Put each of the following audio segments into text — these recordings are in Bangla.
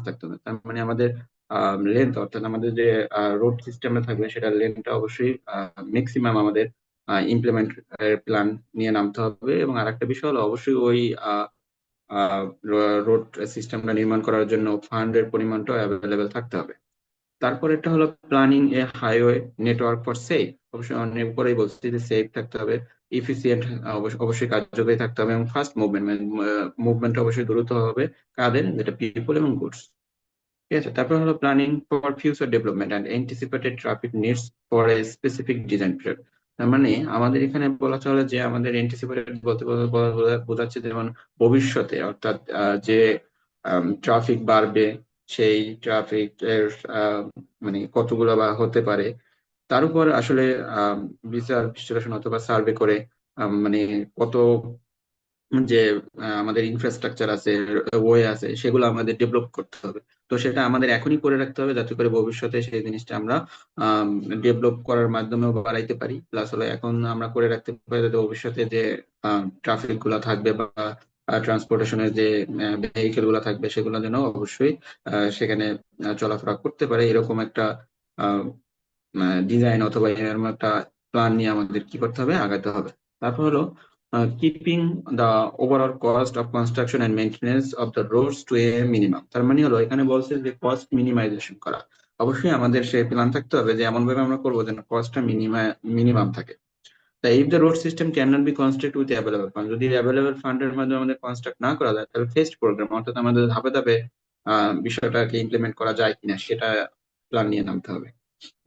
থাকতে হবে। তার মানে আমাদের লেন্থ, অর্থাৎ আমাদের যে রোড সিস্টেমে থাকবে সেটা লেন্থটা অবশ্যই ম্যাক্সিমাম আমাদের ইমপ্লিমেন্ট প্ল্যান নিয়ে নামতে হবে। এবং আরেকটা বিষয় হলো অবশ্যই ওই রোড সিস্টেমটা নির্মাণ করার জন্য ফান্ডের পরিমাণটা অ্যাভেলেবেল থাকতে হবে। তারপরেরটা হলো planning A highway network for safe. অবশ্যই অনেক উপরেই বলছি যে সেফ থাকতে হবে, ইফিসিয়েন্ট অবশ্যই কার্যকরী থাকতে হবে, এবং ফাস্ট মুভমেন্ট, মানে মুভমেন্ট অবশ্যই দ্রুত হবে। কাদের? যেটা পিপল এবং গুডস। ঠিক আছে। তারপর হলো planning for future development and anticipated traffic needs for a specific design period. তার মানে আমাদের এখানে বলা চলে যে আমাদের এন্টিসিপেটেড বলতে বোঝাচ্ছে যেমন ভবিষ্যতে, অর্থাৎ যে ট্রাফিক বাড়বে, সেই ট্রাফিক এর মানে কতগুলো বা হতে পারে, তার উপর আসলে বিচার বিশ্লেষণ অথবা সার্ভে করে মানে কত যে আমাদের ইনফ্রাস্ট্রাকচার আছে, ওয়ে আছে, সেগুলো আমাদের ডেভেলপ করতে হবে। তো সেটা আমাদের এখনই করে রাখতে হবে, যাতে করে ভবিষ্যতে সেই জিনিসটা আমরা ডেভেলপ করার মাধ্যমেও বাড়াইতে পারি। প্লাস হলো এখন আমরা করে রাখতে পারি যাতে ভবিষ্যতে যে ট্রাফিক গুলা থাকবে বা ট্রান্সপোর্টেশনের যে ভেহিকেল গুলা থাকবে সেগুলো যেন অবশ্যই সেখানে চলাফেরা করতে পারে, এরকম একটা ডিজাইন অথবা এরকম একটা প্ল্যান নিয়ে আমাদের কি করতে হবে, আগাতে হবে। তারপর হলো keeping the overall cost of construction and maintenance of the roads to a minimum. তার মানে হলো এখানে বলছে যে কস্ট মিনিমাইজেশন করা। অবশ্যই আমাদের সেই প্ল্যান থাকতে হবে যে এমন ভাবে আমরা করবো যেন কস্টটা মিনিমাম থাকে। তাই if the road system can not be construct with available fund, যদি অ্যাভেলেবল ফান্ডের মাধ্যমে আমাদের কনস্ট্রাক্ট না করা যায়, তাহলে ফেস্ট প্রোগ্রাম, অর্থাৎ আমাদের ধাপে ধাপে বিষয়টাকে ইমপ্লিমেন্ট করা যায় কিনা সেটা প্ল্যান নিয়ে নামতে হবে।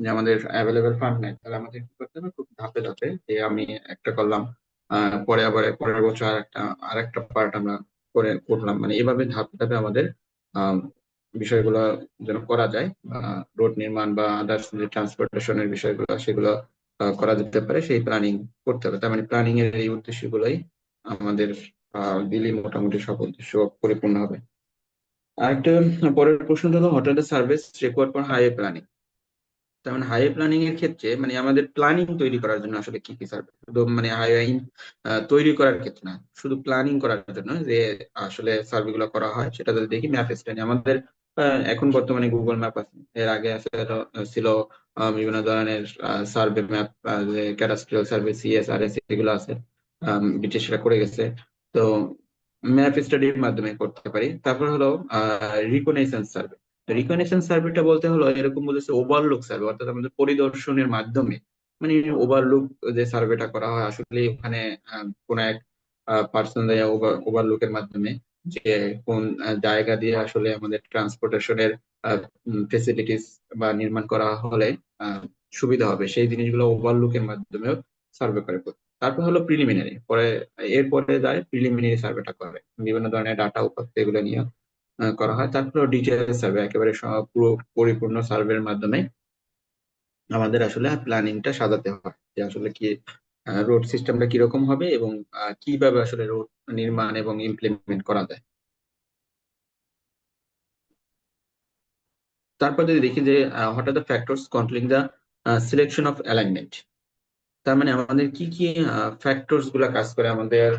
যে আমাদের অ্যাভেলেবেল ফান্ড নাই, তাহলে আমাদের কি করতে হবে, খুব ধাপে ধাপে, যে আমি একটা করলাম, পরে আবার পরের বছর আর একটা পার্ট আমরা করে করলাম, মানে এভাবে ধাপে ধাপে আমাদের আহ বিষয়গুলো যেন করা যায়, রোড নির্মাণ বা আদার্স যে ট্রান্সপোর্টেশনের বিষয়গুলো সেগুলো করা যেতে পারে, সেই প্ল্যানিং করতে হবে। তার মানে প্ল্যানিং এর এই উদ্দেশ্যগুলোই আমাদের দিলি মোটামুটি সব উদ্দেশ্য পরিপূর্ণ হবে। আরেকটা পরের প্রশ্ন হলো what are the service required for highway planning. তার মানে হাইওয়ে প্ল্যানিং এর ক্ষেত্রে মানে আমাদের প্ল্যানিং তৈরি করার জন্য আসলে কি কি সার্ভে, শুধু মানে হাইওয়ে তৈরি করার ক্ষেত্রে না, শুধু প্ল্যানিং করার জন্য যে আসলে সার্ভে গুলো করা হয় সেটা যদি দেখি ম্যাপ স্টাডি আমাদের এখন বর্তমানে গুগল ম্যাপ আছে, এর আগে ছিল বিভিন্ন ধরনের সার্ভে ম্যাপ, যে ক্যাডাস্ট্রিয়াল সার্ভে, সিএসআরএস, এগুলো আছে, ব্রিটিশরা করে গেছে। তো ম্যাপ স্টাডির মাধ্যমে করতে পারি। তারপর হলো রিকনেসাইন্স সার্ভে। রিকনেসাইন্স সার্ভেটা বলতে হলো এরকম বলেছে ওভারলুক সার্ভে, অর্থাৎ আমাদের পরিদর্শনের মাধ্যমে, মানে ওভারলুক যে সার্ভেটা করা হয় আসলে ওখানে কোন এক পার্সন ওভারলুকের মাধ্যমে যে কোন জায়গা দিয়ে আসলে আমাদের ট্রান্সপোর্টেশনের ফেসিলিটিস বা নির্মাণ করা হলে আহ, সুবিধা হবে, সেই জিনিসগুলো ওভারলুকের মাধ্যমেও সার্ভে করে। তারপর হলো প্রিলিমিনারি, পরে এরপরে যায় প্রিলিমিনারি সার্ভেটা করে, বিভিন্ন ধরনের ডাটা উপাত্ত এগুলো নিয়ে করা হয়। তারপর ডিটেলস সার্ভে, একেবারে পুরো পরিপূর্ণ সার্ভের মাধ্যমে আমাদের আসলে প্ল্যানিংটা সাজাতে হয় যে আসলে কি রোড সিস্টেমটা কিরকম হবে এবং কিভাবে আসলে রোড নির্মাণ এবং ইমপ্লিমেন্ট করা যায়। তারপর যদি দেখি যে what are the factors controlling the selection of alignment. তার মানে আমাদের কি কি ফ্যাক্টরস গুলা কাজ করে আমাদের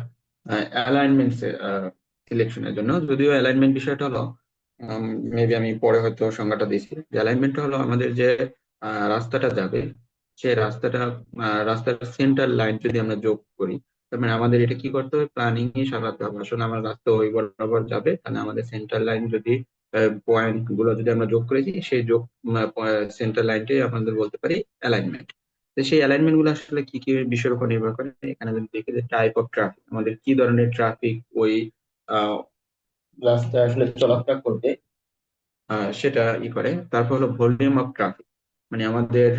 অ্যালাইনমেন্ট সিলেকশনের জন্য। যদিও অ্যালাইনমেন্ট বিষয়টা হলো মেবি আমি পরে হয়তো সংজ্ঞাটা দিয়েছি, যে অ্যালাইনমেন্ট হলো আমাদের যে রাস্তাটা যাবে, সেই রাস্তার সেন্টার লাইন যদি আমরা যোগ করি, তার মানে আমাদের এটা কি করতে হবে, প্ল্যানিং এ সাজাতে হবে। আসলে আমার রাস্তা ওই বরাবর যাবে, তাহলে আমাদের সেন্টার লাইন যদি পয়েন্ট গুলো যদি আমরা যোগ করেছি, সেই যোগ সেন্টার লাইনটাই আমাদের বলতে পারি অ্যালাইনমেন্ট। তো সেই অ্যালাইনমেন্ট গুলো আসলে কি কি বিষয়ের উপর নির্ভর করে, এখানে যদি দেখি যে টাইপ অফ ট্রাফিক, আমাদের কি ধরনের ট্রাফিক ওই আহ, রাস্তায় আসলে চলাফেরা করবে, সেটা করে। তারপর হলো ভলিউম অফ ট্রাফিক, মানে আমাদের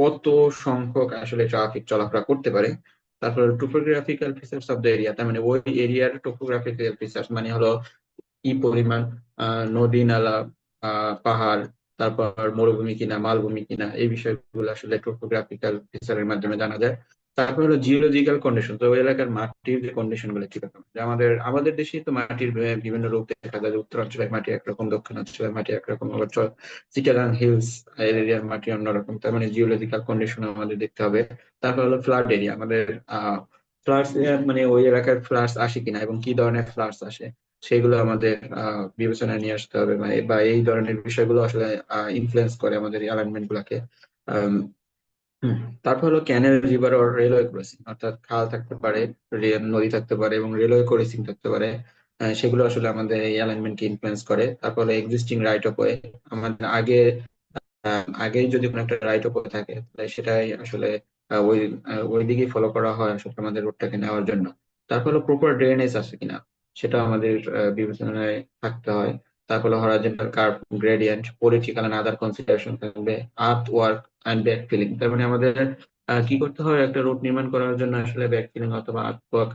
কত সংখ্যক আসলে ট্রাফিক চলাফেরা করতে পারে। তারপর topographical features of the area, তার মানে ওই এরিয়ার টোপোগ্রাফিক্যাল ফিচার্স, মানে হলো কি পরিমাণ নদী নালা, পাহাড়, তারপর মরুভূমি কিনা মালভূমি কিনা, এই বিষয়গুলো আসলে টোপোগ্রাফিক্যাল ফিচারের মাধ্যমে জানা যায়। তারপর হলো জিওলজিক্যাল কন্ডিশন, তো ওই এলাকার মাটির যে কন্ডিশন গুলো কিরকম, যে আমাদের আমাদের দেশে তো মাটির বিভিন্ন রূপ দেখা যায়, যে উত্তরাঞ্চলের মাটি একরকম, দক্ষিণাঞ্চলের মাটি একরকম, আবার চিটাগাং হিলস এরিয়ার মাটি অন্যরকম। তার মানে জিওলজিক্যাল কন্ডিশন আমাদের দেখতে হবে। তারপর হলো ফ্লাড এরিয়া, আমাদের ফ্লাডস, মানে ওই এলাকার ফ্লাডস আসে কিনা এবং কি ধরনের ফ্লাডস আসে, সেগুলো আমাদের বিবেচনায় নিয়ে আসতে হবে, বা এই ধরনের বিষয়গুলো আসলে ইনফ্লুয়েন্স করে আমাদের অ্যালাইনমেন্ট গুলাকে। আম, হুম। তারপর হলো ক্যানেল, রিভার আর রেলওয়ে ক্রসিং, অর্থাৎ খাল থাকতে পারে, নদী থাকতে পারে এবং রেলওয়ে ক্রসিং থাকতে পারে। সেগুলো আসলে আমাদের এই অ্যালাইনমেন্টকে ইনফ্লুয়েন্স করে। তারপরে এক্সিস্টিং রাইট অফ ওয়ে, আমাদের আগেই যদি কোনো একটা রাইট অফ ওয়ে থাকে তাহলে সেটাই আসলে ওই দিকেই ফলো করা হয় আসলে আমাদের রোডটাকে নেওয়ার জন্য। তারপর হলো প্রপার ড্রেনেজ আছে কিনা, সেটা আমাদের বিবেচনায় থাকতে হয়। তারপর horizontal curve, gradient, political and other consideration থাকবে। Earth work and back filling, তার মানে আমাদের কি করতে হয় একটা রোড নির্মাণ করার জন্য আসলে ব্যাক ফিলিং অথবা আর্থ ওয়ার্ক,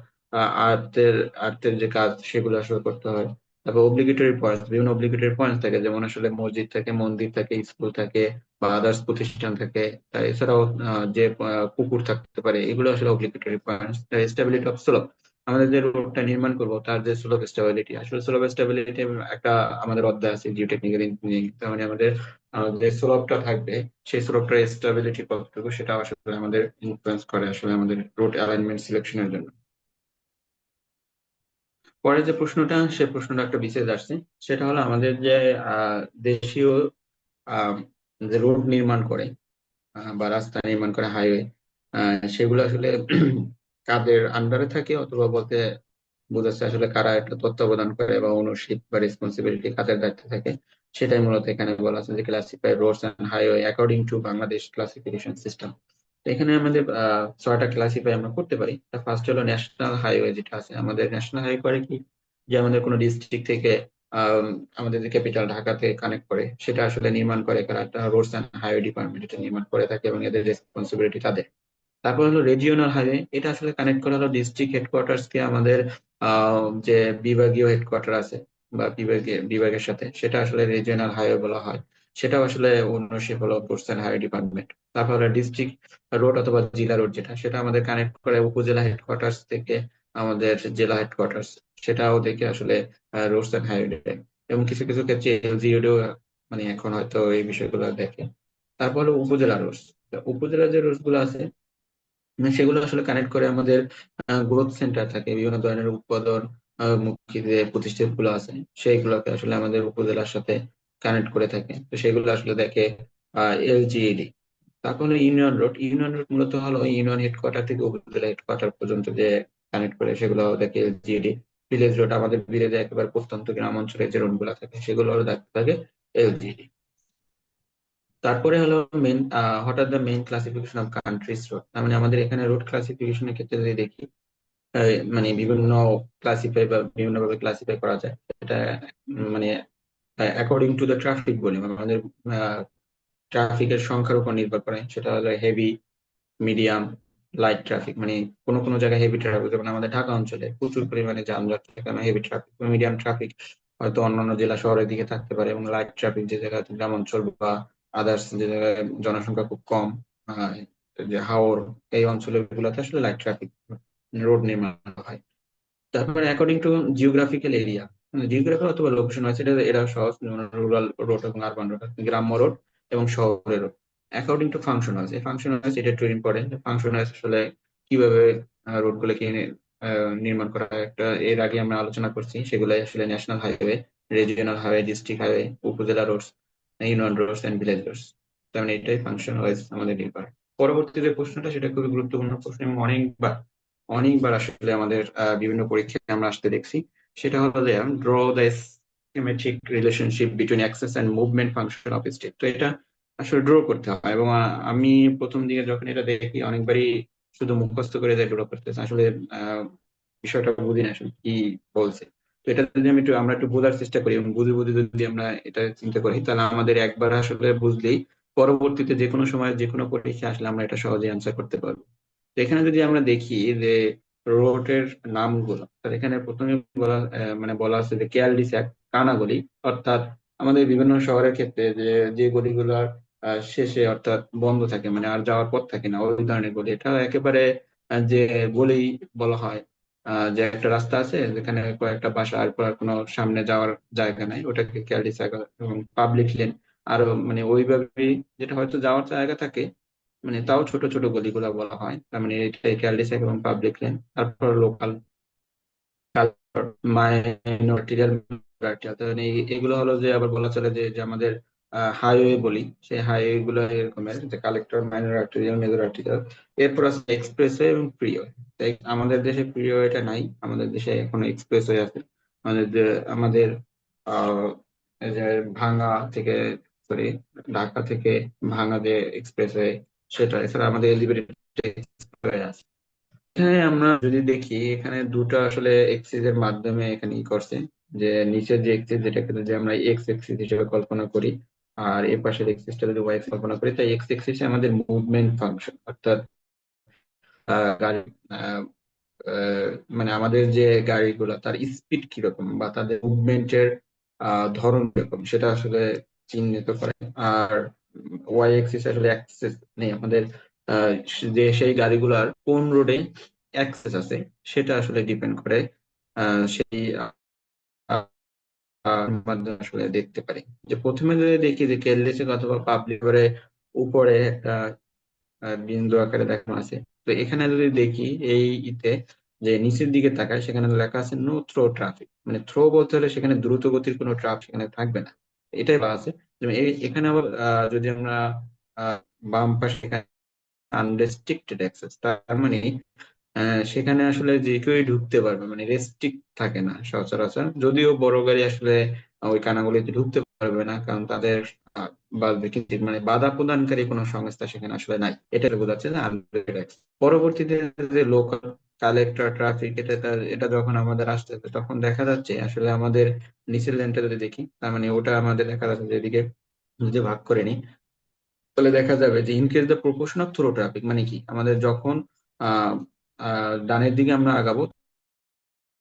আর্থের আর্থের যে কাজ সেগুলো আসলে করতে হয়। তারপর অব্লিগেটরি পয়েন্টস, বিভিন্ন অব্লিগেটরি পয়েন্টস থাকে, যেমন আসলে মসজিদ থাকে, মন্দির থাকে, স্কুল থাকে বা আদার্স প্রতিষ্ঠান থাকে। এছাড়াও যে পুকুর থাকতে পারে, এগুলো আসলে obligatory points. Stability of slope, আমাদের যে রোডটা নির্মাণ করব তার যে স্লোপ স্টেবিলিটি, আসলে স্লোপ স্টেবিলিটি একটা আমাদের অধ্যায় আছে জিও টেকনিক্যাল ইঞ্জিনিয়ারিং। তার মানে আমাদের যে স্লোপটা থাকবে সেই স্লোপটার স্টেবিলিটি কতটুকু সেটা আসলে আমাদের ইনফ্লুয়েন্স করে আসলে আমাদের রোড অ্যালাইনমেন্ট সিলেকশনের জন্য। পরে যে প্রশ্নটা, সে প্রশ্নটা একটা বিশেষ আসছে। সেটা হলো আমাদের যে দেশীয় আহ, যে রোড নির্মাণ করে বা রাস্তা নির্মাণ করে, হাইওয়ে, সেগুলো আসলে কাদের আন্ডারে থাকে, অথবা বলতে বোঝাচ্ছে আসলে কারা একটা তত্ত্বাবধান করে বা ওনারশিপ বা রেসপন্সিবিলিটি কাদের দায়িত্বে থাকে। সেটাই মূলত এখানে বলা আছে যে classify roads and highway according to Bangladesh classification system. এখানে আমাদের ছয়টা ক্লাসিফাই আমরা করতে পারি। ফার্স্ট হলো ন্যাশনাল হাইওয়ে, যেটা আছে আমাদের ন্যাশনাল হাইওয়ে করে কি, যে আমাদের কোনো ডিস্ট্রিক্ট থেকে আম, আমাদের যে ক্যাপিটাল ঢাকাতে কানেক্ট করে, সেটা আসলে নির্মাণ করে কারা, একটা রোডস এন্ড হাইওয়ে ডিপার্টমেন্ট এটা নির্মাণ করে থাকে এবং এদের রেসপন্সিবিলিটি তাদের। তারপর হলো রিজিওনাল হাইওয়ে, এটা আসলে কানেক্ট করা হলো ডিস্ট্রিক্ট হেডকোয়ার্টার্স কে আমাদের যে বিভাগীয় হেডকোয়ার্টার আছে বা বিভাগের সাথে, সেটা আসলে রিজিওনাল হাইওয়ে বলা হয়। সেটাও আসলে ওনারশিপ হলো পোস্ট এন্ড হাইওয়ে ডিপার্টমেন্ট। তারপর হলো ডিস্ট্রিক্ট রোড অথবা জেলা রোড, যেটা সেটা আমাদের কানেক্ট করে উপজেলা হেডকোয়ার্টার্স থেকে আমাদের জেলা হেডকোয়ার্টার্স, সেটাও দেখে আসলে রোডস এন্ড হাইওয়ে। এবং কিছু কিছু ক্ষেত্রে এলজিইডিও মানে এখন হয়তো এই বিষয়গুলো দেখে। তারপর হলো উপজেলা রোডস। উপজেলা যে রোডস গুলো আছে, সেগুলো আসলে কানেক্ট করে আমাদের গ্রোথ সেন্টার থাকে, বিভিন্ন ধরনের উৎপাদন মুখী যে প্রতিষ্ঠান গুলো আছে সেইগুলোকে আসলে আমাদের উপজেলার সাথে কানেক্ট করে থাকে। তো সেগুলো আসলে দেখে এলজিইডি। তারপর হলো ইউনিয়ন রোড। ইউনিয়ন রোড মূলত হলো ইউনিয়ন হেডকোয়ার্টার থেকে উপজেলা হেডকোয়ার্টার পর্যন্ত যে কানেক্ট করে, সেগুলো দেখে এলজিইডি। ভিলেজ রোড, আমাদের ভিলেজে একেবারে প্রত্যন্ত গ্রাম অঞ্চলে যে রোড গুলা থাকে সেগুলো হলো দেখতে থাকে এলজিইডি। তারপরে হলো মেন, হঠাৎ the main classification of countries road. তার মানে আমাদের এখানে রোড ক্লাসিফিকেশনের ক্ষেত্রে যদি দেখি, মানে বিভিন্ন ক্লাসিফাই বা বিভিন্ন ভাবে ক্লাসিফাই করা যায়। এটা মানে according to the traffic volume, আমাদের ট্রাফিকের সংখ্যার উপর নির্ভর করে। সেটা হলো হেভি, মিডিয়াম, লাইট ট্রাফিক। মানে কোনো কোনো জায়গায় হেভি ট্রাফিক, যেমন আমাদের ঢাকা অঞ্চলে প্রচুর পরিমাণে যানজট থাকে, হেভি ট্রাফিক। মিডিয়াম ট্রাফিক হয়তো অন্যান্য জেলা শহরের দিকে থাকতে পারে, এবং লাইট ট্রাফিক যে জায়গায় গ্রাম অঞ্চল বা আদার্স যে জায়গায় জনসংখ্যা খুব কম, আহ, যে হাওর, এই অঞ্চলগুলোতে আসলে লাইট ট্রাফিক রোড নির্মাণ হয়। তারপরে according to geographical area, geography অথবা লোকেশন আছে, এটা এরা সহজ, যেমন রুরাল রোড এবং আরবান রোড, গ্রাম্য রোড এবং শহরের রোড। অ্যাকর্ডিং টু ফাংশনালস, এই ফাংশনালস এটা একটু ইম্পর্টেন্ট। ফাংশনালস আসলে কিভাবে রোড গুলোকে নির্মাণ করা হয়, একটা এর আগে আমরা আলোচনা করছি, সেগুলাই আসলে national highway, regional highway, district highway, Upazila roads, union roads and village roads. তার মানে এটাই ফাংশন ওয়াইজ আমাদের নির্ভর। পরবর্তী যে প্রশ্নটা, সেটা খুবই গুরুত্বপূর্ণ প্রশ্ন এবং অনেকবার অনেকবার আসলে আমাদের বিভিন্ন পরীক্ষায় আমরা আসতে দেখছি। সেটা হলো যে draw the schematic relationship between access and movement function of state. তো এটা আসলে ড্র করতে হয়, এবং আমি প্রথম দিকে যখন এটা দেখি অনেকবারই শুধু মুখস্থ করে যে ড্র করতেছে, আসলে আহ, বিষয়টা বুঝি না আসলে কি বলছে। তো এটা যদি আমরা একটু বোঝার চেষ্টা করি এবং বুঝে বুঝে যদি আমরা এটা চিন্তা করি, তাহলে আমাদের একবার আসলে বুঝলেই পরবর্তীতে যে কোনো সময় যে কোনো পরীক্ষা আসলে আমরা এটা সহজে অ্যান্সার করতে পারবো। তো এখানে যদি আমরা দেখি যে রোডের নামগুলো, তাহলে এখানে প্রথমে মানে বলা আছে যে কেয়ালডিসাক, কানাগলি, অর্থাৎ আমাদের বিভিন্ন শহরের ক্ষেত্রে যে যে গলিগুলোর শেষে অর্থাৎ বন্ধ থাকে, মানে আর যাওয়ার পথ থাকে না, ওই ধরনের গলি। এটা একেবারে যে গলি বলা হয়, যে একটা রাস্তা আছে যেখানে কয়েকটা বাসা, আর পর আর কোনো সামনে যাওয়ার জায়গা নাই, ওটাকে কেয়ালডিসাক। এবং পাবলিক লেন, আরো মানে ওইভাবে যেটা হয়তো যাওয়ার জায়গা থাকে, মানে তাও ছোট ছোট গলিগুলা বলা হয়। তার মানে এটাই ক্যালডিসেক এবং পাবলিক লেন। তারপর লোকাল মাইনর আর্টেরিয়াল, এগুলো হলো যে আবার বলা চলে যে যে আমাদের হাইওয়ে বলি, সেই হাইওয়ে গুলো এরকমের যে collector, minor arterial, major arterial, এরপর আছে এক্সপ্রেসওয়ে এবং ফ্রিওয়ে। আমাদের দেশে ফ্রিওয়েটা নাই, আমাদের দেশে এখনো এক্সপ্রেসওয়ে আছে। আমাদের আমাদের এই যে ভাঙা থেকে, সরি, ঢাকা থেকে ভাঙা যে এক্সপ্রেসওয়ে, সেটা এছাড়া আমাদের এলিভেটেড এক্সপ্রেসওয়ে আছে। এখানে আমরা যদি দেখি, এখানে দুটো আসলে এক্সিস এর মাধ্যমে এখানে ই করছে, যে নিচের যে এক্সিস, যেটাকে যদি আমরা এক্স এক্সিস হিসেবে কল্পনা করি, আর এর পাশের এক্সিসটা যদি ওয়াই কল্পনা করি, তাই এক্স এক্সিসে আমাদের মুভমেন্ট ফাংশন, অর্থাৎ গাড়ি, আহ, মানে আমাদের যে গাড়িগুলো তার স্পিড কিরকম বা তাদের মুভমেন্টের ধরন কিরকম সেটা আসলে চিহ্নিত করে। আর ওয়াই এক্সিস আসলে অ্যাক্সেস নেই আমাদের, আহ, যে সেই গাড়িগুলার কোন রোডে অ্যাক্সেস আছে সেটা আসলে ডিপেন্ড করে সেই মাধ্যমে আসলে দেখতে পারি। যে প্রথমে যদি দেখি যে কেএলডিসি অথবা পাবলিক উপরে একটা বিন্দু আকারে দেখানো আছে, তো এখানে যদি দেখি এই ইতে যে নিচের দিকে তাকায়, সেখানে লেখা আছে নো থ্রো ট্রাফিক, মানে থ্রো বলতে হলে সেখানে দ্রুত গতির কোনো ট্রাফিক সেখানে থাকবে না, এটাই বলা আছে। যেমন এখানে আবার যদি আমরা আহ, বাম পাশে আনরেস্ট্রিক্টেড অ্যাক্সেস, তার মানে সেখানে আসলে যে কেউই ঢুকতে পারবে, মানে রেস্ট্রিক্ট থাকে না সচরাচর। যদিও বড় গাড়ি আসলে ওই কানাগলিতে ঢুকতে পারবে না, কারণ তাদের আহ, মানে বাধা প্রদানকারী কোনো সংস্থা সেখানে আসলে নাই, এটা বোঝাচ্ছে যে আনরেস্ট্রিক্টেড অ্যাক্সেস। পরবর্তীতে যে লোকাল কালেক্টর ট্রাফিক, এটা যখন আমাদের আসতে তখন দেখা যাচ্ছে আসলে আমাদের নিচের লেনটা যদি দেখি, তার মানে ওটা আমাদের দেখা যাচ্ছে যেদিকে যদি ভাগ করে নিই, তাহলে দেখা যাবে যে in case the proportion of through traffic, মানে কি আমাদের যখন আহ ডানের দিকে আমরা আগাবো,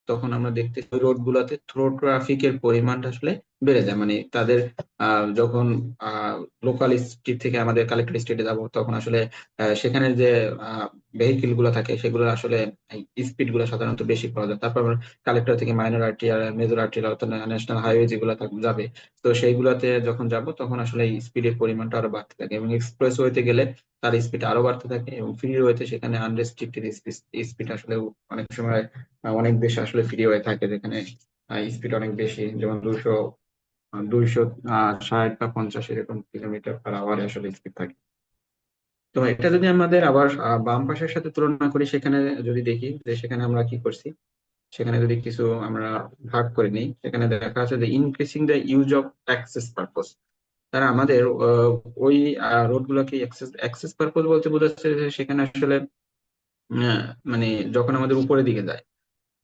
তখন আমরা দেখতে ওই রোড গুলাতে থ্রো ট্রাফিকের পরিমাণটা আসলে বেড়ে যায়। মানে তাদের যখন লোকাল স্ট্রিট থেকে আমাদের কালেক্টর স্ট্রিটে যাব, তখন আসলে সেখানে যে ভেহিকিল গুলো থাকে সেগুলো আসলে স্পিড গুলো সাধারণত বেশি পাওয়া যায়। তারপর কালেক্টর থেকে মাইনর আর্টেরিয়াল, মেজর আর্টেরিয়াল অর্থাৎ ন্যাশনাল হাইওয়ে যেগুলো যাবে, তো সেইগুলোতে যখন যাব তখন আসলে স্পিডের পরিমাণটা আরো বাড়তে থাকে, এবং এক্সপ্রেস ওয়েতে গেলে তার স্পিড আরো বাড়তে থাকে, এবং ফ্রি ওয়েতে সেখানে আনরেস্ট্রিক্টেড স্পিড আসলে অনেক সময় অনেক দেশে আসলে ফ্রি হয়ে থাকে, যেখানে স্পিড অনেক বেশি, যেমন 260 বা 50 এরকম কিলোমিটার/আওয়ারে আসলে স্পিড থাকে। তো এটা যদি আমাদের আবার বাম পাশের সাথে তুলনা করি, সেখানে যদি দেখি যে সেখানে আমরা কি করছি, সেখানে যদি কিছু আমরা ভাগ করে নিই, সেখানে দেখা যাচ্ছে যে increasing the use of access purpose. তারা আমাদের ওই রোড গুলোকে অ্যাক্সেস অ্যাক্সেস পারপোজ বলতে বোঝাচ্ছে যে সেখানে আসলে আহ, মানে যখন আমাদের উপরের দিকে যায়,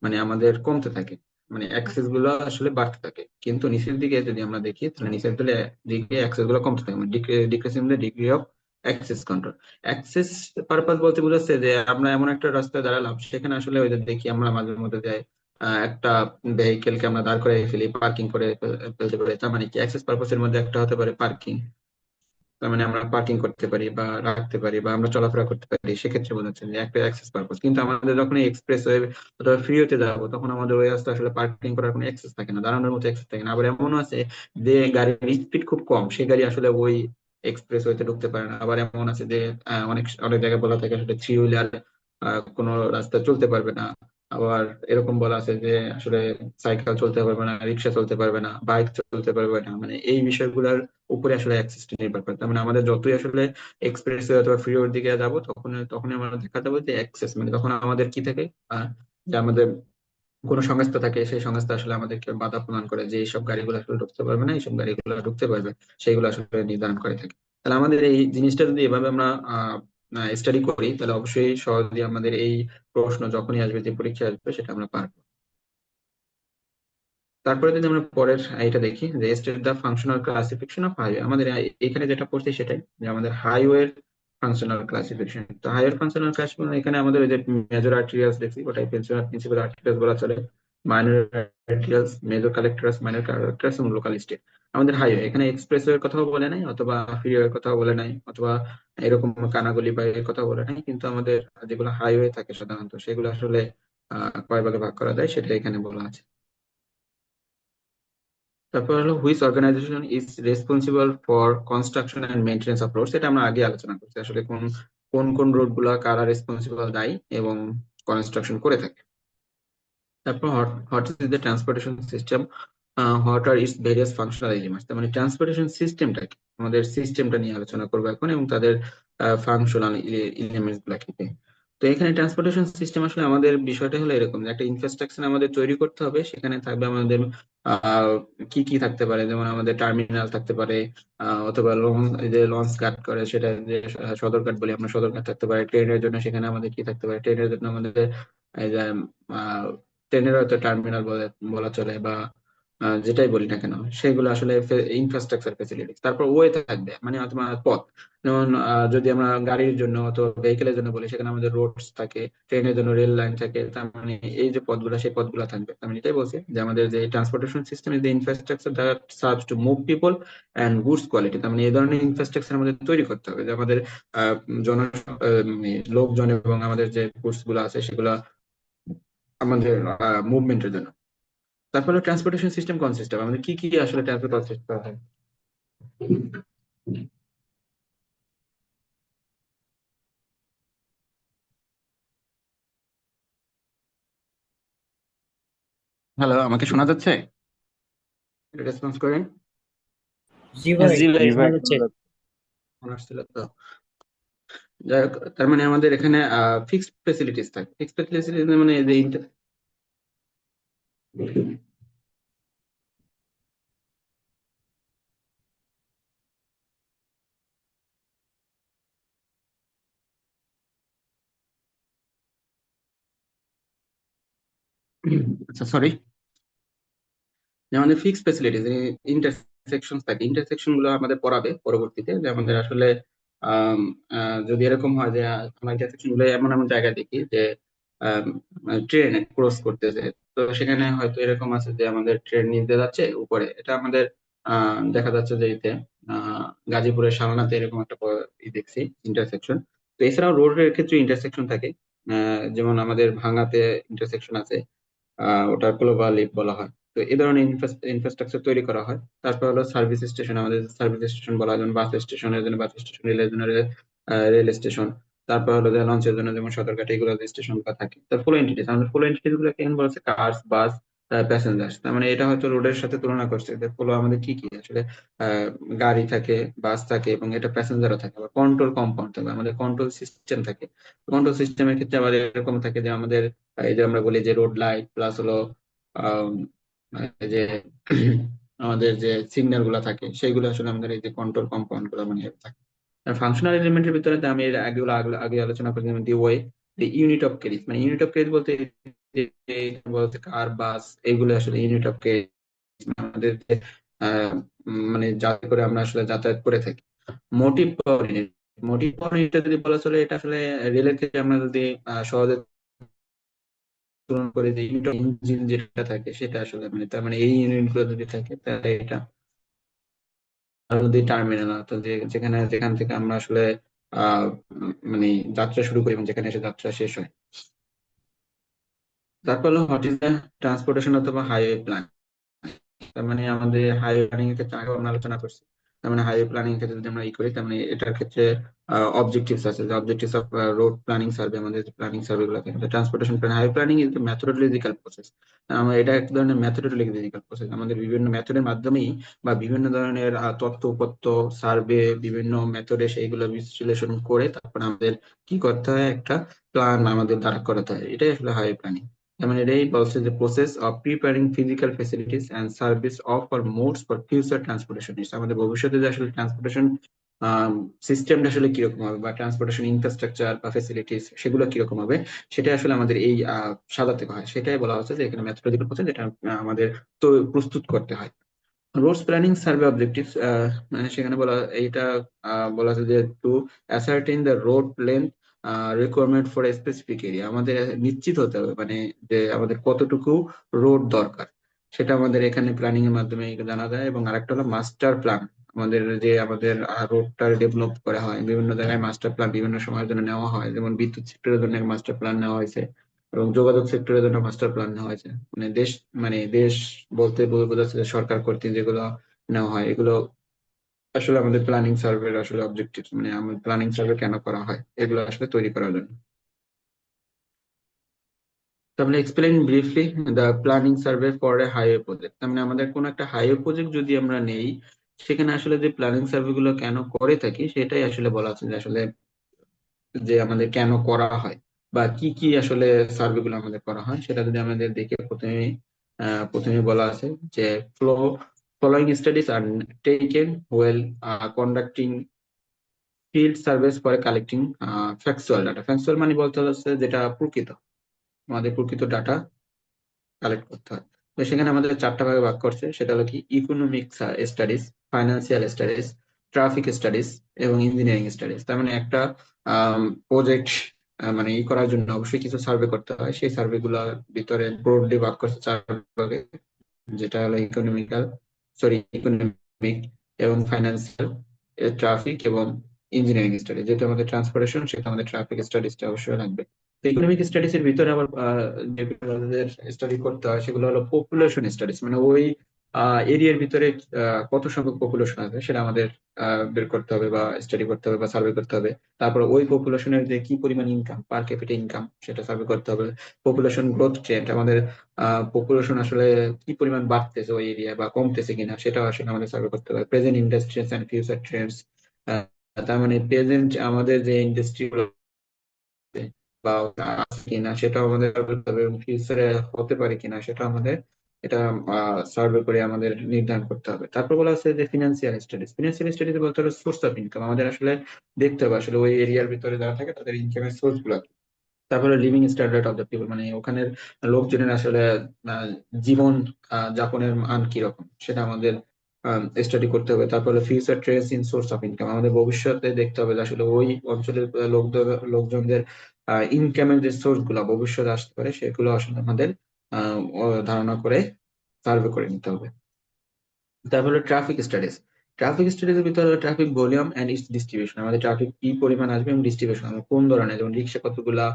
মানে আমাদের কমতে থাকে, মানে অ্যাক্সেস গুলো আসলে বাড়তে থাকে, কিন্তু নিচের দিকে যদি আমরা দেখি তাহলে নিচের দিকে অ্যাক্সেস গুলো কমতে থাকে, মানে decreasing the degree of access control. Access purpose বলতে বোঝাচ্ছে যে আমরা এমন একটা রাস্তায় দাঁড়ালাম, সেখানে আসলে ওই যে দেখি আমরা মাঝে মধ্যে যাই একটা ভেহিকেলকে আমরা দাঁড় করে ফেলি, পার্কিং করে ফেলতে পারি, তার মানে কি অ্যাক্সেস পারপাসের মধ্যে একটা হতে পারে পার্কিং, তার মানে আমরা পার্কিং করতে পারি বা রাখতে পারি বা আমরা চলাফেরা করতে পারি, সেক্ষেত্রে বোঝাচ্ছে যে একটা অ্যাক্সেস পারপাস। কিন্তু আমাদের যখন এক্সপ্রেস ওয়ে অথবা ফ্রিওতে যাবো, তখন আমাদের ওই রাস্তা আসলে পার্কিং করার কোনো অ্যাক্সেস থাকে না, দাঁড়ানোর মতো অ্যাক্সেস থাকে না। আবার এমনও আছে যে গাড়ির স্পিড খুব কম, সেই গাড়ি আসলে ওই এক্সপ্রেস ওয়েতে ঢুকতে পারে না। আবার এমন আছে যে অনেক অনেক জায়গায় বলা থাকে আসলে থ্রি হুইলার কোনো রাস্তা চলতে পারবে না। আবার এরকম বলা আছে যে আসলে সাইকেল চলতে পারবে না, রিক্সা চলতে পারবে না, বাইক চলতে পারবে না, মানে এই বিষয়গুলোর উপরে আসলে অ্যাক্সেসটা নির্ভর করে। তার মানে আমাদের যতই আসলে এক্সপ্রেস অথবা ফ্রিওর দিকে যাব, তখনই আমরা দেখা যাবে যে অ্যাক্সেস, মানে তখন আমাদের কি থাকে, যে আমাদের কোনো সংস্থা থাকে, সেই সংস্থা আসলে আমাদেরকে বাধা প্রদান করে যে এইসব গাড়িগুলো আসলে ঢুকতে পারবে না, এইসব গাড়িগুলো ঢুকতে পারবে, সেইগুলো আসলে নির্ধারণ করে থাকে। তাহলে আমাদের এই জিনিসটা যদি এভাবে আমরা স্টাডি করি, তাহলে অবশ্যই সহজেই আমাদের এই প্রশ্ন যখনই আসবে, যে পরীক্ষা আসবে, সেটা আমরা পারবো। তারপরে যদি আমরা পরের এটা দেখি যে state the functional classification of highway, আমাদের এখানে যেটা পড়ছি সেটাই, যে আমাদের হাইওয়ের ফাংশনাল ক্লাসিফিকেশন। তো হাইওয়ের ফাংশনাল ক্লাসিফিকেশন এখানে আমাদের ওই যে মেজর আর্টেরিয়ালস দেখছি, ওটাই প্রিন্সিপাল আর্টেরিয়ালস বলা চলে, minor arterials, major collectors, minor collectors এবং লোকাল স্টেট। আমাদের হাইওয়ে এখানে এক্সপ্রেসওয়ের কথাও বলে নাই, অথবা ফ্রিওয়ের কথাও বলে নাই, অথবা এরকম কানাগলি বা এর কথা বলে নাই, কিন্তু আমাদের যেগুলো হাইওয়ে থাকে সাধারণত সেগুলো আসলে কয় ভাগে ভাগ করা যায় সেটা এখানে বলা আছে। তারপর হলো which organisation is responsible for construction and maintenance of roads, এটা আমরা আগে আলোচনা করছি, আসলে কোন কোন কোন রোড গুলা কারা রেসপন্সিবল, দায়ী এবং কনস্ট্রাকশন করে থাকে। তারপর what is the transportation system, what are it's various functional elements. তার মানে ট্রান্সপোর্টেশন সিস্টেমটা কি, আমাদের সিস্টেমটা নিয়ে আলোচনা করবো এখন এবং তাদের ফাংশনাল এলিমেন্টস গুলা কি কি। তো এখানে ট্রান্সপোর্টেশন সিস্টেম আসলে আমাদের বিষয়টা হলো এরকম যে একটা ইনফ্রাস্ট্রাকচার আমাদের তৈরি করতে হবে, সেখানে থাকবে আমাদের আহ কি কি থাকতে পারে, যেমন আমাদের টার্মিনাল থাকতে পারে, অথবা লঞ্চ, যে লঞ্চ ঘাট করে সেটা যে সদরঘাট বলি আমরা, সদরঘাট থাকতে পারে। ট্রেনের জন্য সেখানে আমাদের কি থাকতে পারে, ট্রেনের জন্য আমাদের এই যে ট্রেনের হয়তো টার্মিনাল বলা চলে, বা যেটাই বলি না কেন সেগুলো আসলে ইনফ্রাস্ট্রাকচার ফেসিলিটি। তারপর ওয়ে থাকবে মানে তোমার পথ, যেমন যদি আমরা গাড়ির জন্য অথবা ভেহিকেলের জন্য বলি সেখানে আমাদের রোডস থাকে, ট্রেনের জন্য রেল লাইন থাকে। তার মানে এই যে পথগুলো সেই পথগুলো থাকবে। তার মানে এটাই বলছি যে আমাদের যে transportation system is the infrastructure that serves to move people and goods quality. তার মানে এই ধরনের ইনফ্রাস্ট্রাকচার আমাদের তৈরি করতে হবে যে আমাদের আহ, জন মানে লোকজন এবং আমাদের যে গুডস গুলো আছে সেগুলো আমাদের মুভমেন্টের জন্য। তারপরে ট্রান্সপোর্টেশন সিস্টেম কনসিস্ট হবে আমাদের কি কি আসলে ট্রান্সপোর্ট কনসিস্ট করা হয়। হ্যালো, আমাকে শোনা যাচ্ছে? রেসপন্স করেন। জি ভাই, জি ভাই, জি ভাই শোনা শোনা যাচ্ছে। যাচ্ছে। শোনা আসছিল তো। যাই হোক, তার মানে আমাদের এখানে ফিক্সড ফেসিলিটিস থাকে। ফিক্সড ফেসিলিটিস মানে এই যে আচ্ছা সরি, যে আমাদের ফিক্স ফ্যাসিলিটিস ইন্টারসেকশন থাকে, ইন্টারসেকশন গুলো আমাদের পড়াবে পরবর্তীতে, যে আমাদের আসলে আম, যদি এরকম হয় যে আমরা ইন্টারসেকশন গুলো এমন এমন জায়গায় দেখি যে ট্রেন ক্রস করতেছে, তো সেখানে হয়তো এরকম আছে যে আমাদের ট্রেন নিতে যাচ্ছে উপরে, এটা আমাদের দেখা যাচ্ছে যে এতে আহ, গাজীপুরের শালনাতে এরকম একটা দেখছি ইন্টারসেকশন। তো এছাড়াও রোডের ক্ষেত্রে ইন্টারসেকশন থাকে, যেমন আমাদের ভাঙাতে ইন্টারসেকশন আছে, ওটা গ্লোবালি বলা হয়। তো এই ধরনের ইনফ্রাস্ট্রাকচার তৈরি করা হয়। তারপর হলো সার্ভিস স্টেশন, আমাদের সার্ভিস স্টেশন বলা হয়, যেমন বাস স্টেশনের জন্য বাস স্টেশন, রেলের জন্য রেল স্টেশন। তারপর হলো যে লঞ্চের জন্য যেমন সদরঘাট, এগুলো স্টেশন গুলো থাকে। তার ফ্লো এন্টিটিস, আমাদের ফ্লো এন্টিটিস গুলো কেমন বলছে, কার্স, বাস, প্যাসেঞ্জার্স। তার মানে এটা হয়তো রোডের সাথে তুলনা করছে যে ফ্লো আমাদের কি কি আসলে আহ, গাড়ি থাকে, বাস থাকে এবং এটা প্যাসেঞ্জারও থাকে। আবার কন্ট্রোল কম্পাউন্ড থাকে, আমাদের কন্ট্রোল সিস্টেম থাকে। কন্ট্রোল সিস্টেমের ক্ষেত্রে আমাদের এরকম থাকে যে আমাদের এই যে আমরা বলি যে রোড লাইট প্লাস হলো আম, এই যে আমাদের যে সিগন্যাল গুলা থাকে সেইগুলো আসলে আমাদের এই যে কন্ট্রোল কম্পাউন্ড গুলো মানে থাকে। ফাংশনাল এলিমেন্টের ভিতরে তো আমি এর আগে আলোচনা করি, যেমন the way, the unit of carriage. মানে ইউনিট অফ ক্যারিজ বলতে বলতে কার, বাস, এগুলো আসলে ইউনিট অফ ক্যারিজ। আমাদের যে মানে যাতে করে আমরা আসলে যাতায়াত করে থাকি। মোটিভ পাওয়ার ইউনিট, মোটিভ পাওয়ার ইউনিটটা যদি বলা চলে, এটা আসলে রেলের ক্ষেত্রে আমরা যদি সহজে তুলনা করে যে ইউনিট অফ ইঞ্জিন যেটা থাকে সেটা আসলে মানে, তার মানে এই ইউনিট গুলো যদি থাকে তাহলে এটা। আর যদি টার্মিনাল, অর্থাৎ যেখানে যেখান থেকে আমরা আসলে মানে যাত্রা শুরু করি এবং যেখানে এসে যাত্রা শেষ হয়। তারপর হলো হোয়াট ইজ দ্য ট্রান্সপোর্টেশন অথবা হাইওয়ে প্ল্যান। তার মানে আমাদের হাইওয়ে প্ল্যানিং এর ক্ষেত্রে আগে আমরা আলোচনা করছি। তার মানে হাইওয়ে প্ল্যানিং এর ক্ষেত্রে যদি আমরা করি, তার মানে এটার ক্ষেত্রে অবজেক্টিভস আছে, যে objectives of road planning survey, আমাদের যে প্ল্যানিং সার্ভে গুলো থাকে, transportation plan. Highway planning is methodological process. আমরা এটা এক ধরনের মেথোডোলজিক্যাল প্রসেস, আমাদের বিভিন্ন মেথডের মাধ্যমেই বা বিভিন্ন ধরনের তথ্য উপত্য সার্ভে, বিভিন্ন মেথডে সেইগুলো বিশ্লেষণ করে তারপর আমাদের কি করতে হয়, একটা প্ল্যান আমাদের দাঁড় করাতে হয়। এটাই আসলে হাইওয়ে প্ল্যানিং। যেমন এটাই বলছে যে process of preparing physical facilities and service of আর মোডস ফর ফিউচার ট্রান্সপোর্টেশন। আমাদের ভবিষ্যতে যে আসলে ট্রান্সপোর্টেশন সিস্টেমটা আসলে কিরকম হবে, বা ট্রান্সপোর্টেশন ইনফ্রাস্ট্রাকচার বা ফেসিলিটিস সেগুলো কিরকম হবে, সেটা আসলে আমাদের এই সাজাতে হয়। সেটাই বলা হচ্ছে যে এখানে মেথোলজিক্যাল প্রসেস, যেটা আমাদের তো প্রস্তুত করতে হয়। রোডস প্ল্যানিং সার্ভে অবজেক্টিভস, মানে সেখানে বলা এইটা বলা আছে যে to ascertain the road length requirement for a specific area. আমাদের নিশ্চিত হতে হবে মানে যে আমাদের কতটুকু রোড দরকার, সেটা আমাদের এখানে প্ল্যানিং এর মাধ্যমে জানা যায়। এবং আরেকটা হলো মাস্টার প্ল্যান, আমাদের যে আমাদের রোডটা ডেভেলপ করা হয় বিভিন্ন জায়গায়, মাস্টার প্ল্যান বিভিন্ন সময়ের জন্য নেওয়া হয়। যেমন বিদ্যুৎ সেক্টরের জন্য মাস্টার প্ল্যান নেওয়া হয়েছে এবং যোগাযোগ সেক্টরের জন্য মাস্টার প্ল্যান নেওয়া হয়েছে। মানে দেশ, মানে দেশ বলতে বোঝাচ্ছে যে সরকার কর্তৃক যেগুলো নেওয়া হয় এগুলো আসলে আমাদের প্ল্যানিং সার্ভের আসলে অবজেক্টিভ, মানে আমাদের প্ল্যানিং সার্ভে কেন করা হয় এগুলো আসলে তৈরি করার জন্য। তাহলে explain briefly the planning survey for a highway project. তার মানে আমাদের কোনো একটা হাইওয়ে প্রজেক্ট যদি আমরা নেই, সেখানে আসলে যে প্ল্যানিং সার্ভে গুলো কেন করে থাকি সেটাই আসলে বলা আছে, যে আসলে যে আমাদের কেন করা হয় বা কি কি আসলে সার্ভে গুলো আমাদের করা হয়, সেটা যদি আমাদের দেখে প্রথমে বলা আছে যে flow following studies are taken well conducting field surveys for collecting factual data. Factual মানে বলতে হচ্ছে যেটা প্রকৃত, আমাদের প্রকৃত ডাটা কালেক্ট করতে হয়। তো সেখানে আমাদের চারটা ভাগে ভাগ করছে, সেটা হলো কি economic studies, financial studies, traffic studies এবং ইঞ্জিনিয়ারিং স্টাডিজ। তার মানে একটা প্রজেক্ট মানে করার জন্য অবশ্যই কিছু সার্ভে করতে হয়, সেই সার্ভে গুলোর ভিতরে ব্রডলি ভাগ করছে চার ভাগে, যেটা হলো ইকোনমিক এবং ফাইন্যান্সিয়াল, ট্রাফিক এবং ইঞ্জিনিয়ারিং স্টাডি। যেহেতু আমাদের ট্রান্সপোর্টেশন, সেটা আমাদের ট্রাফিক স্টাডিজটা অবশ্যই লাগবে। তো ইকোনমিক স্টাডিজ এর ভিতরে আবার যেগুলো আমাদের স্টাডি করতে হয় সেগুলো হলো পপুলেশন স্টাডিজ, মানে ওই এরিয়ার ভিতরে কত সংখ্যক পপুলেশন আছে সেটা আমাদের বের করতে হবে বা স্টাডি করতে হবে বা সার্ভে করতে হবে। তারপর ওই পপুলেশনের যে কি পরিমাণ ইনকাম, পার ক্যাপিটা ইনকাম, সেটা সার্ভে করতে হবে। পপুলেশন গ্রোথ ট্রেন্ড, আমাদের পপুলেশন আসলে কি পরিমাণ বাড়তেছে ওই এরিয়া বা কমতেছে কিনা, সেটাও আসলে আমাদের সার্ভে করতে হবে। Present industries and future trends, তার মানে প্রেজেন্ট আমাদের যে ইন্ডাস্ট্রি বা আছে কিনা সেটাও আমাদের করতে হবে, এবং ফিউচারে হতে পারে কিনা সেটা আমাদের এটা সার্ভে করে আমাদের নির্ধারণ করতে হবে। তারপর বলা আছে যে ফিনান্সিয়াল স্টাডিজ। ফিনান্সিয়াল স্টাডিজ বলতে হবে সোর্স অফ ইনকাম, আমাদের আসলে দেখতে হবে আসলে ওই এরিয়ার ভিতরে যারা থাকে তাদের ইনকামের সোর্স গুলো কি। তারপরে living standard of the people, মানে ওখানের লোকজনের আসলে আহ, জীবন যাপনের মান কিরকম সেটা আমাদের স্টাডি করতে হবে। তারপরে future Trends in source of income, আমাদের ভবিষ্যতে দেখতে হবে যে আসলে ওই অঞ্চলের লোকজনদের ইনকামের যে সোর্স গুলা ভবিষ্যতে আসতে পারে সেগুলো আসলে আমাদের ধারণা করে সার্ভে করে নিতে হবে। তারপরে ট্রাফিক স্টাডিজ। ট্রাফিক স্টাডিজ এর ভিতরে traffic volume and its distribution, আমাদের ট্রাফিক কি পরিমাণ আসবে এবং ডিস্ট্রিবিউশন কোন ধরনের, যেমন রিক্সা কতগুলা,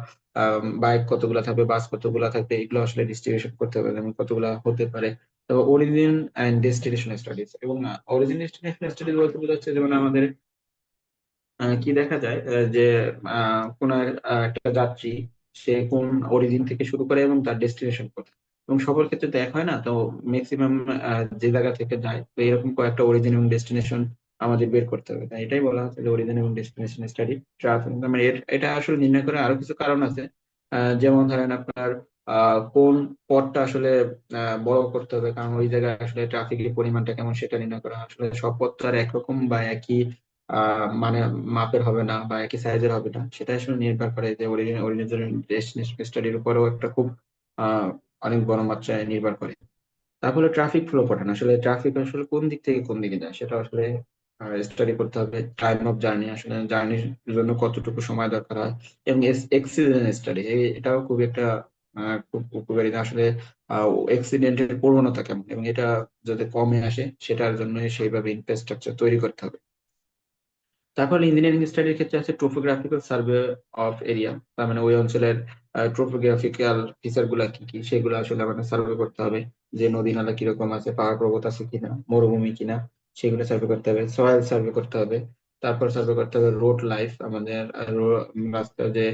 বাইক কতগুলা থাকবে, বাস কতগুলা থাকবে, এগুলো আসলে ডিস্ট্রিবিউশন করতে হবে, যেমন কতগুলা হতে পারে। তো অরিজিন এন্ড ডেস্টিনেশন স্টাডিজ, এবং অরিজিন ডেস্টিনেশন স্টাডিজ বলতে বোঝাচ্ছে যেমন আমাদের কি দেখা যায় যে কোন একটা যাত্রী সে কোন অরিজিন থেকে শুরু করে এবং তার ডেস্টিনেশন কোথায়, এবং সবার ক্ষেত্রে তো এক হয় না, তো ম্যাক্সিমাম যে জায়গা থেকে যায়, তো এরকম কয়েকটা অরিজিন এবং ডেস্টিনেশন আমাদের বের করতে হবে। তাই এটাই বলা হচ্ছে যে অরিজিন এবং ডেস্টিনেশন স্টাডি ট্রাভেল। মানে এটা আসলে নির্ণয় করে আরো কিছু কারণ আছে, যেমন ধরেন আপনার কোন পথটা আসলে বড় করতে হবে, কারণ ওই জায়গায় আসলে ট্রাফিকের পরিমাণটা কেমন সেটা নির্ণয় করা। আসলে সব পথ তো আর একরকম বা একই মানে মাপের হবে না বা একই সাইজের হবে না, সেটা আসলে নির্ভর করে যে অরিজিনাল ডেস্টিনেশন স্টাডির উপরেও একটা খুব আহ অনেক বড় মাত্রায় নির্ভর করে। তারপরে ট্রাফিক ফ্লো প্যাটার্ন, আসলে ট্রাফিক আসলে কোন দিক থেকে কোন দিকে যায় সেটা আসলে স্টাডি করতে হবে। টাইম অফ জার্নি, আসলে জার্নির জন্য কতটুকু সময় দরকার হয়। এবং এক্সিডেন্ট স্টাডি, এটাও খুব একটা খুব উপকারী, আসলে অ্যাক্সিডেন্টের প্রবণতা কেমন এবং এটা যাতে কমে আসে সেটার জন্য সেইভাবে ইনফ্রাস্ট্রাকচার তৈরি করতে হবে। তারপর ইঞ্জিনিয়ারিং স্টাডির ক্ষেত্রে আছে ট্রোপোগ্রাফিক্যাল সার্ভে অফ এরিয়া, তার মানে ওই অঞ্চলের ট্রোপোগ্রাফিক্যাল ফিচার গুলা কি কি সেগুলো আসলে আমাদের সার্ভে করতে হবে, যে নদী নালা কিরকম আছে, পাহাড় পর্বত আছে কিনা, মরুভূমি কিনা, সেগুলো সার্ভে করতে হবে। সয়েল সার্ভে করতে হবে। তারপর সার্ভে করতে হবে রোড লাইফ, আমাদের রাস্তা যে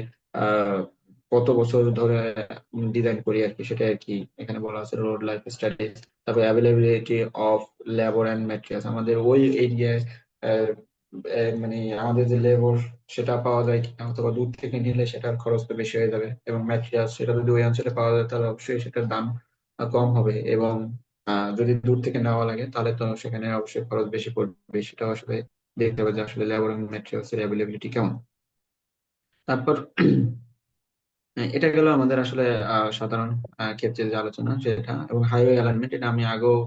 আহ কত বছর ধরে ডিজাইন করি আর কি, সেটা আর কি এখানে বলা আছে রোড লাইফ স্টাডিজ। তারপর availability of labour and materials, আমাদের ওই এরিয়ায় মানে আমাদের যে লেবার সেটা পাওয়া যায় কিনা, অথবা দূর থেকে নিলে সেটার খরচ তো বেশি হয়ে যাবে, এবং ম্যাটেরিয়াল সেটা যদি ওই অঞ্চলে পাওয়া যায় তাহলে অবশ্যই সেটার দাম কম হবে, এবং যদি দূর থেকে নেওয়া লাগে তাহলে তো সেখানে অবশ্যই খরচ বেশি পড়বে, সেটা আসলে দেখতে হবে যে আসলে লেবার এবং ম্যাটেরিয়ালস এর অ্যাভেলেবিলিটি কেমন। তারপর এটা গেল আমাদের আসলে সাধারণ ক্ষেত্রে যে আলোচনা সেটা, এবং হাইওয়ে অ্যালাইনমেন্ট এটা আমি আগেও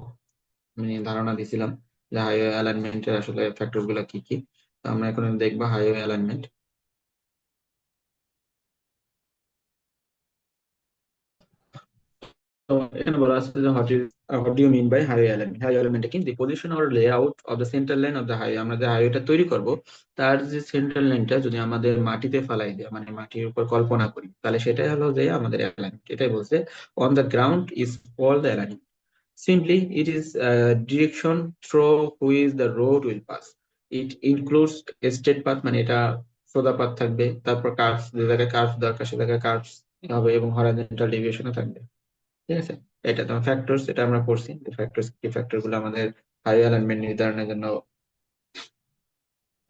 মানে ধারণা দিছিলাম যে হাইওয়ে অ্যালাইনমেন্টের আসলে ফ্যাক্টর গুলা কি কি। তো আমরা এখন দেখবো হাইওয়ে অ্যালাইনমেন্ট। তো এখানে বলা আছে যে what do you mean by highway alignment. Highway alignment কি, the position or layout of the central line of the highway, আমরা যে হাইওয়েটা তৈরি করব তার যে সেন্ট্রাল লাইনটা যদি আমাদের মাটিতে ফালাই দেয়, মানে মাটির উপর কল্পনা করি, তাহলে সেটাই হলো যে আমাদের অ্যালাইনমেন্ট। এটাই বলছে on the ground is called the alignment. Simply, it is a direction through which the road will pass. It includes a straight path, মানে এটা সোজা পাথ থাকবে, তারপর কার্ভস, যে জায়গায় কার্ভস দরকার সে জায়গায় কার্ভস, হবে এবং হরাইজন্টাল ডেভিয়েশনও থাকবে। ঠিক আছে, এটা তোমার ফ্যাক্টরস, এটা আমরা পড়ছি যে ফ্যাক্টরস কি, ফ্যাক্টর গুলো আমাদের হাই অ্যালাইনমেন্ট নির্ধারণের জন্য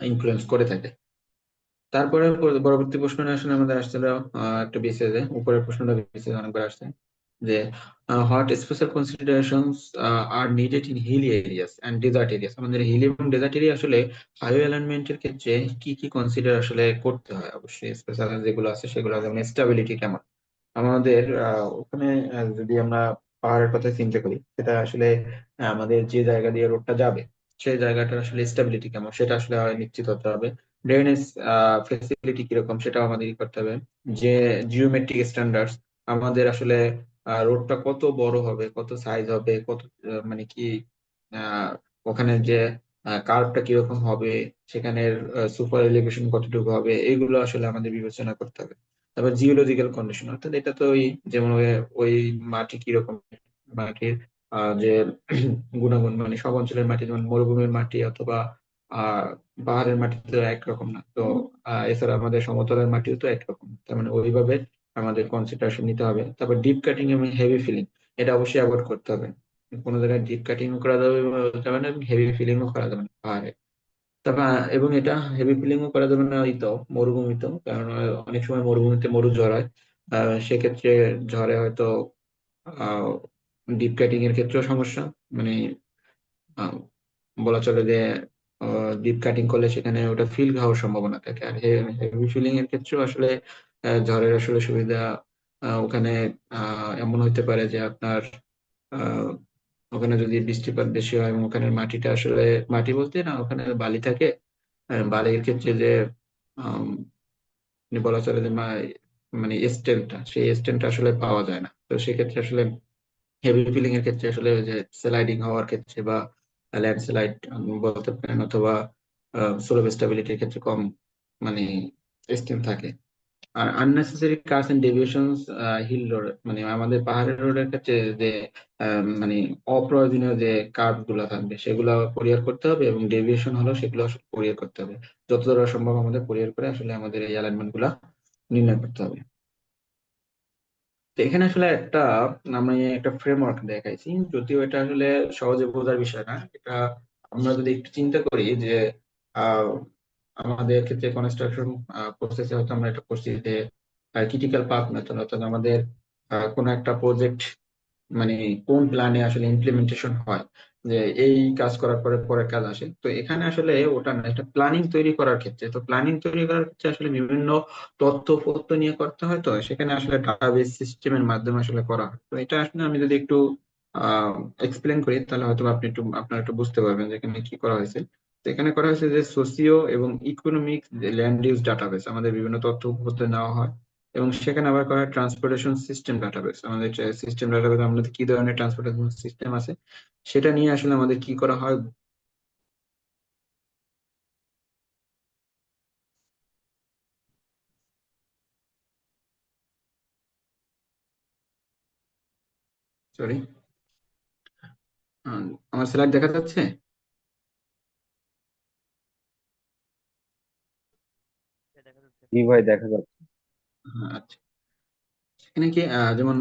ইনফ্লুয়েন্স করে থাকে। তারপরে পরবর্তী প্রশ্নটা আসলে আমাদের আসছিল একটা বিসিএস উপরের প্রশ্নটা বিসিএস অনেকবার আসছে যে what special considerations are needed in hilly areas and desert areas. আমাদের হিলি এবং ডেজার্ট এরিয়া আসলে হাইওয়ে অ্যালাইনমেন্টের ক্ষেত্রে কি কি কনসিডার আসলে করতে হয়। অবশ্যই স্পেশাল যেগুলো আছে সেগুলো, যেমন স্টেবিলিটি কেমন আমাদের ওখানে, যদি আমরা পাহাড়ের কথা চিন্তা করি, সেটা আসলে আমাদের যে জায়গা দিয়ে রোডটা যাবে সেই জায়গাটার আসলে স্টেবিলিটি কেমন সেটা আসলে নিশ্চিত হতে হবে। ড্রেনেজ ফেসিলিটি কিরকম সেটাও আমাদের ই করতে হবে। যে জিওমেট্রিক স্ট্যান্ডার্ডস, আমাদের আসলে রোডটা কত বড় হবে, কত সাইজ হবে, কত মানে কি আহ, ওখানে যে কার্ভটা কিরকম হবে, সেখানের সুপার এলিভেশন কতটুকু হবে, এগুলো আসলে আমাদের বিবেচনা করতে হবে। তারপর জিওলজিক্যাল কন্ডিশন, অর্থাৎ এটা তো ওই যেমন ওই মাটি কিরকম, মাটির যে গুণাগুণ, মানে সব অঞ্চলের মাটি যেমন মরুভূমির মাটি অথবা আহ পাহাড়ের মাটি তো একরকম না তো। এছাড়া আমাদের সমতলের মাটিও তো একরকম, তার মানে ওইভাবে আমাদের কনসিডারেশন নিতে হবে। তারপর ডিপ কাটিং এবং হেভি ফিলিং, এটা অবশ্যই অ্যাভয়েড করতে হবে। কোনো জায়গায় ডিপ কাটিং করা যাবে না এবং হেভি ফিলিংও করা যাবে না পাহাড়ে। তবে এবং এটা হেভি ফিলিংও করা যাবে না ওই তো মরুভূমিতেও, কারণ অনেক সময় মরুভূমিতে মরু ঝড় হয়। সেক্ষেত্রে ঝড়ে হয়তো ডিপ কাটিং এর ক্ষেত্রেও সমস্যা, মানে আহ, বলা চলে যে ডিপ কাটিং করলে সেখানে ওটা ফিল হওয়ার সম্ভাবনা থাকে। আর হেভি ফিলিং এর ক্ষেত্রেও আসলে ঝড়ের আসলে সুবিধা ওখানে এমন হইতে পারে যে আপনার আহ, ওখানে যদি বৃষ্টিপাত বেশি হয় এবং ওখানে মাটিটা আসলে, মাটি বলতে না ওখানে বালি থাকে, বালির ক্ষেত্রে যে আম, মানে বলা চলে যে মানে স্টেমটা, সেই স্টেমটা আসলে পাওয়া যায় না। তো সেক্ষেত্রে আসলে হেভি ফিলিং এর ক্ষেত্রে আসলে ওই যে স্লাইডিং হওয়ার ক্ষেত্রে বা ল্যান্ডস্লাইড বলতে পারেন, অথবা সোলার স্টেবিলিটির ক্ষেত্রে কম মানে স্টেম থাকে। আর unnecessary curves and deviations, hill road মানে আমাদের পাহাড়ের রোডের ক্ষেত্রে যে মানে অপ্রয়োজনীয় যে কার্ভ গুলা থাকবে সেগুলো পরিহার করতে হবে, এবং ডেভিয়েশন হলো সেগুলো আসলে পরিহার করতে হবে। যতদূর সম্ভব আমাদের পরিহার করে আসলে আমাদের এই অ্যালাইনমেন্ট গুলা নির্ণয় করতে হবে। তো এখানে আসলে আমি একটা ফ্রেমওয়ার্ক দেখাইছি, যদিও এটা আসলে সহজে বোঝার বিষয় না। এটা আমরা যদি একটু চিন্তা করি যে আহ, আমাদের ক্ষেত্রে কনস্ট্রাকশন প্রসেসে হয়তো আমরা এটা করছি যে ক্রিটিক্যাল পাথ মেথড, অর্থাৎ আমাদের কোনো একটা প্রজেক্ট মানে কোন প্ল্যানে আসলে ইমপ্লিমেন্টেশন হয়, যে এই কাজ করার পরে পরের কাজ আসে। তো এখানে আসলে ওটা না, এটা প্ল্যানিং তৈরি করার ক্ষেত্রে, তো প্ল্যানিং তৈরি করার ক্ষেত্রে আসলে বিভিন্ন তথ্য পত্র নিয়ে করতে হয়। তো সেখানে আসলে ডাটাবেস সিস্টেমের মাধ্যমে আসলে করা হয়। তো এটা আসলে আমি যদি একটু এক্সপ্লেন করি তাহলে হয়তো আপনারা একটু বুঝতে পারবেন যে এখানে কি করা হয়েছে। তো এখানে করা হয়েছে যে সোসিও এবং ইকোনমিক ল্যান্ড ইউজ ডাটাবেস, আমাদের বিভিন্ন তথ্য উপস্থিত নেওয়া হয়। এবং সেখানে আবার করা হয় ট্রান্সপোর্টেশন সিস্টেম ডাটাবেস, আমাদের সিস্টেম ডাটাবেস আমাদের কি ধরনের ট্রান্সপোর্টেশন সিস্টেম আছে সেটা নিয়ে আসলে আমাদের কি করা হয়। সরি, আমার স্লাইড দেখা যাচ্ছে? জি ভাই, দেখা যাচ্ছে। আচ্ছা, সেখানে কি যেমন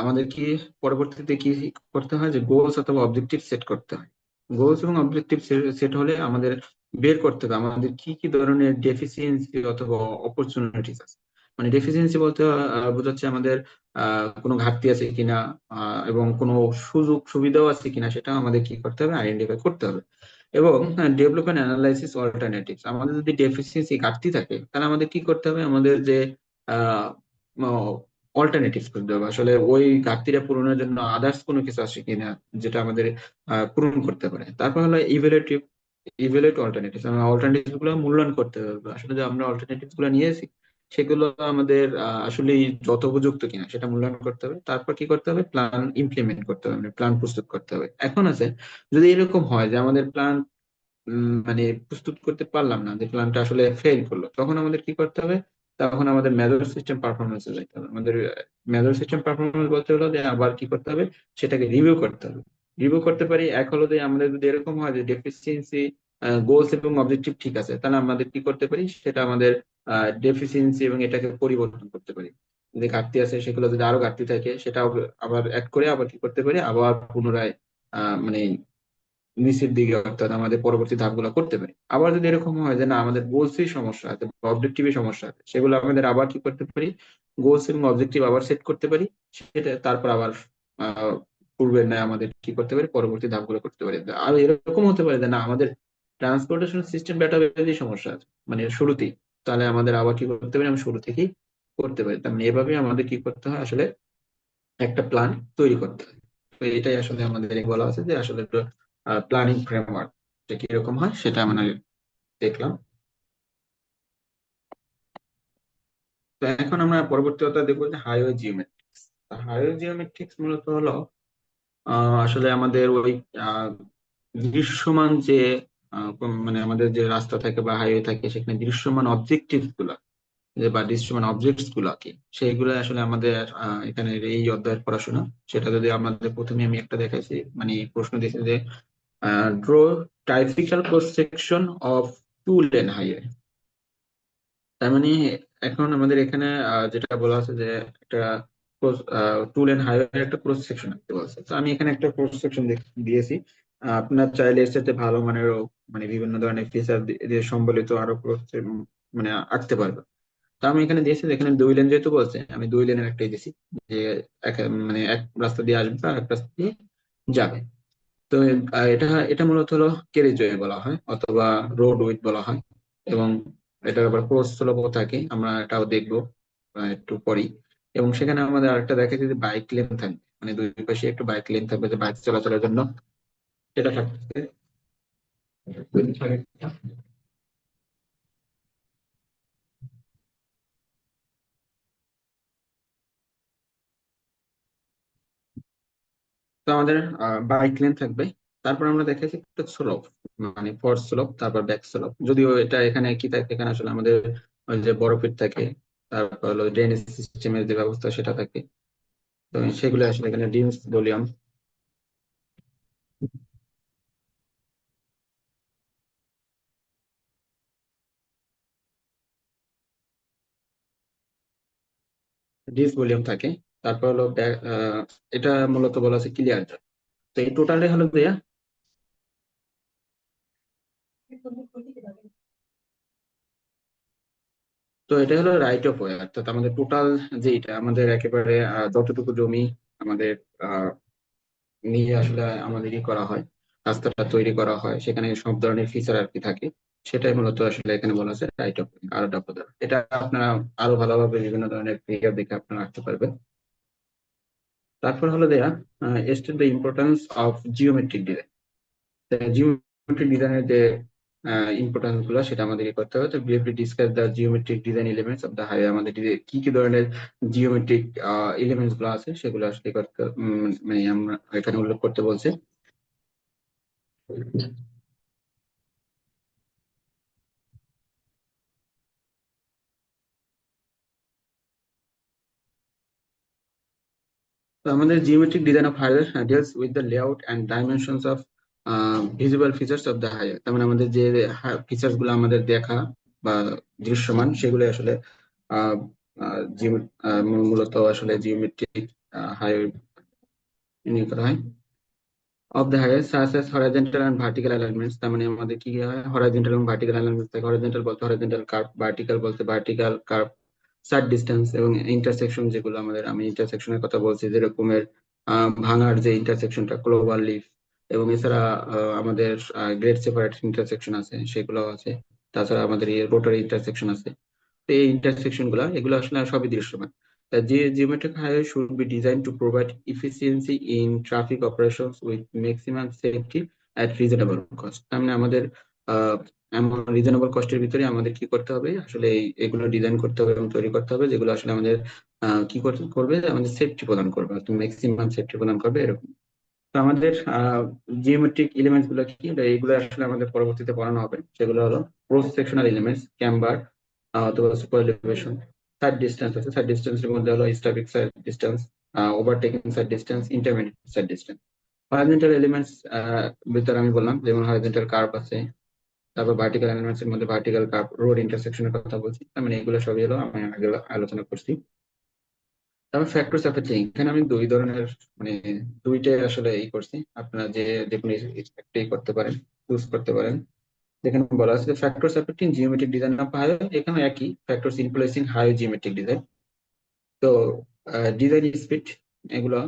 আমাদের কি পরবর্তীতে কি করতে হয় যে গোলস অথবা অবজেক্টিভ সেট করতে হয়। গোলস এবং অবজেক্টিভ সেট হলে আমাদের বের করতে হবে আমাদের কি কি ধরনের ডেফিসিয়েন্সি অথবা অপরচুনিটিস আছে। মানে ডেফিসিয়েন্সি বলতে বোঝাচ্ছে আমাদের কোনো ঘাটতি আছে কিনা, এবং কোনো সুযোগ সুবিধাও আছে কিনা, সেটা আমাদের কি করতে হবে, আইডেন্টিফাই করতে হবে। এবং ডেভেলপমেন্ট অ্যানালাইসিস অল্টারনেটিভস, আমাদের যদি ডেফিসিয়েন্সি ঘাটতি থাকে তাহলে আমাদের কি করতে হবে, আমাদের যে অল্টারনেটিভস খুঁজতে হবে আসলে ওই ঘাটতিটা পূরণের জন্য আদার্স কোনো কিছু আছে কিনা যেটা আমাদের পূরণ করতে পারে। তারপর হলো ইভ্যালুয়েট অল্টারনেটিভস, আমরা অল্টারনেটিভ গুলো মূল্যায়ন করতে হবে আসলে যে আমরা অল্টারনেটিভ গুলো নিয়েছি সেগুলো আমাদের আসলে যথোপযুক্ত কিনা সেটা মূল্যায়ন করতে হবে। তারপর কি করতে হবে, প্ল্যান ইমপ্লিমেন্ট করতে হবে, মানে প্ল্যান প্রস্তুত করতে হবে। এখন আছে যদি এরকম হয় যে আমাদের প্ল্যান মানে প্রস্তুত করতে পারলাম না, যে প্ল্যানটা আসলে ফেল করলো, তখন আমাদের কি করতে হবে, তখন আমাদের মেজর সিস্টেম পারফরমেন্সে যেতে হবে। আমাদের মেজর সিস্টেম পারফরমেন্স বলতে হলো যে আবার কি করতে হবে, সেটাকে রিভিউ করতে হবে। রিভিউ করতে পারি, এক হলো যে আমাদের যদি এরকম হয় যে ডেফিসিয়েন্সি গোলস এবং অবজেক্টিভ ঠিক আছে, তাহলে আমাদের কি করতে পারি, সেটা আমাদের ডেফিসিয়েন্সি এবং এটাকে পরিবর্তন করতে পারি। যে ঘাটতি আছে সেগুলো যদি আরো ঘাটতি থাকে সেটাও আবার অ্যাড করে আবার কি করতে পারি, আবার পুনরায় মানে নিচের দিকে অর্থাৎ আমাদের পরবর্তী ধাপগুলো করতে পারি। আবার যদি এরকম হয় যে না আমাদের গোলসই সমস্যা আছে বা অবজেক্টিভে সমস্যা আছে, সেগুলো আমাদের আবার কি করতে পারি, গোলস এবং অবজেক্টিভ আবার সেট করতে পারি। সেটা তারপর আবার আহ পূর্বের ন্যায় আমাদের কি করতে পারি, পরবর্তী ধাপগুলো করতে পারি। আর এরকম হতে পারে যে না আমাদের ট্রান্সপোর্টেশন সিস্টেম ডেটাবেজে সমস্যা আছে মানে শুরুতেই, তাহলে আমাদের আবার কি করতে পারি, আমি শুরু থেকেই করতে পারি। তার মানে এভাবে আমাদের কি করতে হয়, আসলে একটা প্ল্যান তৈরি করতে হয়। তো এটাই আসলে আমাদের বলা আছে যে আসলে প্ল্যানিং ফ্রেমওয়ার্ক কিরকম হয় সেটা আমরা দেখলাম। তো এখন আমরা পরবর্তীতে দেখবো যে হাইওয়ে জিওমেট্রিক্স। হাইওয়ে জিওমেট্রিক্স মূলত হলো আসলে আমাদের ওই আহ, দৃশ্যমান যে মানে আমাদের যে রাস্তা থাকে বা হাইওয়ে থাকে সেখানে দৃশ্যমান অবজেক্টিভ গুলা বা দৃশ্যমান অবজেক্টস গুলা কি, সেইগুলো আসলে আমাদের এখানে এই অধ্যায়ের পড়াশোনা। সেটা যদি আমাদের প্রথমে আমি একটা দেখাইছি, মানে প্রশ্ন দিয়েছে যে draw typical cross section of two lane highway. তার মানে এখন আমাদের এখানে যেটা বলা আছে যে একটা টু লেন হাইওয়ে একটা ক্রস সেকশন আঁকতে বলছে। তো আমি এখানে একটা ক্রস সেকশন দিয়েছি। আপনার চাইলে এর সাথে ভালো মানেরও মানে বিভিন্ন ধরনের ফিচার দিয়ে সম্বলিত আরো ক্রস মানে আঁকতে পারবে। তো আমি এখানে দিয়েছি যে এখানে দুই লেন যেহেতু বলছে, আমি দুই লেনের একটাই দিয়েছি যে মানে এক রাস্তা দিয়ে আসবে আর এক রাস্তা দিয়ে যাবে। তো এটা এটা মূলত হলো ক্যারিজওয়ে বলা হয় অথবা রোড উইড বলা হয়। এবং এটার আবার ক্রস স্লোপও থাকে, আমরা এটাও দেখবো একটু পরেই। এবং সেখানে আমাদের আরেকটা দেখা যায় যে বাইক লেন থাকবে, মানে দুই পাশে একটু বাইক লেন থাকবে যে বাইক চলাচলের জন্য সেটা থাকবে। তো আমাদের বাইক লেন থাকবে। তারপর আমরা দেখাচ্ছি একটা স্লোপ, মানে ফর স্লোপ তারপর ব্যাক স্লোপ। যদিও এটা এখানে কি থাকে, এখানে আসলে আমাদের ওই যে বরফের থাকে, তারপর হলো ড্রেনেজ সিস্টেমের যে ব্যবস্থা সেটা থাকে। তো সেগুলো আসলে এখানে ডিমস ভলিউম। ডিস ভলিউম থাকে। তারপর হলো এটা মূলত বলা আছে ক্লিয়ার। তো এই টোটালটাই হলো দেয়া। তো এটা হলো রাইট অফ ওয়ে, অর্থাৎ আমাদের টোটাল যে এটা আমাদের একেবারে যতটুকু জমি আমাদের আহ নিয়ে আসলে আমাদের ই করা হয়, রাস্তাটা তৈরি করা হয়, সেখানে সব ধরনের ফিচার আর কি থাকে। সেটাই মূলত আসলে এখানে বলা আছে রাইট অফ আর অফ এটা আপনারা আরো ভালোভাবে বিভিন্ন ধরনের ফিগার দেখে আপনারা রাখতে পারবেন। তারপর হলো দেয়া state the importance of geometric design. Geometric ডিজাইনের যে ইম্পর্টেন্স গুলো সেটা আমাদেরকে করতে হবে। তো briefly discuss the geometric design elements of the highway. আমাদের কি কি ধরনের জিওমেট্রিক এলিমেন্টস গুলো আছে সেগুলো আসলে করতে মানে আমরা এখানে উল্লেখ করতে বলছে। তো আমাদের geometric design of highway deals with the layout and dimensions of visible features of the highway. তার মানে আমাদের যে ফিচার্স গুলো আমাদের দেখা বা দৃশ্যমান সেগুলো আসলে আহ, মূলত আসলে জিওমেট্রিক হাইওয়ে নিয়ে করা হয়। Of the highway such as horizontal and vertical alignments. তার মানে আমাদের কি হয়, হরাইজন্টাল এবং ভার্টিক্যাল অ্যালাইনমেন্টস থাকে। হরাইজন্টাল বলতে হরাইজন্টাল কার্ভ, ভার্টিক্যাল বলতে ভার্টিক্যাল কার্ভ, সাইড ডিস্টেন্স এবং ইন্টারসেকশন যেগুলো আমাদের, আমি ইন্টারসেকশনের কথা বলছি যেরকমের ভাঙার যে ইন্টারসেকশনটা ক্লোভার লিফ। এবং এছাড়া আমাদের গ্রেড সেপারেট ইন্টারসেকশন আছে, সেগুলো আছে। তাছাড়া আমাদের রোটারি ইন্টারসেকশন আছে। তো এই ইন্টারসেকশন গুলা এগুলো আসলে সবই দৃশ্যমান। যে geometric highway should be designed to provide efficiency in traffic operations with maximum safety at reasonable cost। তার মানে আমাদের আহ এমন রিজনেবল কস্টের ভিতরে আমাদের কি করতে হবে, আসলে এগুলো ডিজাইন করতে হবে এবং তৈরি করতে হবে যেগুলো আসলে আমাদের কি করবে, আমাদের সেফটি প্রদান করবে, ম্যাক্সিমাম সেফটি প্রদান করবে এরকম। তো আমাদের জিওমেট্রিক এলিমেন্টস গুলো কি, এইগুলো আসলে আমাদের পরবর্তীতে পড়ানো হবে। সেগুলো হলো ক্রস সেকশনাল এলিমেন্টস, ক্যাম্বার অথবা সুপার এলিভেশন। সাইড ডিস্টেন্স আছে, সাইড ডিস্টেন্সের মধ্যে হলো static side distance, overtaking side distance, intermediate side distance. Horizontal elements ভিতরে আমি বললাম যেমন হরাইজন্টাল কার্ভ আছে। তারপর ভার্টিক্যাল এলিমেন্টস এর মধ্যে ভার্টিক্যাল কার্ভ, রোড ইন্টারসেকশনের কথা বলছি। তার মানে এগুলো সবই হলো আমি আগে আলোচনা করছি। তারপর ফ্যাক্টরস অ্যাফেক্টিং, এখানে আমি দুই ধরনের মানে দুইটাই আসলে করছি, আপনারা যে কোনো একটাই করতে পারেন, চুজ করতে পারেন। যেখানে বলা আছে factors affecting geometric design of highway, এখানে একই factors influencing highway geometric design. তো ডিজাইন স্পিড এগুলো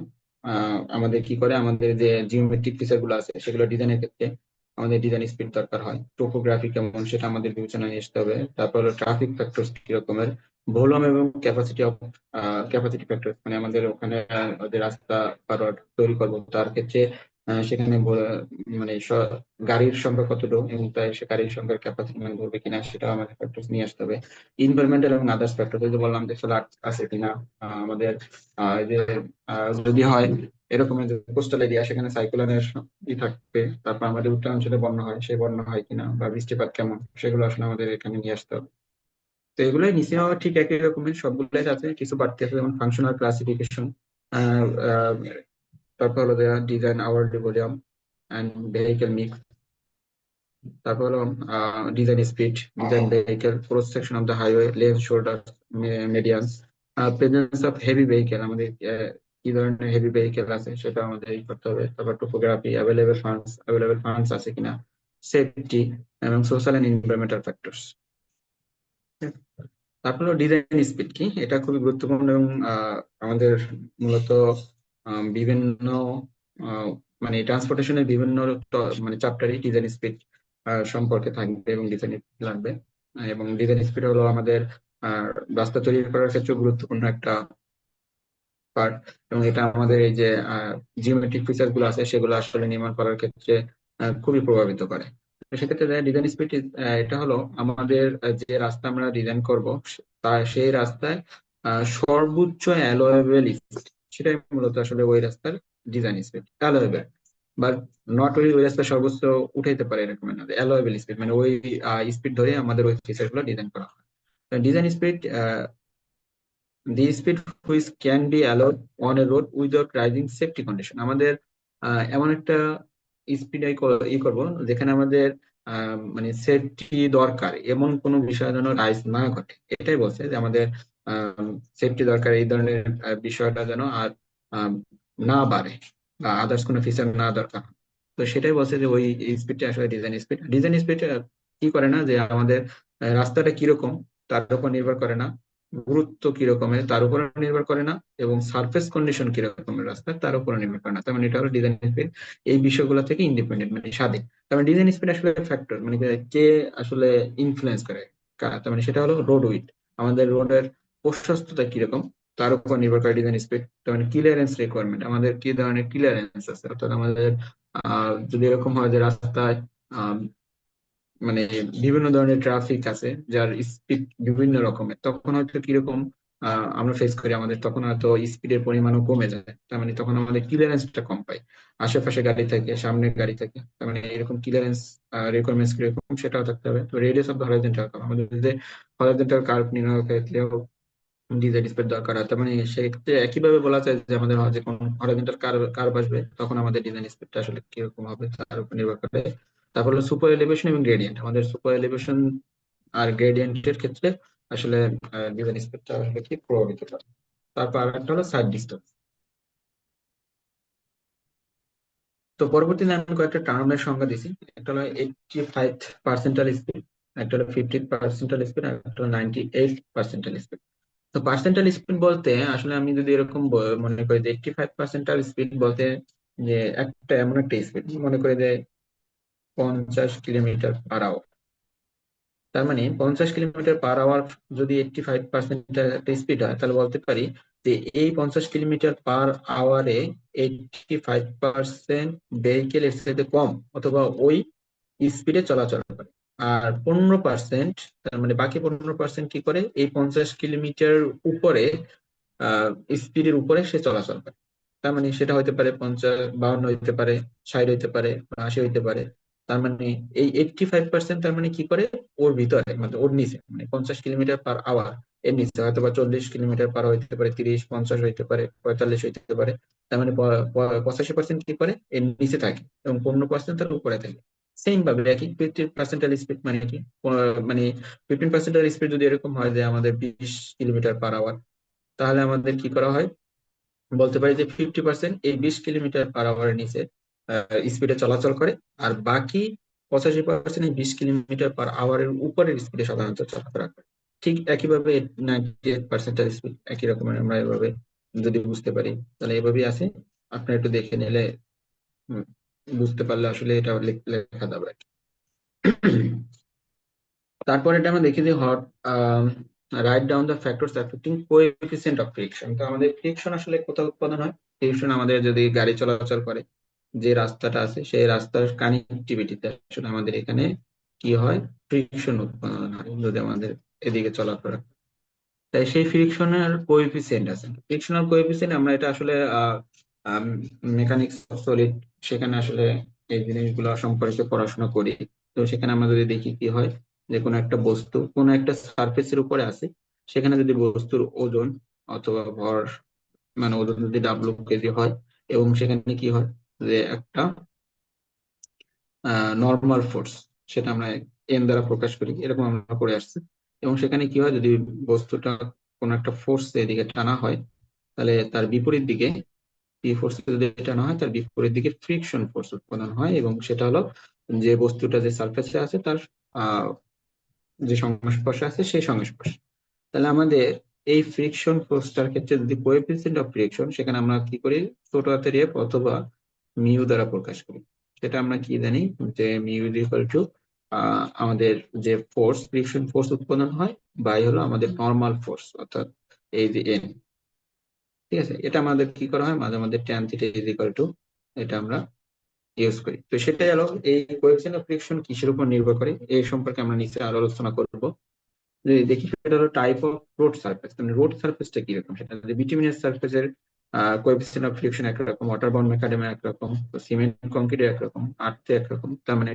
আমাদের কি করে, আমাদের যে জিওমেট্রিক ফিচার গুলো আছে সেগুলো ডিজাইনের ক্ষেত্রে আমাদের ডিজাইন স্পিড দরকার হয়। টোপোগ্রাফি কেমন সেটা আমাদের বিবেচনায় নিয়ে আসতে হবে। তারপর ট্রাফিক ফ্যাক্টরস কি রকমের, ভলিউম এবং ক্যাপাসিটি ফ্যাক্টর, মানে আমাদের ওখানে যে রাস্তা বা রোড তৈরি করবো তার ক্ষেত্রে সেখানে মানে গাড়ির সংখ্যা কতটুকু এবং তাই সে গাড়ির সংখ্যার ক্যাপাসিটি মানে ধরবে কিনা সেটাও আমাদের ফ্যাক্টরস নিয়ে আসতে হবে। ইনভারমেন্টাল এবং আদার্স ফ্যাক্টর, যে বললাম যে সোলার আছে কিনা, আমাদের এই যে যদি হয় এরকম যে কোস্টাল এরিয়া সেখানে সাইক্লোনের থাকবে, তারপর আমাদের উত্তরাঞ্চলে বন্যা হয়, সেই বন্যা হয় কিনা বা বৃষ্টিপাত কেমন, সেগুলো আসলে আমাদের এখানে নিয়ে আসতে হবে। তো এগুলোই নিচে হওয়া ঠিক একই রকমের সবগুলোই আছে, কিছু বাড়তি আছে যেমন ফাংশনাল ক্লাসিফিকেশন, তারপর হলো design hour volume and vehicle mix, তারপর হলো design speed, design vehicle, cross section of the highway, lanes, shoulder, medians, presence of heavy vehicle, আমাদের কি ধরনের হেভি ভেহিকেল আছে সেটা আমাদের করতে হবে। তারপর টোপোগ্রাফি, অ্যাভেলেবেল ফান্ডস আছে কিনা, সেফটি এবং সোশ্যাল এন্ড এনভায়রনমেন্টাল ফ্যাক্টরস। তারপর ডিজাইন স্পিড কি, এটা খুবই গুরুত্বপূর্ণ এবং আমাদের মূলত বিভিন্ন মানে ট্রান্সপোর্টেশনের বিভিন্ন মানে চ্যাপ্টারই ডিজাইন স্পিড সম্পর্কে থাকবে এবং ডিজাইন লাগবে। এবং ডিজাইন স্পিড হলো আমাদের আহ, রাস্তা তৈরি করার ক্ষেত্রে গুরুত্বপূর্ণ একটা পার্ট, এবং এটা আমাদের এই যে জিওমেট্রিক ফিচার গুলো আছে সেগুলো আসলে নির্মাণ করার ক্ষেত্রে খুবই প্রভাবিত করে। তো সেক্ষেত্রে ডিজাইন স্পিড এটা হলো আমাদের যে রাস্তা আমরা ডিজাইন করব তা সেই রাস্তায় সর্বোচ্চ অ্যালোয়েবল স্পিড, সেটাই মূলত আসলে ওই রাস্তার design speed. Allowable but not ওই রাস্তা সর্বোচ্চ উঠাইতে পারে এরকম না, অ্যালোয়েবল স্পিড মানে ওই স্পিড ধরে আমাদের ওই ফিচার গুলো ডিজাইন করা হয়। Design speed, the speed which can be allowed on a road without rising safety condition, আমাদের এমন একটা স্পিড করবো যেখানে আমাদের মানে সেফটি দরকার এমন কোনো বিষয় যেন রাইজ না ঘটে, এটাই বলছে যে আমাদের সেফটি দরকার এই ধরনের বিষয়টা যেন আর আহ, না বাড়ে বা আদার্স কোনো ফিচার না দরকার হয়। তো সেটাই বলছে যে ওই স্পিডটা আসলে ডিজাইন স্পিড কি করে না যে আমাদের রাস্তাটা কিরকম তার উপর নির্ভর করে না, গুরুত্ব কি রকমের তার উপর নির্ভর করে না, এবং সারফেস কন্ডিশন কি রকমের রাস্তা তার উপর নির্ভর করে না। তার মানে এটা হলো ডিজাইন স্পিড এই বিষয়গুলো থেকে ইন্ডিপেন্ডেন্ট মানে স্বাধীন। তার মানে ডিজাইন স্পিড আসলে ফ্যাক্টর মানে কে আসলে ইনফ্লুয়েন্স করে তার মানে সেটা হলো রোড উইড, আমাদের রোডের প্রশস্ততা কিরকম তার উপর নির্ভর করে ডিজাইন স্পিড। তার মানে ক্লিয়ারেন্স রিকোয়ারমেন্ট, আমাদের কি ধরনের ক্লিয়ারেন্স আছে, অর্থাৎ আমাদের যদি এরকম হয় যে রাস্তায় মানে বিভিন্ন ধরনের ট্রাফিক আছে যার স্পিড বিভিন্ন রকমের, তখন হয়তো কিরকম আমরা ফেস করি, আমাদের তখন হয়তো স্পিডের পরিমাণও কমে যায়, তার মানে তখন আমাদের ক্লিয়ারেন্সটা কম পাই আশেপাশে গাড়ি থেকে, সামনের গাড়ি থেকে। তার মানে এরকম ক্লিয়ারেন্স রিকোয়ারমেন্টস কিরকম সেটাও থাকতে হবে। তো radius of the horizontal curve, আমাদের যে হরাইজন্টাল কার্ভ নির্ণয়ের ক্ষেত্রেও ডিজাইন স্পেস দরকার হয়। তার মানে সেক্ষেত্রে একইভাবে বলা যায় যে আমাদের যে কোন হরাইজন্টাল কার্ভ আসবে তখন আমাদের ডিজাইন স্পেসটা আসলে কিরকম হবে তার উপর নির্ভর করে। তারপর হলো সুপার এলিভেশন এবং গ্রেডিয়েন্ট, আমাদের সুপার এলিভেশন আর গ্রেডিয়েন্টের ক্ষেত্রে আসলে ডিজাইন স্পেসটা আসলে কি প্রভাবিত করে। তারপর আরেকটা হলো সাইড ডিস্টেন্স। তো পরবর্তীতে আমি কয়েকটা টার্মের সংজ্ঞা দিছি, একটা হলো 85 পার্সেন্টাল স্পিড, একটা হলো 50 পার্সেন্টাল স্পিড, আর একটা হলো 98 পার্সেন্টাল স্পিড। তো পার্সেন্টাল স্পিড বলতে আসলে আমি যদি এরকম মনে করি যে 85 পার্সেন্টাল স্পিড বলতে যে একটা এমন একটা স্পিড মনে করি যে 50 কিলোমিটার পার আওয়ার। তার মানে 50 কিলোমিটার পার আওয়ার যদি 85% একটা স্পিড হয় তাহলে বলতে পারি যে এই 50 কিলোমিটার পার আওয়ারে 85% ভেহিকেল এর সাথে কম অথবা ওই স্পিডে চলাচল করে। আর 15%, তার মানে বাকি 15% কি করে, এই 50 কিলোমিটার উপরে স্পিডের উপরে সে চলাচল করে। তার মানে সেটা হতে পারে 50 52 হইতে পারে, 60 হইতে পারে, 80 হইতে পারে। তার মানে এই 85% তার মানে কি করে, ওর ভিতরে মানে ওর নিচে, মানে 50 কিলোমিটার পার আওয়ার এর নিচে হয়তো বা 40 কিলোমিটার পার হইতে পারে, 30 50 হইতে পারে, 45 হইতে পারে। তার মানে 85% কি করে এর নিচে থাকে এবং 15% তার উপরে থাকে। সেম ভাবে একই 50 পার্সেন্টাল স্পিড মানে কি, মানে 15 পার্সেন্টাল স্পিড যদি এরকম হয় যে আমাদের 20 কিলোমিটার পার আওয়ার, তাহলে আমাদের কি করা হয়, বলতে পারি যে 50% এই 20 কিলোমিটার/আওয়ারের নিচে স্পিডে চলাচল করে, আর বাকি 85% এই 20 কিলোমিটার/আওয়ারের উপরের স্পিডে সাধারণত চলাফেরা করে। ঠিক একইভাবে 98% স্পিড একই রকমের আমরা এভাবে যদি বুঝতে পারি, তাহলে এভাবেই আছে। আপনি একটু দেখে নিলে উম, বুঝতে পারলে আসলে এটা লেখা যাবে। তারপর এটা আমরা দেখি যে hot right down the factors affecting coefficient of friction. তো আমাদের ফ্রিকশন আসলে কোথাও উৎপাদন হয়? ফ্রিকশন আমাদের যদি গাড়ি চলাচল করে যে রাস্তাটা আছে সেই রাস্তার কানেক্টিভিটিতে আসলে আমাদের এখানে কি হয়, ফ্রিকশন উৎপাদন হয় যদি আমাদের এদিকে চলাফেরা। তাই সেই ফ্রিকশনের কোএফিসিয়েন্ট আছে, ফ্রিকশনাল কোএফিসিয়েন্ট আমরা এটা আসলে মেকানিক্স অফ সলিড, সেখানে আসলে এই জিনিসগুলো সম্পর্কে পড়াশোনা করি। তো সেখানে আমরা যদি দেখি কি হয়, যে কোনো একটা বস্তু কোনো একটা সারফেসের উপরে আছে, সেখানে যদি বস্তুর ওজন অথবা ভর, মানে ওজন যদি W কেজি হয়, এবং সেখানে কি হয় যে একটা নর্মাল ফোর্স, সেটা আমরা এন দ্বারা প্রকাশ করি, এরকম আমরা করে আসছি। এবং সেখানে কি হয়, যদি বস্তুটা কোনো একটা ফোর্স এদিকে টানা হয়, তাহলে তার বিপরীত দিকে পি ফোর্স যদি টানা হয়, তার বিপরীত দিকে ফ্রিকশন ফোর্স উৎপন্ন হয়, এবং সেটা হলো যে বস্তুটা যে সারফেসে আছে তার আহ যে সংস্পর্শে আছে সেই সংস্পর্শ। তাহলে আমাদের এই ফ্রিকশন ফোর্সটার ক্ষেত্রে যদি কোএফিসিয়েন্ট অফ ফ্রিকশন, সেখানে আমরা কি করি, ছোট হাতের এফ অথবা মিউ দ্বারা প্রকাশ করি। সেটা আমরা কি জানি, যে মিউ ইজ ইকুয়াল টু আমাদের যে ফোর্স, ফ্রিকশন ফোর্স উৎপাদন হয়, বাই হলো আমাদের নর্মাল ফোর্স, অর্থাৎ এই যে এন। ঠিক আছে, এটা আমাদের কি করা হয়, মাঝে মাঝে tan theta is equal two, এটা আমরা ইউজ করি। তো সেটাই হলো এই কোএফিসিয়েন্ট অফ ফ্রিকশন কিসের উপর নির্ভর করে, এই সম্পর্কে আমরা নিচে আরো আলোচনা করব। যদি দেখি সেটা হলো টাইপ অফ রোড সারফেস, মানে রোড সারফেসটা কিরকম, সেটা যদি বিটুমিনাস সারফেসের কোএফিসিয়েন্ট অফ ফ্রিকশন একরকম, ওয়াটার বন্ড ম্যাকাডামে একরকম, সিমেন্ট কংক্রিটে একরকম, আর্থে একরকম, তার মানে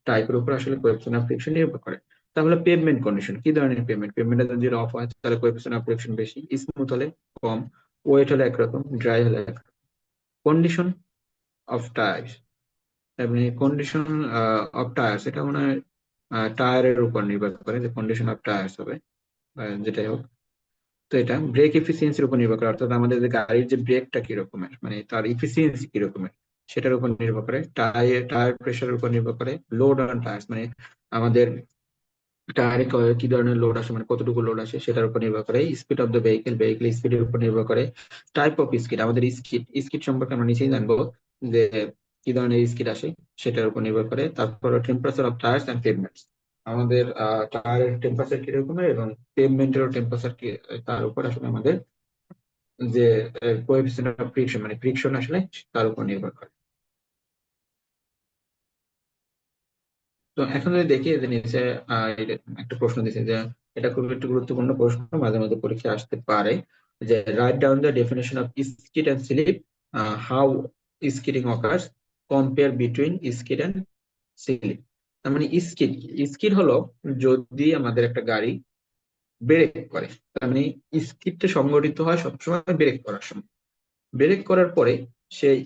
টাইপের উপর আসলে কোএফিসিয়েন্ট অফ ফ্রিকশন নির্ভর করে। তাহলে পেভমেন্ট কন্ডিশন, কি ধরনের পেভমেন্টটা যদি রফ হয় তাহলে কোএফিসিয়েন্ট অফ ফ্রিকশন বেশি, স্মুথ হলে কম, ওয়েট হলে একরকম, ড্রাই হলে একরকম। কন্ডিশন অফ টায়ার, এমনি কন্ডিশন অফ টায়ার্স, এটা মনে হয় টায়ারের উপর নির্ভর করে যে কন্ডিশন অফ টায়ার্স হবে, যেটাই হোক। তো এটা ব্রেক এফিসিয়েন্সির উপর নির্ভর করে, অর্থাৎ আমাদের যে গাড়ির যে ব্রেকটা কি রকমের, মানে তার এফিসিয়েন্সি কি রকমের, সেটার উপর নির্ভর করে। টায়ার প্রেশারের উপর নির্ভর করে। লোড অন টায়ার্স, মানে আমাদের টায়ারে কি ধরনের লোড আসে, মানে কতটুকু লোড আসে, সেটার উপর নির্ভর করে। স্পিড অফ দ্য ভেহিকেল স্পিডের উপর নির্ভর করে। টাইপ অফ স্কিড, আমাদের স্কিড সম্পর্কে আমরা নিচেই জানবো, যে কি ধরনের স্কিড আসে, সেটার উপর নির্ভর করে। তারপর টেম্পারেচার অফ টায়ার্স এন্ড পেভমেন্টস, আমাদের টায়ারের টেম্পারেচার কি রকমের এবং পেভমেন্টের টেম্পারেচার কি, তার উপর আসলে আমাদের যে কোএফিসিয়েন্ট অফ ফ্রিকশন, মানে ফ্রিকশন আসলে তার উপর নির্ভর করে। তো এখন যদি দেখি যে নিচে এটা একটা প্রশ্ন দিচ্ছে, যে এটা খুব একটু গুরুত্বপূর্ণ প্রশ্ন, মাঝে মাঝে পরীক্ষা আসতে পারে, যে write down the definition of skid and slip, how skidding occurs, compare between skid and slip. তার মানে স্কিড, স্কিড হলো যদি আমাদের একটা গাড়ি ব্রেক করে, তার মানে স্কিডটা সংঘটিত হয় সবসময় ব্রেক করার সময়। ব্রেক করার পরে সেই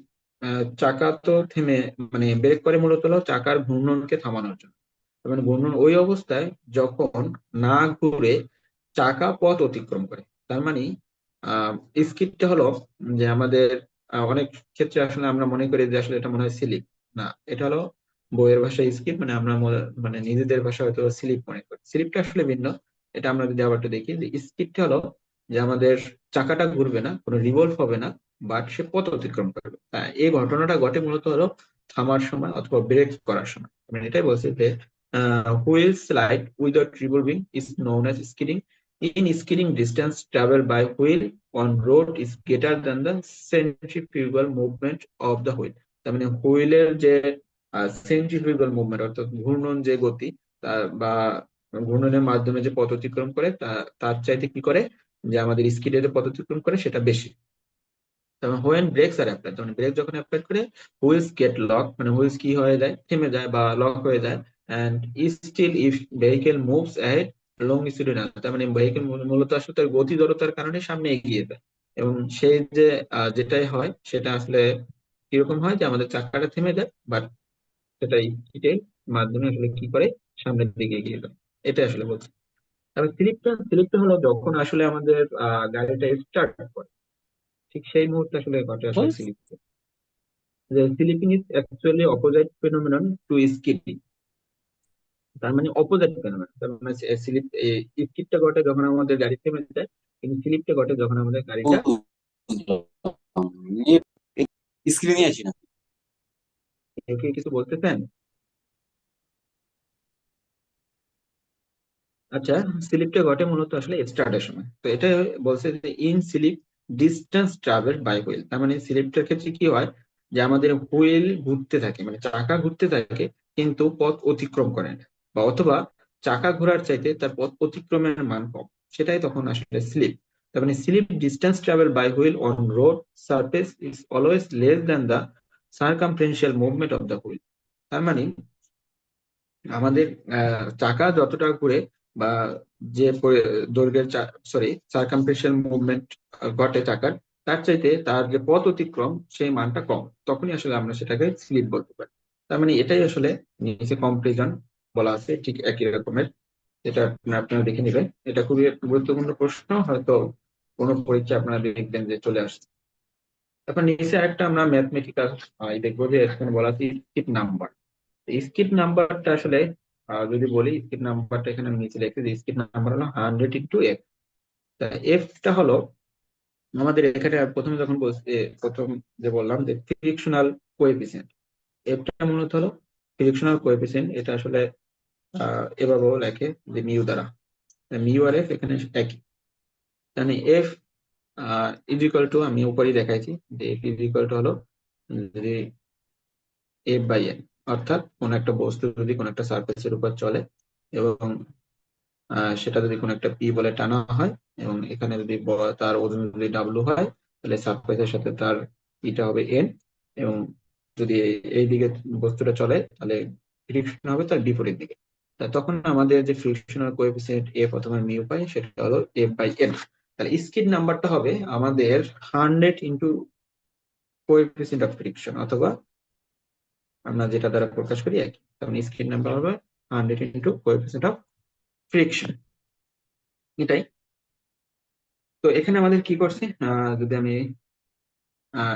চাকা তো থেমে, মানে ব্রেক করে মূলত হলো চাকার ঘূর্ণনকে থামানোর জন্য। তার মানে ঘূর্ণন ওই অবস্থায় যখন না ঘুরে চাকা পথ অতিক্রম করে। তার মানে স্কিডটা হলো যে আমাদের অনেক ক্ষেত্রে আসলে আমরা মনে করি যে আসলে এটা মনে হয় স্লিপ, না, এটা হলো বইয়ের ভাষায় স্কিড, মানে আমরা মানে নিজেদের ভাষা হয়তো স্লিপ মনে করি। স্লিপটা আসলে ভিন্ন। এটা আমরা যদি আবার একটু দেখি, যে স্কিডটা হলো যে আমাদের চাকাটা ঘুরবে না, কোনো রিভলভ হবে না, বাট সে পথ অতিক্রম করবে। এই ঘটনাটা ঘটে মূলত হলো থামার সময় অথবা ব্রেক করার সময়। মানে এটাই বলছে যে wheel slide without revolving is known as skidding. In skidding, distance travel by wheel on road is greater than the centrifugal movement of the wheel. তার মানে হুইলের যে সেন্ট্রিফিউগাল মুভমেন্ট, অর্থাৎ ঘূর্ণন যে গতি, বা ঘূর্ণনের মাধ্যমে যে পথ অতিক্রম করে, তার চাইতে কি করে, যে আমাদের স্কিডে যে পথ অতিক্রম করে সেটা বেশি। তবে হোয়েন ব্রেকস আর অ্যাপ্লাইড, মানে ব্রেক যখন অ্যাপ্লাই করে, হুইলস গেট লক, মানে হুইলস কি হয়ে যায়, থেমে যায় বা লক হয়ে যায়। And still if vehicle moves ahead longitudinal, তার মানে ভেহিকেল মূলত আসলে তার গতি জড়তার কারণে সামনে এগিয়ে যায়। এবং সেই যে যেটাই হয় সেটা আসলে কিরকম হয়, যে আমাদের চাকাটা থেমে যায়, বাট সেটাই হিটের মাধ্যমে আসলে কি করে, সামনের দিকে এগিয়ে যায়। এটা আসলে বলছে। তারপর স্লিপটা হলো যখন আসলে আমাদের গাড়িটা স্টার্ট করে, ঠিক সেই মুহূর্তে আসলে ঘটে আসলে স্লিপ। যে slipping is actually opposite phenomenon to skipping. তার মানে অপোজিট ফেনোমেনন, তার মানে স্লিপ, স্কিপটা ঘটে যখন আমাদের গাড়ি থেমে যায়, কিন্তু স্লিপটা ঘটে যখন আমাদের গাড়িটা। স্ক্রিনে আছি না। কেউ কি কিছু বলতেছেন? আচ্ছা, স্লিপটা ঘটে মূলত আসলে স্টার্টের সময়। তো এটা বলছে যে in slip distance travel by wheel. তার মানে স্লিপটার ক্ষেত্রে কি হয়, যে আমাদের হুইল ঘুরতে থাকে, মানে চাকা ঘুরতে থাকে, কিন্তু পথ অতিক্রম করে না, বা অথবা চাকা ঘোরার চাইতে তার পথ অতিক্রমের মান কম, সেটাই তখন আসলে স্লিপ। তার মানে slip distance travel by wheel on road surface is always less than the circumferential movement of the wheel. তার মানে আমাদের চাকা যতটা ঘুরে, বা যে দৈর্ঘ্যের, সরি, সার্কামফারেন্সিয়াল মুভমেন্ট ঘটে চাকার, তার চাইতে তার যে পথ অতিক্রম সেই মানটা কম, তখনই আসলে আমরা সেটাকে স্লিপ বলতে পারি। তার মানে এটাই আসলে নিচে কম্পারিজন বলা আছে, ঠিক একই রকমের। এটা আপনারা দেখে নেবেন, এটা খুবই একটা গুরুত্বপূর্ণ প্রশ্ন, হয়তো কোনো পরীক্ষা আপনারা দেখবেন যে চলে আসছে। তারপর নিচে একটা আমরা ম্যাথমেটিক্যাল দেখবো, যে এখানে বলা আছে স্কিপ নাম্বার। স্কিপ নাম্বারটা আসলে যদি বলি, স্কিপ নাম্বারটা এখানে আমি নিচে লিখেছি যে স্কিপ নাম্বার হলো 100 × f। তা এফটা হলো আমাদের এখানে প্রথমে যখন বলছি, প্রথম যে বললাম যে ফ্রিকশনাল কোএফিসিয়েন্ট, এফটা মূলত হলো ফ্রিকশনাল কোএফিসিয়েন্ট। এটা আসলে এভাবেও লেখে যে মিউ দ্বারা, মিউ আর এফ এখানে একই। মানে এফ ইজ ইকুয়াল টু, আমি উপরেই দেখাইছি যে এফ ইজ ইকুয়াল টু হলো যদি এফ বাই এন, অর্থাৎ কোন একটা বস্তু যদি কোন একটা সার্ফেসের উপর চলে, এবং সেটা যদি কোনো একটা পি বলে টানা হয়, এবং এখানে যদি তার ওজন যদি ডাব্লু হয়, তাহলে সারফেসের সাথে তার ইটা হবে এন। এবং যদি এই দিকে বস্তুটা চলে, তাহলে ফ্রিকশন হবে তার বিপরীত দিকে। তখন আমাদের যে ফ্রিকশনাল কোএফিসিয়েন্ট এফ অথবা মিউ পাই, সেটা হলো এফ বাই এন। তাহলে স্কিড নাম্বারটা হবে আমাদের 100 × কোএফিসিয়েন্ট অফ ফ্রিকশন, অথবা আমরা যেটা দ্বারা প্রকাশ করি একই। তখন স্কিড নাম্বার হবে 100 × কোএফিসিয়েন্ট অফ ফ্রিকশন, এটাই। তো এখানে আমাদের কি করছে, যদি আমি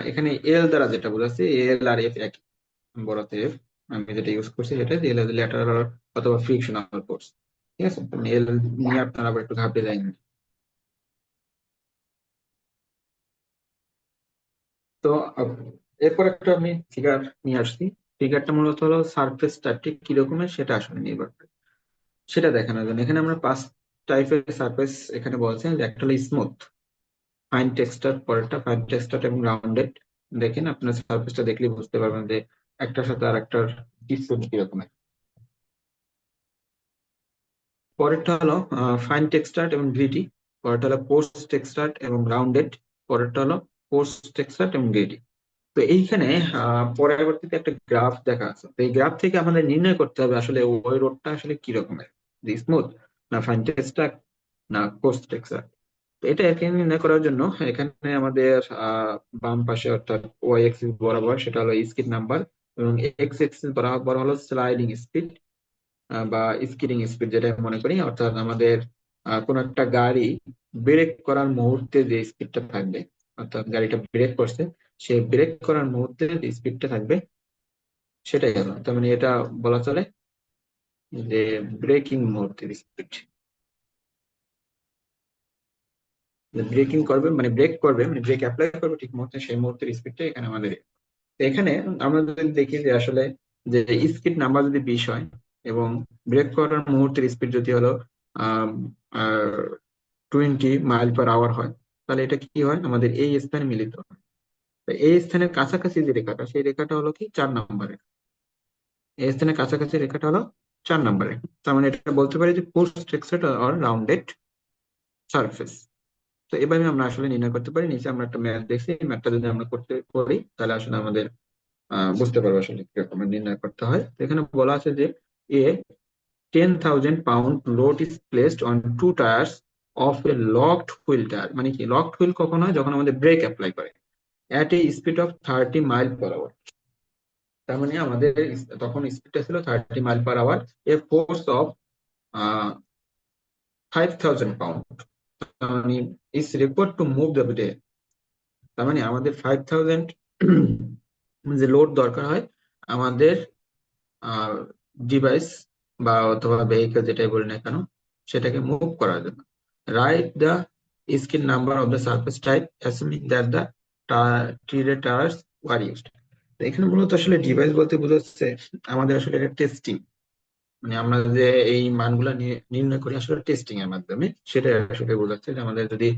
এখানে এল দ্বারা যেটা বোঝাচ্ছি, এল আর এফ একই, বড়তে এফ। আমি যেটা ইউজ করছি সেটা এল ল্যাটারাল অথবা ফ্রিকশনাল ফোর্স। ঠিক আছে, এল নিয়ে আপনারা আবার একটু ঘাবড়ে যায়নি। তো এরপর একটা আমি ফিগার নিয়ে আসছি। ফিগারটা মূলত হলো সারফেসটা ঠিক কিরকমের সেটা আসলে নির্ভর করে, সেটা দেখানোর জন্য এখানে আমরা 5 টাইপের সারফেস এখানে বলছেন, যে একটা হলো স্মুথ, ফাইন টেক্সচার, পরেরটা ফাইন টেক্সচার এবং রাউন্ডেড। দেখেন আপনার সারফেসটা দেখলে বুঝতে পারবেন যে একটার সাথে আর একটার ডিফারেন্স কিরকমের। পরেরটা হলো ফাইন টেক্সচার এবং গ্রিটি, পরেরটা হলো কোর্স টেক্সচার এবং রাউন্ডেড, পরেরটা হলো কোর্স টেক্সচার এবং গ্রিটি। তো এইখানে পরবর্তীতে একটা গ্রাফ দেখা আছে, তো এই গ্রাফ থেকে আমাদের নির্ণয় করতে হবে আসলে ওই রোডটা আসলে কি রকমের, স্মুথ না ফাইন টেক্সচার না কোর্স টেক্সচার। তো এটা এখানে নির্ণয় করার জন্য এখানে আমাদের বাম পাশে অর্থাৎ ওয়াই এক্সিস বরাবর সেটা হলো স্কিড নাম্বার, এবং এক্স এক্সিস বরাবর হলো স্লাইডিং স্পিড বা স্কিডিং স্পিড, যেটা মনে করি। অর্থাৎ আমাদের কোন একটা গাড়ি ব্রেক করার মুহূর্তে যে স্পিডটা থাকবে, অর্থাৎ গাড়িটা ব্রেক করছে, সে ব্রেক করার মুহূর্তে যে স্পিডটা থাকবে সেটাই হলো, তার মানে এটা বলা চলে যে ব্রেকিং মুহূর্তের স্পিড। ব্রেকিং করবে মানে ব্রেক করবে, মানে ব্রেক অ্যাপ্লাই করবে ঠিক মুহূর্তে, সেই মুহূর্তের স্পিডটা এখানে আমাদের। তো এখানে আমরা যদি দেখি যে আসলে যে স্পিড নাম্বার যদি 20 হয়, এবং ব্রেক করার মুহূর্তের স্পিড যদি হলো 20 মাইল পার আওয়ার হয়, তাহলে এটা কি হয়, আমাদের এই স্থানে মিলিত হয়। তো এই স্থানের কাছাকাছি যে রেখাটা, সেই রেখাটা হলো কি 4 নম্বরে। এই স্থানের কাছাকাছি রেখাটা হলো 4 নম্বরে। তার মানে এটা বলতে পারি যে post texture or rounded surface. তো এভাবে আমরা আসলে নির্ণয় করতে পারি। নিচে আমরা একটা ম্যাথ দেখছি, এই ম্যাথটা যদি আমরা করতে পারি, তাহলে আসলে আমাদের বুঝতে পারবো আসলে কিরকম নির্ণয় করতে হয়। তো এখানে বলা আছে যে এ 10,000 pound load is placed on 2 tires of a locked wheel tire। মানে কি লকড হুইল কখন হয়, যখন আমাদের ব্রেক অ্যাপ্লাই করে at a speed of 30 mile per hour. তার মানে আমাদের তখন স্পিডটা ছিল 30 mile per hour. A force of 5,000 pound, তার মানে is required to move the day. তার মানে আমাদের 5,000 যে লোড দরকার হয় আমাদের ডিভাইস বা অথবা ভেহিকল যেটাই বলি না কেন সেটাকে মুভ করার জন্য। Write the screen number of the surface type assuming that the treaded tyres were used. এখানে মূলত আসলে ডিভাইস বলতে বোঝাচ্ছে আমাদের আসলে এটা টেস্টিং, মানে আমরা যে এই মানগুলা নির্ণয় করি আসলে টেস্টিং এর মাধ্যমে, সেটা আসলে বোঝাচ্ছে যে আমাদের যদি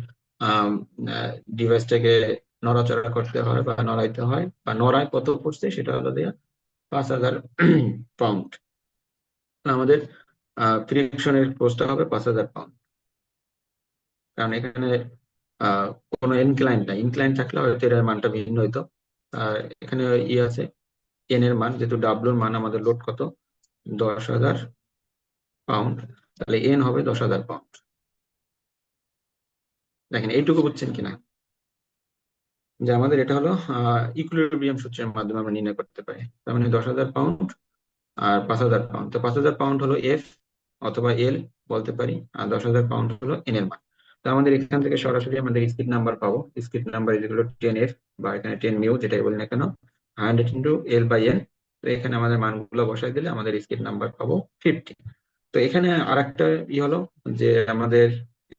ডিভাইসটাকে নড়াচড়া করতে হয় বা নড়াইতে হয় বা নড়ায় কত পড়ছে সেটা হলো দেয়া 5,000 পাউন্ড। আমাদের ফ্রিকশনের ফোর্সটা হবে 5,000 পাউন্ড, কারণ এখানে আহ কোনো ইনক্লাইন থাকলে হয়তো এর মানটা ভিন্ন হইতো। আর এখানে আছে এন এর মান, যেহেতু ডাব্লুর মান আমাদের লোড কত 10,000 পাউন্ড, তাহলে এন হবে 10,000 পাউন্ড। দেখেন এইটুকু বুঝছেন কিনা যে আমাদের এটা হলো ইকুইলিব্রিয়াম সূত্রের মাধ্যমে আমরা নির্ণয় করতে পারি। তার মানে 10,000 পাউন্ড আর 5,000 পাউন্ড, তো 5,000 পাউন্ড হলো এফ অথবা এল বলতে পারি, আর 10,000 পাউন্ড হলো এন এর মান। তো আমাদের এখান থেকে সরাসরি আমাদের স্কিড নাম্বার পাবো। স্কিড নাম্বার যেগুলো 10F বা এখানে 10 মিউ যেটাই বলি না কেন, 100 × L/N। তো এখানে আমাদের মানগুলো বসাই দিলে আমাদের স্কিড নাম্বার পাবো 50। তো এখানে আরেকটা হলো যে আমাদের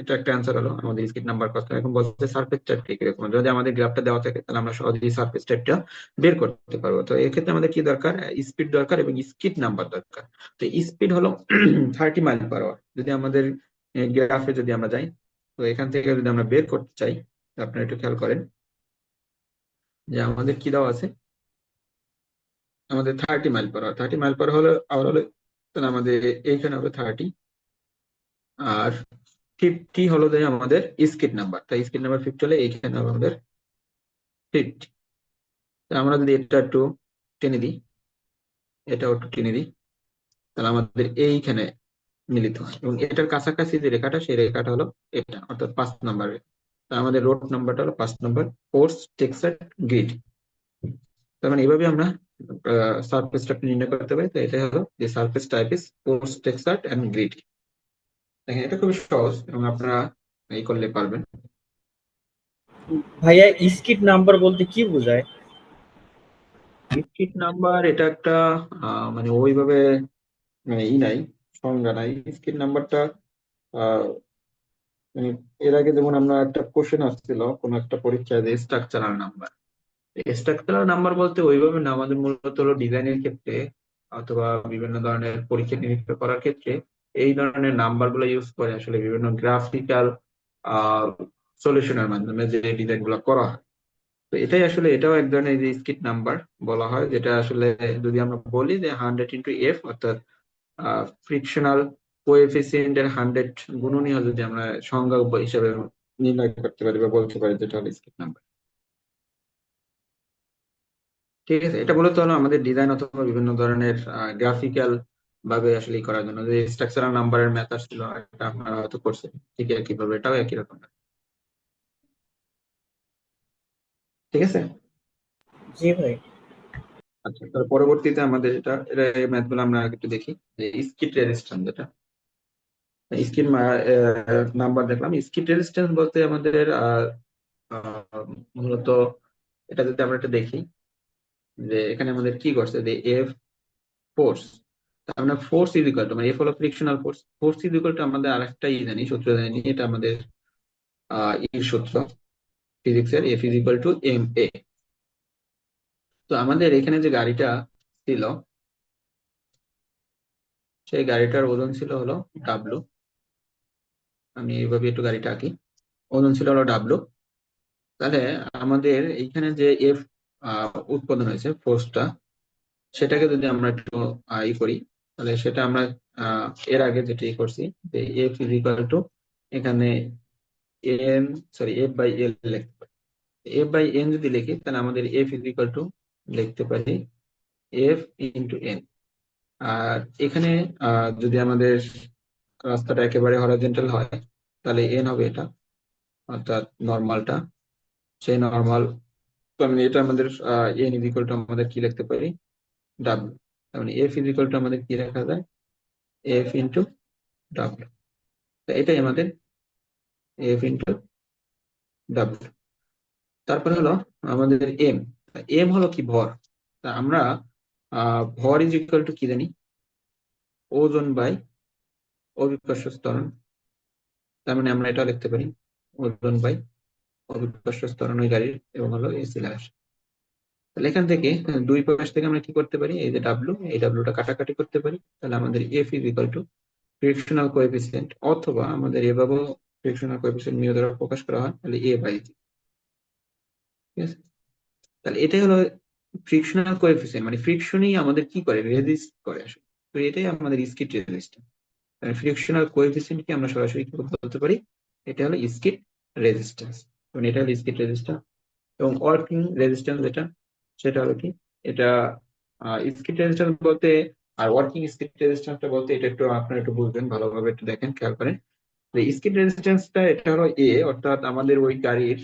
এটা একটা অ্যান্সার হলো আমাদের স্কিড নাম্বার কত। এখন বলতে সারফেস টাইপ ঠিক এরকম, যদি আমাদের গ্রাফটা দেওয়া থাকে তাহলে আমরা সহজেই সারফেস টাইপটা বের করতে পারবো। তো এক্ষেত্রে আমাদের কি দরকার, স্পিড দরকার এবং স্কিড নাম্বার দরকার। তো স্পিড হলো 30 মাইল পার আওয়ার। যদি আমাদের গ্রাফে যদি আমরা যাই, তো এখান থেকে যদি আমরা বের করতে চাই, তো আপনারা একটু খেয়াল করেন যে আমাদের কি দেওয়া আছে, আমাদের 30 mile per hour. 30 mile per hour হলে তাহলে আমাদের এইখানে হবে 30, আর 50 হলো যে আমাদের স্কিড নাম্বার। তাই স্কিড নাম্বার 50 হলে এইখানে হবে আমাদের 50। আমরা যদি এটা একটু টেনে দিই, এটাও একটু টেনে দিই, তাহলে আমাদের এইখানে মিলিত হয় এবং এটার কাছাকাছি যে রেখাটা সেই রেখাটা হলো এটা, অর্থাৎ 5 নম্বর। আমাদের রোড নাম্বারটা হলো 5 নম্বর, ফোর্স টেক্সচার গ্রিড। তার মানে এইভাবে আমরা সারফেস টাইপ নির্ণয় করতে পারি। তো এটা হলো যে surface type is force texture and grid. দেখেন এটা খুবই সহজ এবং আপনারা এই করলে পারবেন। ভাইয়া স্কিট নাম্বার বলতে কি বোঝায়? স্কিড নাম্বার এটা একটা মানে ওইভাবে মানে নাই, সংজ্ঞা নাই স্কিড নাম্বারটা। মানে এর আগে যেমন আমরা একটা কোশ্চেন আসছিল কোন একটা পরীক্ষায় যে স্ট্রাকচারাল নাম্বার। স্ট্রাকচারাল নাম্বার বলতে ওইভাবে না, আমাদের মূলত হলো ডিজাইনের ক্ষেত্রে অথবা বিভিন্ন ধরনের পরীক্ষা নিরীক্ষা করার ক্ষেত্রে এই ধরনের নাম্বার গুলো ইউজ করে আসলে বিভিন্ন গ্রাফিক্যাল সলিউশনের মাধ্যমে যে ডিজাইন গুলো করা হয়। তো এটাই আসলে এটাও এক ধরনের যে স্কিট নাম্বার বলা হয়, যেটা আসলে যদি আমরা বলি যে 100 × F, অর্থাৎ ফ্রিকশনাল কোএফিসিয়েন্ট এর 100 গুণনীয় যদি আমরা সংজ্ঞা হিসেবে নির্ণয় করতে পারি বা বলতে পারি, যেটা হলো স্কিট নাম্বার। ঠিক আছে, এটা মূলত হলো আমাদের ডিজাইন অথবা বিভিন্ন ধরনের গ্রাফিক্যাল ভাবে আসলে করার জন্য যে স্ট্রাকচারাল নাম্বারের ম্যাথ ছিল, এটা আপনারা হয়তো করছেন ঠিক একই ভাবে, এটাও একই রকম। ঠিক আছে। জি ভাই। আচ্ছা, তার পরবর্তীতে আমাদের এটা এই ম্যাথ গুলো আমরা আগে একটু দেখি। যে স্কিড রেজিস্ট্যান্স, যেটা স্কিড নাম্বার দেখলাম। স্কিড রেজিস্ট্যান্স বলতে আমাদের মূলত এটা যদি আমরা একটা দেখি যে এখানে আমাদের কি করছে যে এফ ফোর্স, আমরা ফোর্স ইজ ইকুয়াল টু মানে এফ হলো frictional force, force is equal two আমাদের আরেকটা জানি, সূত্র জানি, এটা আমাদের এর সূত্র ফিজিক্সের, F is equal to M A. তো আমাদের এখানে যে গাড়িটা ছিল সেই গাড়িটার ওজন ছিল হলো ডাব্লু। আমি এইভাবে একটু গাড়িটা আঁকি, ওজন ছিল হলো ডাব্লু। তাহলে আমাদের এইখানে যে এফ উৎপাদন হয়েছে ফোর্সটা, সেটাকে যদি আমরা একটু করি, তাহলে সেটা আমরা এর আগে যেটা করছি যে এফ ইজ ইকুয়াল টু এখানে N, sorry F by L লিখতে পারি। এফ বাই এন যদি লিখি তাহলে আমাদের এফ ইজ ইকুয়াল টু লিখতে পারি এফ ইন্টু এন। আর এখানে যদি আমাদের রাস্তাটা একেবারে হরাইজন্টাল হয় তাহলে এন হবে এটা, অর্থাৎ নর্মালটা, সেই নর্মাল। তো আমি এটা আমাদের এন ইজ ইকুয়াল টু আমাদের কি লিখতে পারি ডাব্লিউ। তার মানে এফ ইজ ইকুয়াল টু আমাদের কি লেখা যায় এফ ইন্টু ডাব্লিউ। তো এটাই আমাদের এফ ইন্টু ডাব্লিউ। তারপরে হলো আমাদের এম। এম হলো কি? ভর। তা আমরা ভর ইজ ইকুয়াল টু কি জানি? ওজন বাই অভিকর্ষ ত্বরণ। তার মানে আমরা এটা লিখতে পারি ওজন বাই অভিকর্ষ ত্বরণ ওই গাড়ির, এবং হলো এসিলার। তাহলে এখান থেকে দুই পাশ থেকে আমরা কি করতে পারি? এই যে ডাব্লু, এই ডাব্লুটা কাটাকাটি করতে পারি। তাহলে আমাদের F is equal two frictional coefficient, অথবা আমাদের এভাবেও ফ্রিকশনাল কোএফিসিয়েন্ট মিউ দ্বারা প্রকাশ করা হয়, তাহলে এ বাই জি। ঠিক আছে? তাহলে এটাই হলো ফ্রিকশনাল কোএফিসিয়েন্ট, মানে ফ্রিকশনই আমাদের কি করে? রেজিস্ট করে আসলে। তো এটাই আমাদের স্কিড রেজিস্ট্যান্স। ফ্রিকশনাল কোএফিসিয়েন্ট কি আমরা সরাসরি কি বলতে পারি? এটা হলো স্কিড রেজিস্ট্যান্স। মানে এটা হলো স্কিড রেজিস্ট্যান্স। এবং ওয়ার্কিং রেজিস্ট্যান্স যেটা, সেটা হলো কি? এটা স্কিড রেজিস্ট্যান্স বলতে আর ওয়ার্কিং স্কিড রেজিস্ট্যান্সটা বলতে, এটা একটু আপনারা একটু বুঝবেন ভালোভাবে, একটু দেখেন, খেয়াল করেন। স্কিড রেজিস্ট্যান্সটা এটা হলো এ, অর্থাৎ আমাদের ওই গাড়ির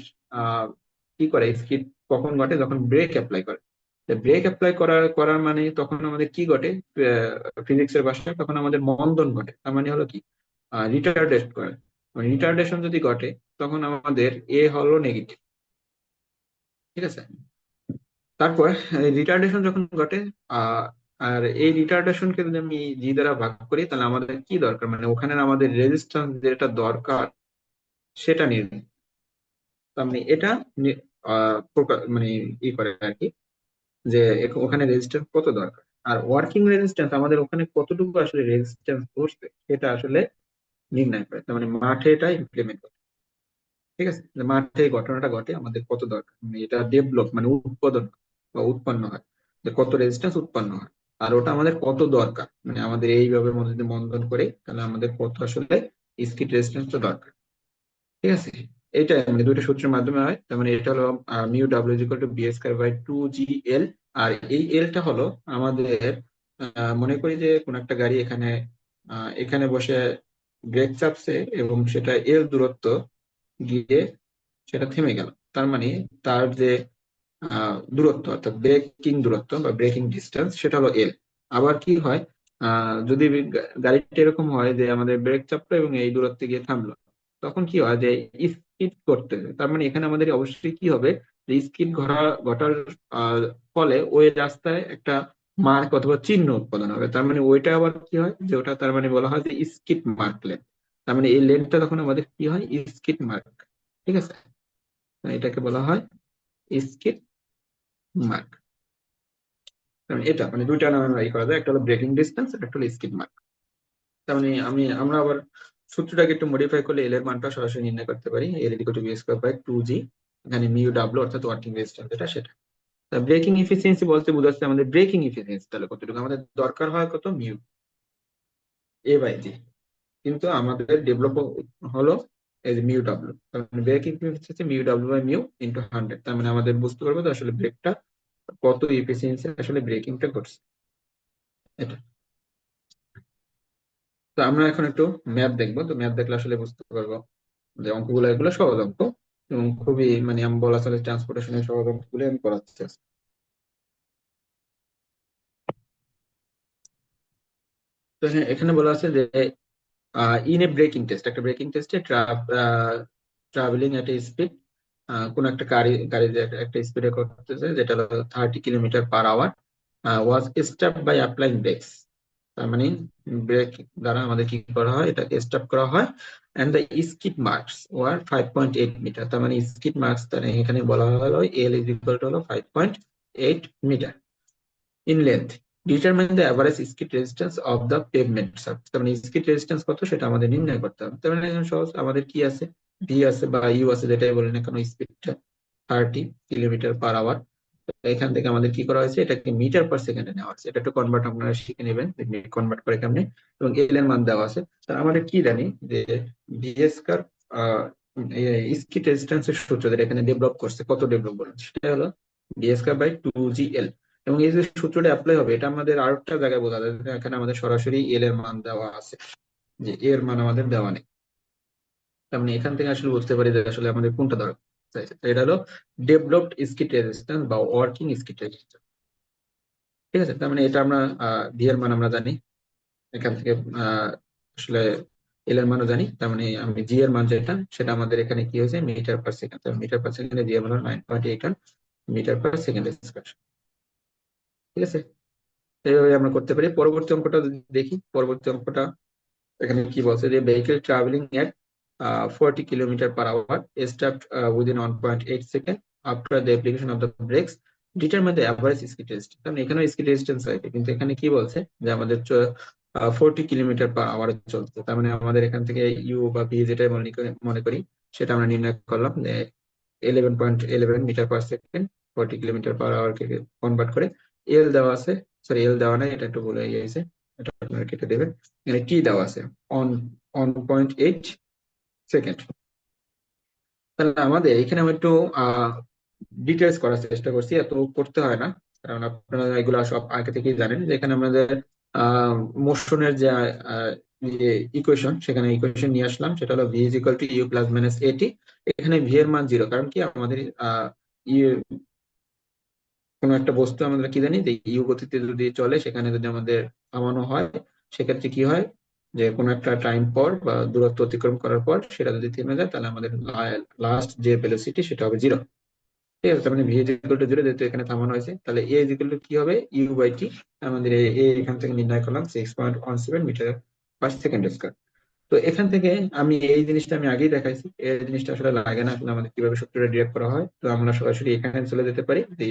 কি করে স্কিড কখন ঘটে? যখন ব্রেক অ্যাপ্লাই করে। ব্রেক অ্যাপ্লাই করার মানে তখন আমাদের কি ঘটে? ফিজিক্স এর ভাষায় তখন আমাদের মন্দন ঘটে। তার মানে হলো কি? রিটার্ডেট করে। রিটার্ডেশন যদি ঘটে, তখন আমাদের এ হলো নেগেটিভ। ঠিক আছে? তারপর রিটার্ডেশন যখন ঘটে, আহ আর এই রিটার্ডেশনকে যদি আমি জি দ্বারা ভাগ করি, তাহলে আমাদের কি দরকার? মানে ওখানে আমাদের রেজিস্ট্যান্স যেটা দরকার সেটা নির্ণয়। তার মানে এটা মানে করে আর কি, যে ওখানে রেজিস্ট্যান্স কত দরকার। আর ওয়ার্কিং রেজিস্ট্যান্স আমাদের ওখানে কতটুকু আসলে রেজিস্ট্যান্স বসবে সেটা আসলে নির্ণয় করে। তার মানে মাঠে এটা ইমপ্লিমেন্ট করে। ঠিক আছে? যে মাঠে এই ঘটনাটা ঘটে, আমাদের কত দরকার, মানে এটা ডেভেলপ মানে উৎপাদন বা উৎপন্ন হয়, যে কত রেজিস্ট্যান্স উৎপন্ন হয়। আর ওটা আমাদের কত দরকার, মানে আমাদের এইভাবে মধ্যে যদি মন্দন করে, তাহলে আমাদের কত আসলে স্কিড রেজিস্ট্যান্সটা দরকার। ঠিক আছে? এইটা মানে দুইটা সূত্রের মাধ্যমে হয়। তার মানে এটা হলো mu W equal to B square by 2 GL। আর এই এলটা হলো আমাদের, মনে করি যে কোন একটা গাড়ি এখানে এখানে বসে ব্রেক চাপছে, এবং সেটা এল দূরত্ব গিয়ে সেটা থেমে গেল। তার মানে তার যে দূরত্ব, অর্থাৎ ব্রেকিং দূরত্ব বা ব্রেকিং ডিস্টেন্স, সেটা হলো এল। আবার কি হয়? যদি গাড়িটা এরকম হয় যে আমাদের ব্রেক চাপলো এবং এই দূরত্বে গিয়ে থামলো, তখন কি হয়? যে স্কিড করতে, তার মানে এখানে আমাদের অবশ্যই কি হবে? যে স্কিড ঘটার ফলে ওই রাস্তায় একটা মার্ক অথবা চিহ্ন উৎপাদন হবে। তার মানে ওইটা আবার কি হয়? যে ওটা তার মানে বলা হয় যে স্কিড মার্ক লেন। তার মানে এই লেনটা তখন আমাদের কি হয়? Skid mark. ঠিক আছে? এটাকে বলা হয় স্কিড মার্ক। কারণ এটা মানে দুইটা নামে আমরা করা যায়, একটা হলো ব্রেকিং ডিস্টেন্স, একটা হলো স্কিড মার্ক। তার মানে আমরা আবার সূত্রটাকে একটু মডিফাই করলে এল এর মানটা সরাসরি নির্ণয় করতে পারি। L equal to B square by 2G, এখানে মিউ ডাব্লিউ অর্থাৎ ওয়ার্কিং রেজিস্ট্যান্স যেটা, সেটা। ব্রেকিং এফিসিয়েন্সি বলতে বোঝাচ্ছে আমাদের ব্রেকিং এফিসিয়েন্সি তাহলে কতটুকু আমাদের দরকার হয়, কত? মিউ এ বাই জি। কিন্তু আমাদের ডেভেলপ হলো এই যে মিউ ডাব্লিউ। তার মানে braking efficiency mu W by mu into 100। তার মানে আমাদের বুঝতে পারবো যে আসলে ব্রেকটা কত এফিসিয়েন্সি আসলে ব্রেকিংটা করছে, এটা। তো আমরা এখন একটু ম্যাথ দেখবো। তো ম্যাথ দেখলে আসলে বুঝতে পারবো যে অঙ্কগুলো এগুলো সহজ অঙ্ক, এবং খুবই মানে আমি বলা চলে ট্রান্সপোর্টেশনের সহজ অঙ্কগুলো আমি করাচ্ছি আজকে। তো এখানে বলা আছে যে ইন এ ব্রেকিং টেস্ট, একটা ব্রেকিং টেস্টে ট্রাভেলিং এট এ স্পিড, কোন একটা গাড়ি যে একটা স্পিডে করতেছে যেটা হলো 30 kilometre per hour, was stop by applying brakes. তার মানে ব্রেক দ্বারা আমাদের কি করা হয়? এটাকে স্টপ করা হয়। And the skid marks were 5.8 metre. তার মানে স্কিড মার্কস তার এখানে বলা হলো এল ইজ ইকুয়াল টু হলো 5.8 metre in length. Determine the average skid resistance of the pavement surface. তার মানে স্কিড রেজিস্ট্যান্স কত সেটা আমাদের নির্ণয় করতে হবে। তার মানে এখন সহজ, আমাদের কি আছে? ভি আছে বা ইউ আছে, যেটাই বলেন না কেন, স্পিডটা 30 কিলোমিটার পার আওয়ার। এখান থেকে আমাদের কি করা হয়েছে? এটাকে মিটার পার সেকেন্ডে নেওয়া হয়েছে। এটা একটু কনভার্ট আপনারা শিখে নেবেন, কনভার্ট করে কেমনে। এবং এল এর মান দেওয়া আছে। তার আমাদের কি জানি যে ভিএস কার স্কিড রেজিস্ট্যান্সের সূত্র যেটা এখানে ডেভেলপ করছে, কত ডেভেলপ বলেন, সেটা হলো ভিএস কার বাই 2GL। এবং এই যে সূত্রটা অ্যাপ্লাই হবে, এটা আমাদের আরেকটা জায়গায় বোঝা যায়, যে এখানে আমাদের সরাসরি এল এর মান দেওয়া আছে, যে এর মান আমাদের দেওয়া নেই। তার মানে এখান থেকে আসলে বুঝতে পারি যে আসলে আমাদের কোনটা দরকার চাইছে। তো এটা হলো ডেভেলপড স্কিড রেজিস্ট্যান্স বা ওয়ার্কিং স্কিড রেজিস্ট্যান্স। ঠিক আছে? তার মানে এটা আমরা ভি এর মান আমরা জানি। এখান থেকে আসলে এল এর মানও জানি, তার মানে আমি জি এর মান যেটা সেটা আমাদের এখানে কি হয়েছে metre per second. Metre per সেকেন্ডে জি এর মান 9.81 মিটার পার সেকেন্ড স্কয়ার। ঠিক আছে, এইভাবে আমরা করতে পারি। পরবর্তী অঙ্কটা যদি দেখি, পরবর্তী অঙ্কটা এখানে কি বলছে যে vehicle travelling at 40 kilometre per hour stopped within 1.8 second after the application of the brakes determine the average speed resistance. কারণ এখানেও স্পিড রেজিস্ট্যান্স আছে, কিন্তু এখানে কি বলছে যে আমাদের 40 কিলোমিটার পার আওয়ারে চলছে। তার মানে আমাদের এখান থেকে ইউ বা ভি যেটাই মনে করি সেটা আমরা নির্ণয় করলাম যে 11.11 metre per second 40 kilometre per hour কে কনভার্ট করে এল দেওয়া আছে, সরি এল দেওয়া নাই, এটা একটু ভুল হয়ে গেছে, এটা আপনারা কেটে দেবেন। এখানে টি দেওয়া আছে অন 1.8 সেকেন্ড। তাহলে আমাদের এখানে আমি একটু ডিটেলস করার চেষ্টা করছি, এত করতে হয় না কারণ আপনারা এগুলো সব আগে থেকেই জানেন যে এখানে আমাদের মোশনের যে ইকুয়েশন, সেখানে ইকুয়েশন নিয়ে আসলাম, সেটা হলো V is equal to U plus minus A T. এখানে ভি এর মান জিরো, কারণ কি আমাদের কোনো একটা বস্তু আমরা কি জানি যে ইউ গতিতে যদি চলে, সেখানে যদি আমাদের থামানো হয় সেক্ষেত্রে কি হয় যে কোনো একটা টাইম পর বা দূরত্ব অতিক্রম করার পর সেটা যদি থেমে যায় তাহলে আমাদের লাস্ট যে ভেলোসিটি সেটা হবে জিরো। ঠিক আছে, তার মানে V is equal to zero, যেহেতু এখানে থামানো হয়েছে তাহলে এ ইজ ইকুয়াল টু কি হবে ইউ বাই টি। আমাদের এখান থেকে নির্ণয় করলাম 6.17 মিটার পার সেকেন্ড স্কয়ার। তো এখান থেকে আমি এই জিনিসটা আমি আগেই দেখাইছি, এই জিনিসটা আসলে লাগে না, আসলে আমাদের কিভাবে সূত্রটা ডিরাইভ করা হয়। তো আমরা সরাসরি এখানে চলে যেতে পারি যে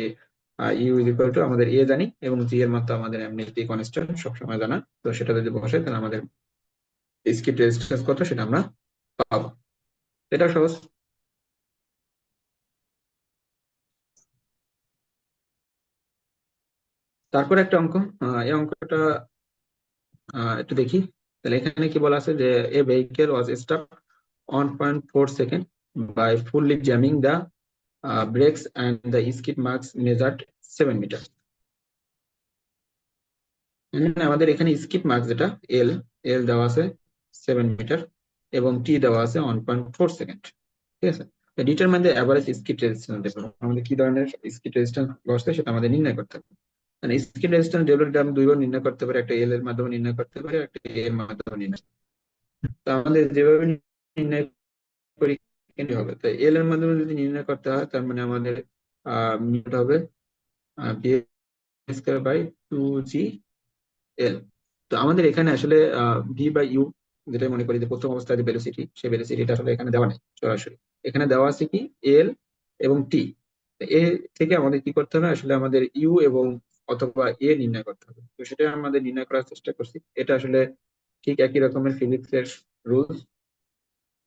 ইউ ইজ ইকুয়াল টু আমাদের এ জানি এবং জি এর মান তো আমাদের এমনিতেই কনস্ট্যান্ট সবসময় জানা, তো সেটা যদি বসাই তাহলে আমাদের স্কিপ রেজিস্ট্যান্স কত সেটা আমরা পাবো। এটা সহজ। তারপর একটা অঙ্ক, এই অঙ্কটা একটু দেখি। তাহলে এখানে কি বলা আছে যে a vehicle was stop 1.4 second by fully jamming the brakes and the skid marks measured 7 metre. মানে আমাদের এখানে স্কিড মার্ক যেটা এল, এল দেওয়া আছে 7 মিটার এবং টি দেওয়া আছে 1.4 সেকেন্ড। ঠিক আছে, determine the average skid resistance, আমাদের কি ধরনের স্কিড রেজিস্ট্যান্স বসছে সেটা আমাদের নির্ণয় করতে হবে। মানে স্কিড রেজিস্ট্যান্স ডেভেলপটা আমি দুইবার নির্ণয় করতে পারি, একটা এল এর মাধ্যমে নির্ণয় করতে পারি, একটা এ এর মাধ্যমে নির্ণয়। তো আমাদের যেভাবে নির্ণয় করি কি হবে, তো এল এর মাধ্যমে যদি নির্ণয় করতে হয় তার মানে আমাদের মিটার হবে বি স্কয়ার বাই 2জি এল। তো আমাদের এখানে আসলে ভি বাই ইউ যেটা মনে করি যে প্রথম অবস্থায় যে ভেলোসিটি, সেই ভেলোসিটিটা আসলে এখানে দেওয়া নেই সরাসরি। এখানে দেওয়া আছে কি এল এবং টি। এ থেকে আমাদের কি করতে হবে আসলে আমাদের ইউ এবং অথবা এ নির্ণয় করতে হবে। তো সেটা আমাদের নির্ণয় করার চেষ্টা করছি। এটা আসলে ঠিক একই রকমের ফিজিক্সের রুলস,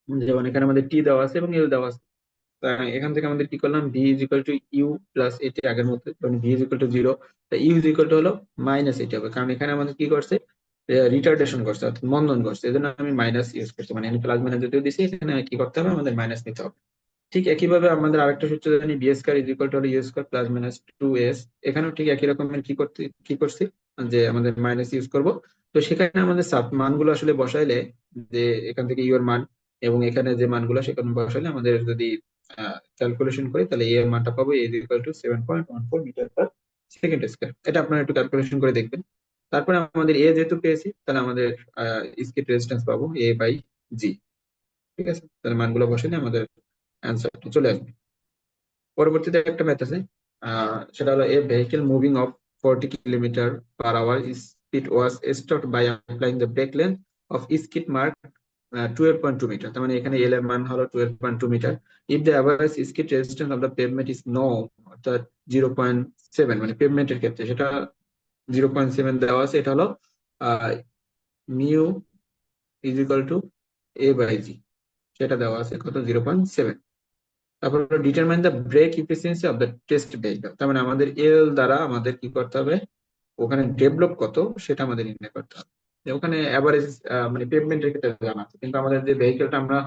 যেমন এখানে আমাদের টি দেওয়া আছে এবং এল দেওয়া আছে। তা এখান থেকে আমাদের কি করলাম V is equal to U plus A T আগের মতো, কারণ V is equal to zero, U is equal to হলো মাইনাস এটি হবে, কারণ এখানে আমাদের কি করছে রিটার্ডেশন করছে অর্থাৎ মন্দন করছে, এই জন্য আমি মাইনাস ইউজ করছি, মানে প্লাস মাইনাস যদিও দিছি এখানে কি করতে হবে আমাদের মাইনাস নিতে হবে। ঠিক একইভাবে আমাদের আরেকটা সূত্র জানি B square is equal to হলো U square plus minus 2s। এখানেও ঠিক একই রকমের কি করছি যে আমাদের মাইনাস ইউজ করব। তো সেখানে আমাদের সাব মানগুলো আসলে বসাইলে যে এখান থেকে ইউ এর মান এবং এখানে যে মানগুলো সেখানে বসাইলে আমাদের যদি ক্যালকুলেশন করি তাহলে এর মানটা পাবো is equal to 7.14 metre per second square. এটা আপনারা একটু ক্যালকুলেশন করে দেখবেন। তারপরে আমাদের এ যেহেতু পেয়েছি তাহলে আমাদের স্কিড রেজিস্ট্যান্স পাবো এ বাই জি। ঠিক আছে, তাহলে মানগুলো বসালে আমাদের অ্যান্সারটা চলে আসবে। পরবর্তীতে একটা ম্যাথ আছে, সেটা হলো a vehicle moving of 40 kilometre per hour speed was stopped by applying the brake length of skid mark 12.2 metre. তার মানে এখানে এল এর মান হলো 12.2 metre. If the average skid resistance of the pavement is no, অর্থাৎ 0.7, মানে পেভমেন্টের ক্ষেত্রে সেটা 0.7 দেওয়া আছে, এটা হলো mu is equal to A by G, সেটা দেওয়া আছে কত 0.7। তারপর determine the brake efficiency of the test vehicle, তার মানে আমাদের এল দ্বারা আমাদের কি করতে হবে ওখানে ডেভেলপ কত সেটা আমাদের নির্ণয় করতে হবে। যে ওখানে অ্যাভারেজ মানে পেভমেন্টের ক্ষেত্রে জানা আছে, কিন্তু আমাদের যে ভেহিকলটা আমরা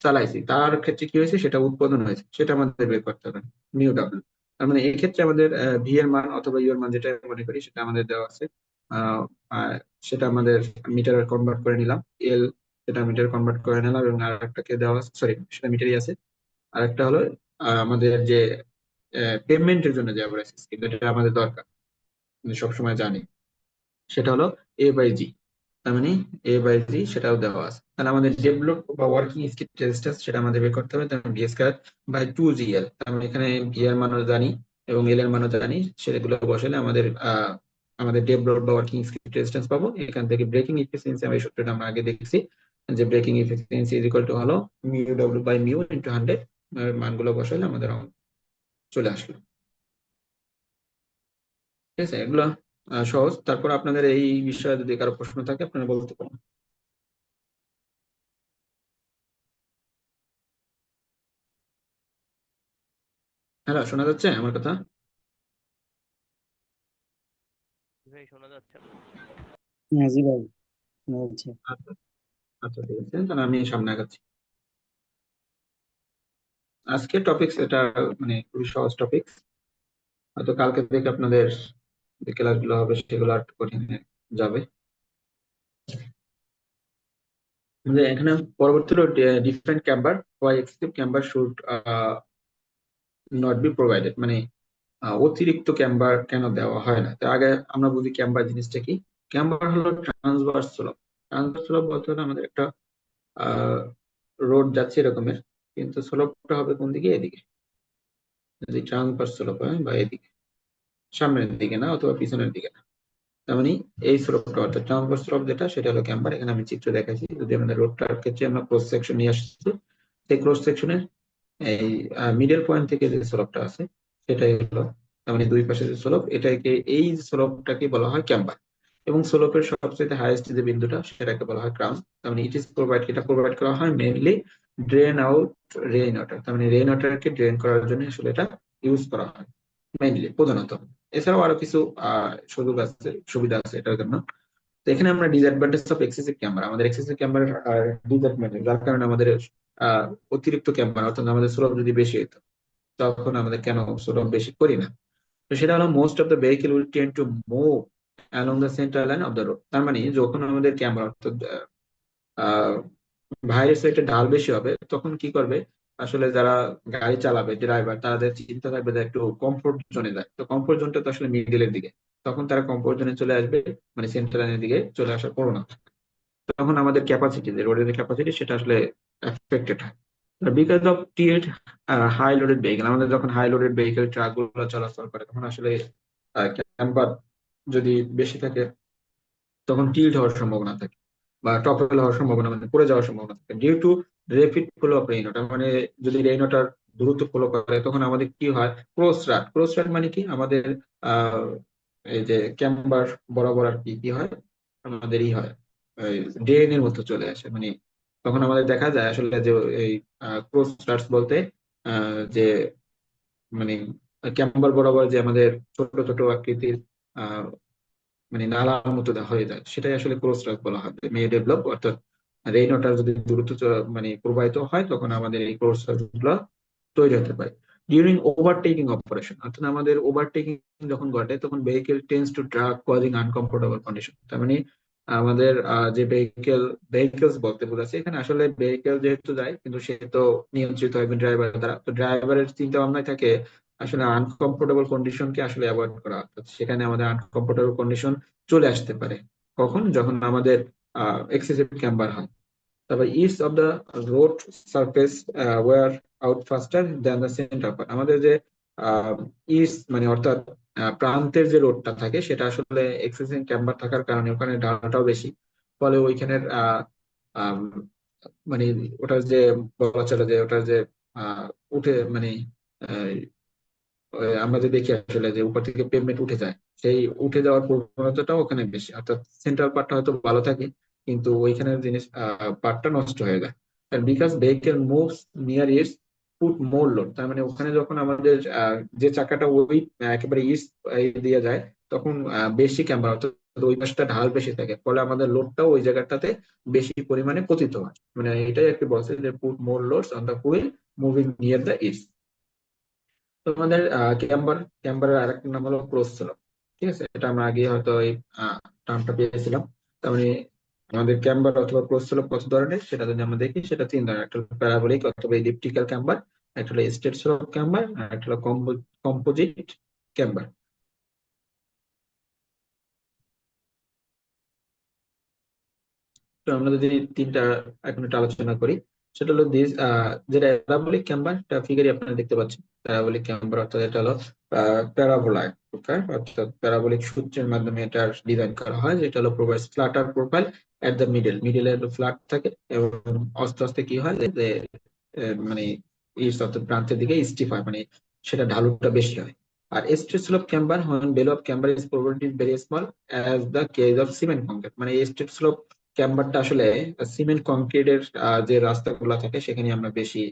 চালাইছি তার ক্ষেত্রে কি হয়েছে সেটা উৎপাদন হয়েছে সেটা আমাদের বের করতে হবে মিউ ডাব্লিউ। তার মানে এই ক্ষেত্রে আমাদের ভি এর মান অথবা ইউ এর মান যেটা মনে করি সেটা আমাদের দেওয়া আছে, আহ, আহ, সেটা আমাদের মিটার কনভার্ট করে নিলাম, এল সেটা মিটার কনভার্ট করে নিলাম এবং আর একটাকে দেওয়া সরি সেটা মিটারই আছে। আরেকটা হলো আমাদের যে পেমেন্টের জন্য যে অ্যাভারেজ স্কিল, যেটা আমাদের দরকার, আমি সবসময় জানি, সেটা হলো এ বাই জি। তার মানে A/G সেটাও দেওয়া আছে। তাহলে আমাদের ডেভেলপ বা ওয়ার্কিং স্কিল রেজিস্ট্যান্স সেটা আমাদের বের করতে হবে। তার মানে B²/2GL, তার মানে এখানে B এর মানও জানি এবং L এর মানও জানি, সেগুলো বসালে আমাদের আমাদের ডেভেলপ বা ওয়ার্কিং স্কিল রেজিস্ট্যান্স পাবো। এখান থেকে ব্রেকিং এফিসিয়েন্সি, আমরা এই সূত্রটা আমরা আগে দেখছি যে breaking efficiency is equal to হলো μW/μ × 100, মানগুলো বসালে আমাদের চলে আসলো। ঠিক আছে, এগুলো সহজ। তারপর আপনাদের এই বিষয়ে যদি কারো প্রশ্ন থাকে আপনারা বলতে পারেন। হ্যালো, শোনা যাচ্ছে আমার কথা? ভাই শোনা যাচ্ছে না। হ্যাঁ জি ভাই, শোনা যাচ্ছে। আচ্ছা আচ্ছা, ঠিক আছে, তাহলে আমি সামনে আগাচ্ছি। আজকের টপিকস এটা মানে খুবই সহজ টপিকস। হয়তো কালকে থেকে আপনাদের যে ক্লাসগুলো হবে সেগুলো আর একটু কঠিন হয়ে যাবে। মানে এখানে পরবর্তী হলো different camber, why excessive camber should not be provided, মানে অতিরিক্ত ক্যাম্বার কেন দেওয়া হয় না। তো আগে আমরা বুঝি ক্যাম্বার জিনিসটা কি। ক্যাম্বার হলো ট্রান্সভার্স স্লোপ। ট্রান্সভার্স স্লোপ বলতে হলে আমাদের একটা রোড যাচ্ছে এরকমের, কিন্তু স্লোপটা হবে কোন দিকে? এদিকে। যদি ট্রান্সভার্স স্লোপ হয় বা এদিকে, সামনের দিকে না অথবা পিছনের দিকে না। তার মানে এই স্লোপটা অর্থাৎ ট্রান্সভার্স স্লোপ যেটা, সেটা হলো ক্যাম্বার। এখানে আমি চিত্র দেখাচ্ছি। যদি আমাদের রোডটার ক্ষেত্রে আমরা ক্রস সেকশন নিয়ে আসছি, সেই ক্রস সেকশনের এই মিডল পয়েন্ট থেকে যে স্লোপটা আছে সেটাই হলো, তার মানে দুই পাশে যে স্লোপ, এটাকে এই স্লোপটাকে বলা হয় ক্যাম্বার। এবং স্লোপের সবচেয়ে হাইয়েস্ট যে বিন্দুটা সেটাকে বলা হয় ক্রাউন। তার মানে এটা প্রোভাইড করা হয় mainly drain out rain water. তার মানে রেইন ওয়াটারকে ড্রেন করার জন্য আসলে এটা ইউজ করা হয় মেইনলি, প্রধানত। এছাড়াও আরো কিছু সুযোগ আছে, সুবিধা আছে এটার জন্য। তো এখানে আমরা ডিসঅ্যাডভান্টেজ অফ এক্সেসিভ ক্যামেরা, আমাদের এক্সেসিভ ক্যামেরার ডিসঅ্যাডভান্টেজ, যার কারণে আমাদের অতিরিক্ত ক্যামেরা, অর্থাৎ আমাদের স্লোপ যদি বেশি হতো তখন আমাদের কেন স্লোপ বেশি করি না। তো সেটা হলো most of the vehicle will tend to move along the central line of the road. তার মানে যখন আমাদের ক্যামেরা অর্থাৎ ভাইয়ের সাইডে ঢাল বেশি হবে তখন কি করবে, আসলে যারা গাড়ি চালাবে ড্রাইভার, তাদের চিন্তা থাকবে যে একটু কমফোর্ট জোনে যায়। তো কমফোর্ট জোনটা তো আসলে মিডিলের দিকে, তখন তারা কমফোর্ট জোনে চলে আসবে, মানে সেন্ট্রাল লাইনের দিকে চলে আসার প্রবণতা। তখন আমাদের ক্যাপাসিটি, যে রোডের যে ক্যাপাসিটি, সেটা আসলে এফেক্টেড হয়। Because of tilt high loaded vehicle, আমাদের যখন হাই লোডেড ভেহিকেল ট্রাক গুলো চলাচল করে তখন আসলে ক্যাম্পার যদি বেশি থাকে তখন টিল্ট হওয়ার সম্ভাবনা থাকে বা টপল হওয়ার সম্ভাবনা, মানে পড়ে যাওয়ার সম্ভাবনা থাকে due to rapid flow of rain water. মানে যদি রেইন ওয়াটার দ্রুত ফ্লো করে তখন আমাদের কি হয়, ক্রস রাট মানে কি, আমাদের আহ এই যে ক্যাম্বার বরাবর আর কি কি হয়, আমাদের হয় ড্রেনের মতো চলে আসে। মানে তখন আমাদের দেখা যায় আসলে যে এই ক্রস রাটস বলতে যে মানে ক্যাম্বার বরাবর যে আমাদের ছোট ছোট আকৃতির মানে নালার মতো হয়ে যায়, সেটাই আসলে ক্রস রাট বলা হয়। মে ডেভেলপ, অর্থাৎ রেইন ওয়াটার যদি দ্রুত মানে প্রবাহিত হয় তখন আমাদের এই ক্রস রাট গুলো তৈরি হতে পারে। ডিউরিং ওভারটেকিং অপারেশন, অর্থাৎ আমাদের ওভারটেকিং যখন ঘটে তখন vehicle tends to drug causing uncomfortable condition. তার মানে আমাদের যে ভেহিকেলস বলতে বোঝাচ্ছে এখানে আসলে ভেহিকেল যেহেতু যায় কিন্তু সে তো নিয়ন্ত্রিত হয় ড্রাইভার দ্বারা। তো ড্রাইভারের চিন্তা ভাবনায় থাকে আসলে আনকমফোর্টেবল কন্ডিশনকে আসলে অ্যাভয়েড করা, অর্থাৎ সেখানে আমাদের আনকমফোর্টেবল কন্ডিশন চলে আসতে পারে কখন, যখন আমাদের এক্সেসিভ ক্যাম্বার হয়। তারপর east of the road surface wear out faster than the centre part, আমাদের যে ইস্ট মানে অর্থাৎ প্রান্তের যে রোডটা থাকে সেটা আসলে এক্সেসিভ ক্যাম্বার থাকার কারণে ওখানে ঢালটাও বেশি। ফলে ওইখানের আম, মানে ওটার যে বলা চলে যে ওটার যে আহ, উঠে মানে আমরা যে দেখি আসলে যে উপর থেকে পেভমেন্ট উঠে যায়, সেই উঠে যাওয়ার প্রবণতাটাও ওখানে বেশি। অর্থাৎ সেন্ট্রাল পার্টটা হয়তো ভালো থাকে কিন্তু ওইখানের জিনিস পার্টটা নষ্ট হয়ে যায়। Because vehicle moves near it's put more load, তার মানে ওখানে যখন আমাদের যে চাকাটা ওই একেবারে ইস্ট দিয়ে যায় তখন বেশি ক্যাম্বার, অর্থাৎ ওই পাশটা ঢাল বেশি থাকে, ফলে আমাদের লোডটাও ওই জায়গাটাতে বেশি পরিমাণে পতিত হয়। মানে এটাই আর কি বলছে যে put more loads on the wheel moving near the east. তোমাদের ক্যাম্বারের আরেকটা নাম হলো ক্রস স্লোপ। ঠিক আছে, এটা আমরা আগে হয়তো এই টার্মটা পেয়েছিলাম। তার মানে আমাদের ক্যাম্বার অথবা ক্রস স্লোপ কত ধরনের সেটা যদি আমরা দেখি, সেটা তিন ধরনের। একটা হলো প্যারাবোলিক অথবা ইলিপ্টিক্যাল ক্যাম্বার, একটা হলো স্ট্রেট স্লোপ ক্যাম্বার, আর একটা হলো কম্পোজিট ক্যাম্বার। তো আমরা যদি তিনটা এখন একটু আলোচনা করি, সেটা হলো দিস, যেটা প্যারাবোলিক ক্যাম্বার, এটা ফিগারে আপনারা দেখতে পাচ্ছেন। প্যারাবোলিক ক্যাম্বার অর্থাৎ এটা হলো প্যারাবোলার প্রকার, অর্থাৎ প্যারাবোলিক সূত্রের মাধ্যমে এটা ডিজাইন করা হয়, যেটা হলো provides flatter profile at the মিডলে ফ্ল্যাট থাকে, এবং আস্তে আস্তে কি হয় যে মানে ইস্ট অর্থাৎ প্রান্তের দিকে স্টিফ হয়, মানে সেটা ঢালুটা বেশি হয়। আর straight slope camber, when value of camber is probably very small as the case of cement concrete, মানে স্ট্রেট স্লোপ ক্যাম্বারটা আসলে সিমেন্ট কংক্রিটের যে রাস্তাগুলো থাকে সেখানে আমরা বেশি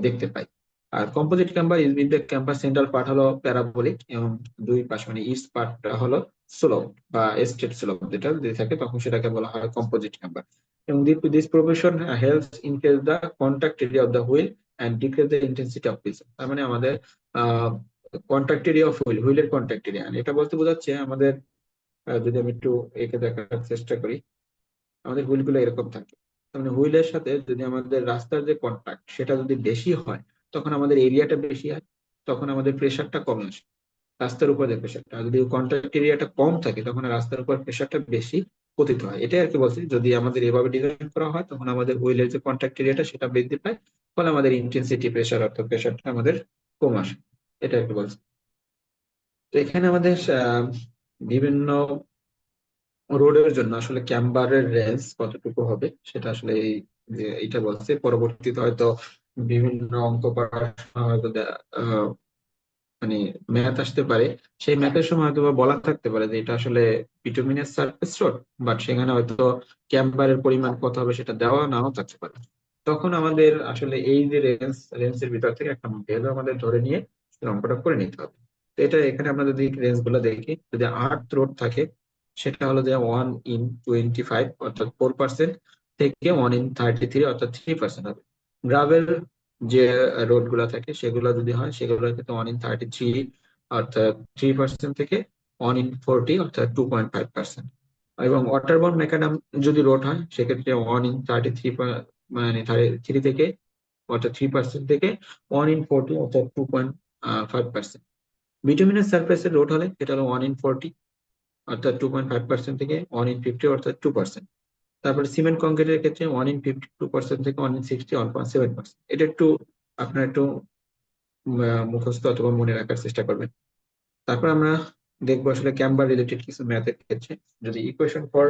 দেখতে পাই। আর composite camber is with the camber central part হলো প্যারাবোলিক, এবং দুই পাশে মানে ইস্ট পার্টটা হলো স্লোপ বা স্ট্রেট স্লোপ, যেটা যদি থাকে তখন সেটাকে বলা হয় কম্পোজিট ক্যাম্বার। এবং this profession helps increase the contact area of the wheel and decrease the intensity of piece. তার মানে আমাদের কন্টাক্ট এরিয়া অফ হুইলের কন্টাক্ট এরিয়া, এটা বলতে বোঝাচ্ছে আমাদের, যদি আমি একটু এঁকে দেখার চেষ্টা করি, আমাদের হুইল গুলো এরকম থাকে। তার মানে হুইলের সাথে যদি আমাদের রাস্তার যে কন্টাক্ট সেটা যদি বেশি হয়, তখন আমাদের এরিয়াটা বেশি হয়, তখন আমাদের প্রেশারটা কমে আসে রাস্তার উপর যে প্রেশারটা। যদি কন্ট্রাক্ট এরিয়াটা কম থাকে তখন রাস্তার উপর প্রেশারটা বেশি পতিত হয়। এটাই আর কি বলছি, যদি আমাদের এভাবে ডিজাইন করা হয় তখন আমাদের হুইলের যে কন্ট্রাক্ট এরিয়াটা সেটা বৃদ্ধি পায়, ফলে আমাদের ইন্টেন্সিটি প্রেশার অর্থাৎ প্রেশারটা আমাদের কম আসে। এটা আর কি বলছি। তো এখানে আমাদের বিভিন্ন রোডের জন্য আসলে ক্যাম্বারের রেঞ্জ কতটুকু হবে সেটা আসলে যে এটা বলছে, পরবর্তীতে হয়তো বিভিন্ন অঙ্ক করার সময় হয়তো মানে ম্যাথ আসতে পারে, সেই ম্যাথের সময় হয়তো বা বলা থাকতে পারে যে এটা আসলে বিটুমিনাস সারফেস রোড, বাট সেখানে হয়তো ক্যাম্বারের পরিমাণ কত হবে সেটা দেওয়া নাও থাকতে পারে। তখন আমাদের আসলে এই যে রেঞ্জের ভিতর থেকে একটা ভ্যালু আমাদের ধরে নিয়ে অঙ্কটা করে নিতে হবে। তো এটা এখানে আমরা যদি রেঞ্জ গুলো দেখি, যদি আর্থ রোড থাকে সেটা হলো যে 1/25 অর্থাৎ 4% থেকে 1/33 অর্থাৎ 3% হবে। গ্রাভেল যে রোড গুলা থাকে সেগুলো যদি হয় সেগুলো কিন্তু 1/33 অর্থাৎ 3% থেকে 1/40 অর্থাৎ 2.5%। এবং ওয়াটারবর্ন ম্যাকাডাম যদি রোড হয় সেক্ষেত্রে 1/33 মানে 3 থেকে অর্থাৎ 3% থেকে 1/40 অর্থাৎ 2.5%। বিটুমিনাস সারফেসের রোড হলে এটা হলো 1/40 অর্থাৎ 2.5% থেকে 1/50 অর্থাৎ 2%। তারপরে সিমেন্ট কংক্রিটের ক্ষেত্রে 1/52% থেকে 1/60 1.7%। এটা একটু আপনার একটু মুখস্থ অথবা মনে রাখার চেষ্টা করবেন। তারপর আমরা দেখবো আসলে ক্যাম্বার রিলেটেড কিছু ম্যাথের ক্ষেত্রে, যদি ইকুয়েশন ফর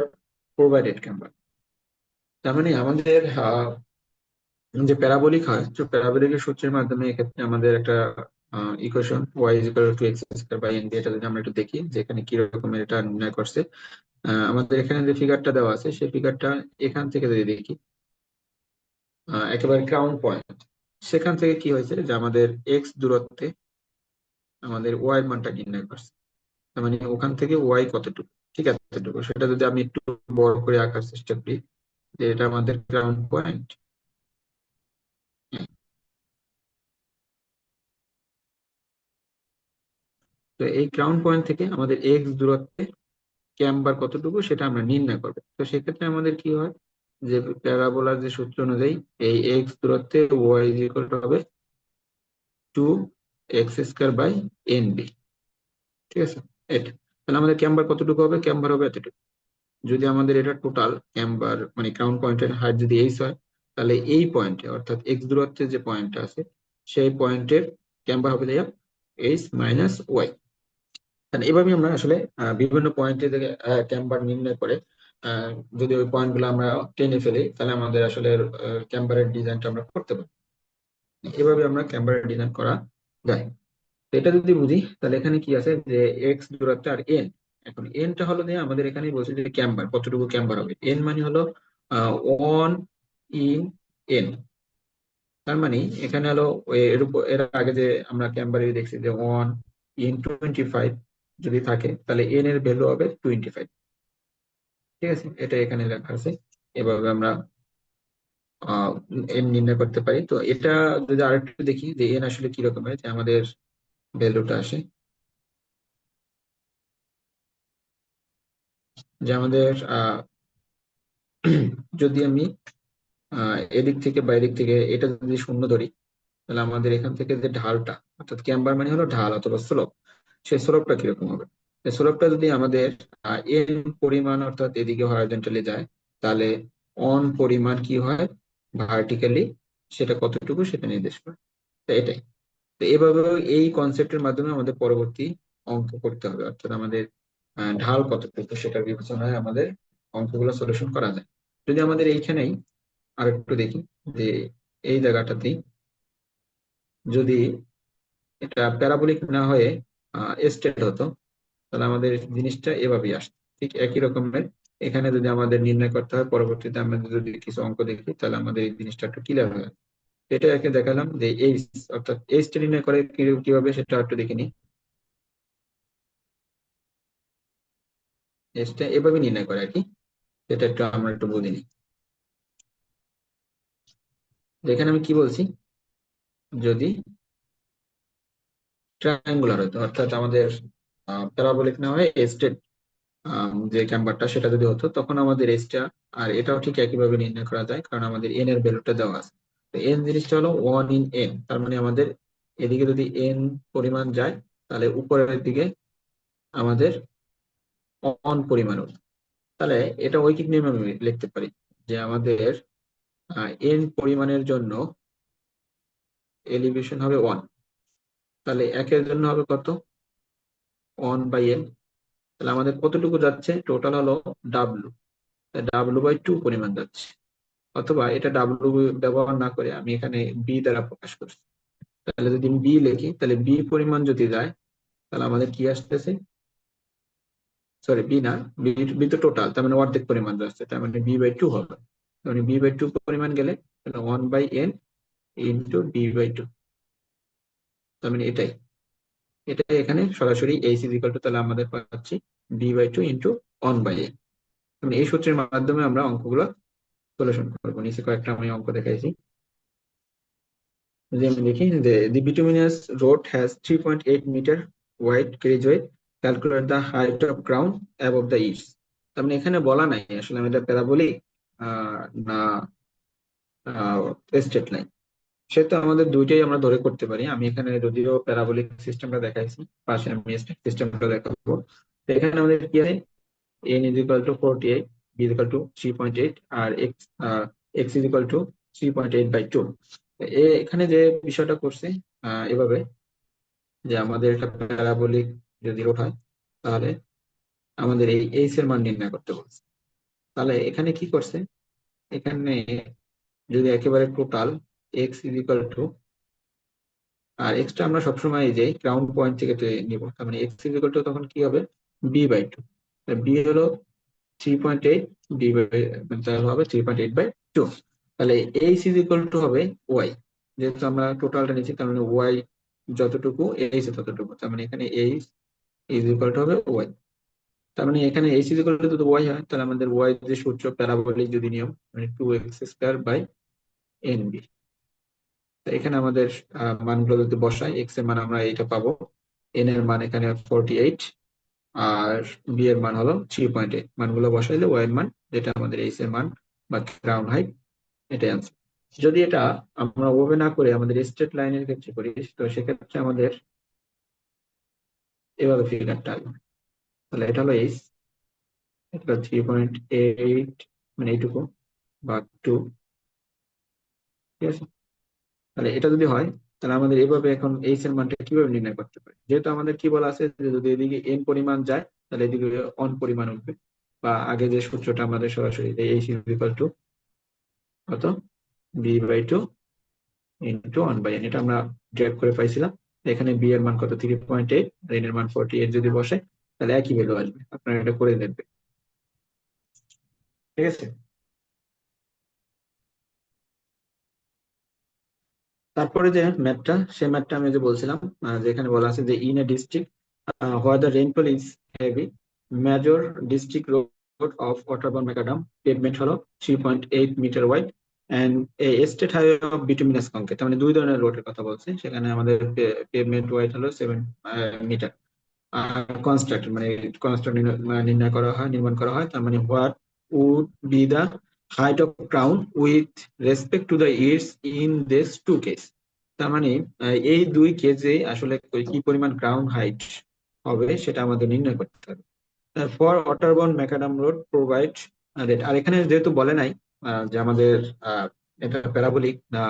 প্রোভাইডেড ক্যাম্বার, তার মানে আমাদের যে প্যারাবোলিক হয়, তো প্যারাবোলিকের সূত্রের মাধ্যমে এক্ষেত্রে আমাদের একটা equation Y is equal to X square by N, এটা যদি আমরা একটু দেখি যে এখানে কি রকমের এটা নির্ণয় করছে। আমাদের এখানে যে ফিগারটা দেওয়া আছে সেই ফিগারটা এখান থেকে যদি দেখি, একেবারে ক্রাউন পয়েন্ট, সেখান থেকে কি হয়েছে যে আমাদের এক্স দূরত্বে আমাদের ওয়াই এর মানটা নির্ণয় করছে। তার মানে ওখান থেকে ওয়াই কতটুকু, ঠিক আছে এতটুকু, সেটা যদি আমি একটু বড় করে আঁকার চেষ্টা করি, যে এটা আমাদের ক্রাউন পয়েন্ট। তো এই ক্রাউন পয়েন্ট থেকে আমাদের এক্স দূরত্বে ক্যাম্বার কতটুকু সেটা আমরা নির্ণয় করবো। তো সেক্ষেত্রে আমাদের কি হয়, যে প্যারাবোলার যে সূত্র অনুযায়ী এই এক্স দূরত্বে ওয়াই ইজ ইকুয়াল টু হবে 2x² বাই NB। ঠিক আছে, এটা তাহলে আমাদের ক্যাম্বার কতটুকু হবে, ক্যাম্বার হবে এতটুকু। যদি আমাদের এটা টোটাল ক্যাম্বার মানে ক্রাউন পয়েন্টের হাইট যদি এইচ হয়, তাহলে এই পয়েন্টে অর্থাৎ এক্স দূরত্বের যে পয়েন্টটা আছে সেই পয়েন্টের ক্যাম্বার হবে H-Y। তাহলে এভাবে আমরা আসলে বিভিন্ন পয়েন্টে থেকে ক্যাম্বার নির্ণয় করে যদি ওই পয়েন্ট গুলো আমরা টেনে ফেলি, তাহলে আমাদের আসলে ক্যাম্বারের ডিজাইনটা আমরা করতে পারি। এভাবে আমরা ক্যাম্বারের ডিজাইন করা যায়। তো এটা যদি বুঝি তাহলে এখানে কি আছে, যে এক্স দূরত্ব আর এন। এখন এনটা হলো যে আমাদের এখানে বলছে যে ক্যাম্বার কতটুকু ক্যাম্বার হবে, এন মানে হলো 1/n। তার মানে এখানে হলো এর আগে যে আমরা ক্যাম্বারে দেখছি যে 1/25 যদি থাকে তাহলে এন এর ভ্যালু হবে 25। ঠিক আছে, এটা এখানে লেখা আছে, এভাবে আমরা এন নির্ণয় করতে পারি। তো এটা যদি আরেকটু দেখি যে এন আসলে কি রকমের, যে আমাদের ভ্যালুটা আসে, যে আমাদের যদি আমি এদিক থেকে বা এদিক থেকে এটা যদি শূন্য ধরি, তাহলে আমাদের এখান থেকে যে ঢালটা অর্থাৎ ক্যাম্বার মানে হলো ঢাল অথবা স্লোপ, সেই স্লোপটা কিরকম হবে। স্লোপটা যদি আমাদের এন পরিমাণ অর্থাৎ এদিকে হরাইজন্টালি যায়, তাহলে অন পরিমাণ কি হয় ভার্টিক্যালি, সেটা কতটুকু সেটা নির্দেশ করে। তো এটাই। তো এভাবেও এই কনসেপ্টের মাধ্যমে আমাদের পরবর্তী অঙ্ক করতে হবে, অর্থাৎ আমাদের ঢাল কতটুকু সেটার বিবেচনায় আমাদের অঙ্কগুলো সলিউশন করা যায়। যদি আমাদের এইখানেই আরেকটু দেখি যে এই জায়গাটাতেই যদি এটা প্যারাবোলিক না হয়ে স্টেট হতো, তাহলে আমাদের জিনিসটা এভাবেই আসতো, ঠিক একই রকমের। এখানে যদি আমাদের নির্ণয় করতে হয়, পরবর্তীতে আমরা যদি কিছু অঙ্ক দেখি তাহলে আমাদের এই জিনিসটা একটু ক্লিয়ার হয়। এটা একে দেখালাম যে এইচ, অর্থাৎ এইচটা নির্ণয় করে কিভাবে সেটা একটু দেখিনি। এইচটা এভাবে নির্ণয় করে আর কি, সেটা একটু আমরা একটু বুঝিনি। যেখানে আমি কি বলছি, যদি ট্রায়াঙ্গুলার হতো, অর্থাৎ আমাদের প্যারাবোলিক না হয়ে স্ট্রেট যে ক্যাম্বারটা সেটা যদি হতো, তখন আমাদের এসটা আর এটাও ঠিক একইভাবে নির্ণয় করা যায়, কারণ আমাদের এন এর ভ্যালুটা দেওয়া আছে। তো এন জিনিসটা হলো 1 in n, তার মানে আমাদের এদিকে যদি এন পরিমাণ যায়, তাহলে উপরের দিকে আমাদের অন পরিমাণ হবে। তাহলে এটা ঐকিক নিয়মে আমি লিখতে পারি যে আমাদের এন পরিমাণের জন্য এলিভেশন হবে 1, তাহলে একের জন্য হবে কত 1/n। তাহলে আমাদের কতটুকু যাচ্ছে, টোটাল হলো ডাব্লু, W/2 পরিমাণ যাচ্ছে। অথবা এটা ডাব্লু ব্যবহার না করে আমি এখানে বি দ্বারা প্রকাশ করছি। তাহলে যদি আমি বি লিখি, তাহলে বি পরিমাণ যদি যায়, তাহলে আমাদের কি আসতেছে, সরি বি না, বি বি তো টোটাল, তার মানে অর্ধেক পরিমাণ যাচ্ছে, তার মানে B/2 হবে। তার মানে B/2 পরিমাণ গেলে 1/n ইন্টু B/2, তার মানে এটাই এটাই এখানে সরাসরি এইচ ইজ ইকুয়াল টু, তাহলে আমাদের পাচ্ছি B/2 ইন্টু 1/n। মানে এই সূত্রের মাধ্যমে আমরা অঙ্কগুলো সলিউশন করবো। নিচে কয়েকটা আমি অঙ্ক দেখাইছি। যদি আমি দেখি যে the bituminous road has 3.8 meter wide carriageway, calculate the height of ground above the eaves। তার মানে এখানে বলা নাই আসলে আমি এটা প্যারাবোলিক না স্ট্রেট লাইন, সেটা আমাদের দুইটাই আমরা ধরে করতে পারি। আমি এখানে যদিও প্যারাবোলিক সিস্টেমটা দেখাইছি, পাশে আমি স্ট্রেট সিস্টেমটা দেখাবো। তো এখানে আমাদের কি আছে, n is equal to 48, b is equal to 3.8, R x is equal to 3.8/2। এখানে যে বিষয়টা করছে এভাবে যে আমাদের একটা প্যারাবোলিক যদি রোড হয়, তাহলে আমাদের এই এইচ এর মান নির্ণয় করতে বলছে। তাহলে এখানে কি করছে, এখানে যদি একেবারে total X is equal to, আর এক্সটা আমরা সবসময় যে গ্রাউন্ড পয়েন্ট থেকে নিব, তার মানে এক্স ইজ ইকুয়াল টু তখন কি হবে B/2। বি হলো 3.8, বি তাহলে হবে 3.8/2। তাহলে এইচ ইজ ইকুয়াল টু হবে ওয়াই, যেহেতু আমরা টোটালটা নিচ্ছি, তার মানে ওয়াই যতটুকু এইচ ততটুকু, তার মানে এখানে এইচ ইজ ইকুয়াল টু হবে ওয়াই। তার মানে এখানে এইচ ইজ ইকুয়াল টু যদি ওয়াই হয়, তাহলে আমাদের ওয়াই যে সূত্র প্যারাবোলিক যদি নিয়ম, মানে 2x² / এখানে আমাদের মানগুলো যদি বসাই, এক্স এর মান আমরা এইটা পাবো, এন এর মান এখানে 48, আর বি এর মান হলো 3.8। মানগুলো বসাইলে ওয়াই এর মান, যেটা আমাদের এইচ এর মান বা গ্রাউন্ড হাইট, এটাই আনসার। যদি এটা আমরা ওভাবে না করে আমাদের স্ট্রেট লাইনের ক্ষেত্রে করি, তো সেক্ষেত্রে আমাদের এভাবে ফিগারটা আসবে। তাহলে এটা হলো এইচ, এটা 3.8, মানে এইটুকু বা 2, ঠিক আছে। তাহলে এটা যদি হয়, তাহলে আমাদের এভাবে এখন এইচ এর মানটা কিভাবে নির্ণয় করতে পারি, যেহেতু আমাদের কি বলা আছে যে যদি এদিকে এন পরিমাণ যায়, তাহলে এদিকে অন পরিমাণ উঠবে, বা আগে যে সূত্রটা আমাদের সরাসরি এইচ ইজ ইকুয়াল টু কত B/2 ইন্টু 1/n, এটা আমরা ড্রাইভ করে পাইছিলাম। এখানে বি এর মান কত 3.8, এন এর মান 48 যদি বসে, তাহলে একই ভ্যালু আসবে। আপনারা এটা করে দেখবেন, ঠিক আছে। তারপরে যে ম্যাপটা, সেই ম্যাপটা আমি যে বলছিলাম, যেখানে বলা আছে যে in a district where the rainfall is heavy, major district road of waterborne macadam, pavement হলো 3.8 metre wide and a state highway of bituminous concrete. তার মানে দুই ধরনের রোডের কথা বলছে, সেখানে আমাদের পেভমেন্ট ওয়াইড হলো 7 মিটার। কনস্ট্রাক্ট মানে কনস্ট্রাক্ট নির্ণয় করা হয়, নির্মাণ করা হয়, তার মানে what would be the height of crown with respect to the its in this two case. তার মানে এই দুই কেসে আসলে কি পরিমাণ গ্রাউন্ড হাইট হবে সেটা আমাদের নির্ণয় করতে হবে। For waterborne macadam road provide আর এখানে যেহেতু বলে নাই যে আমাদের এটা প্যারাবোলিক না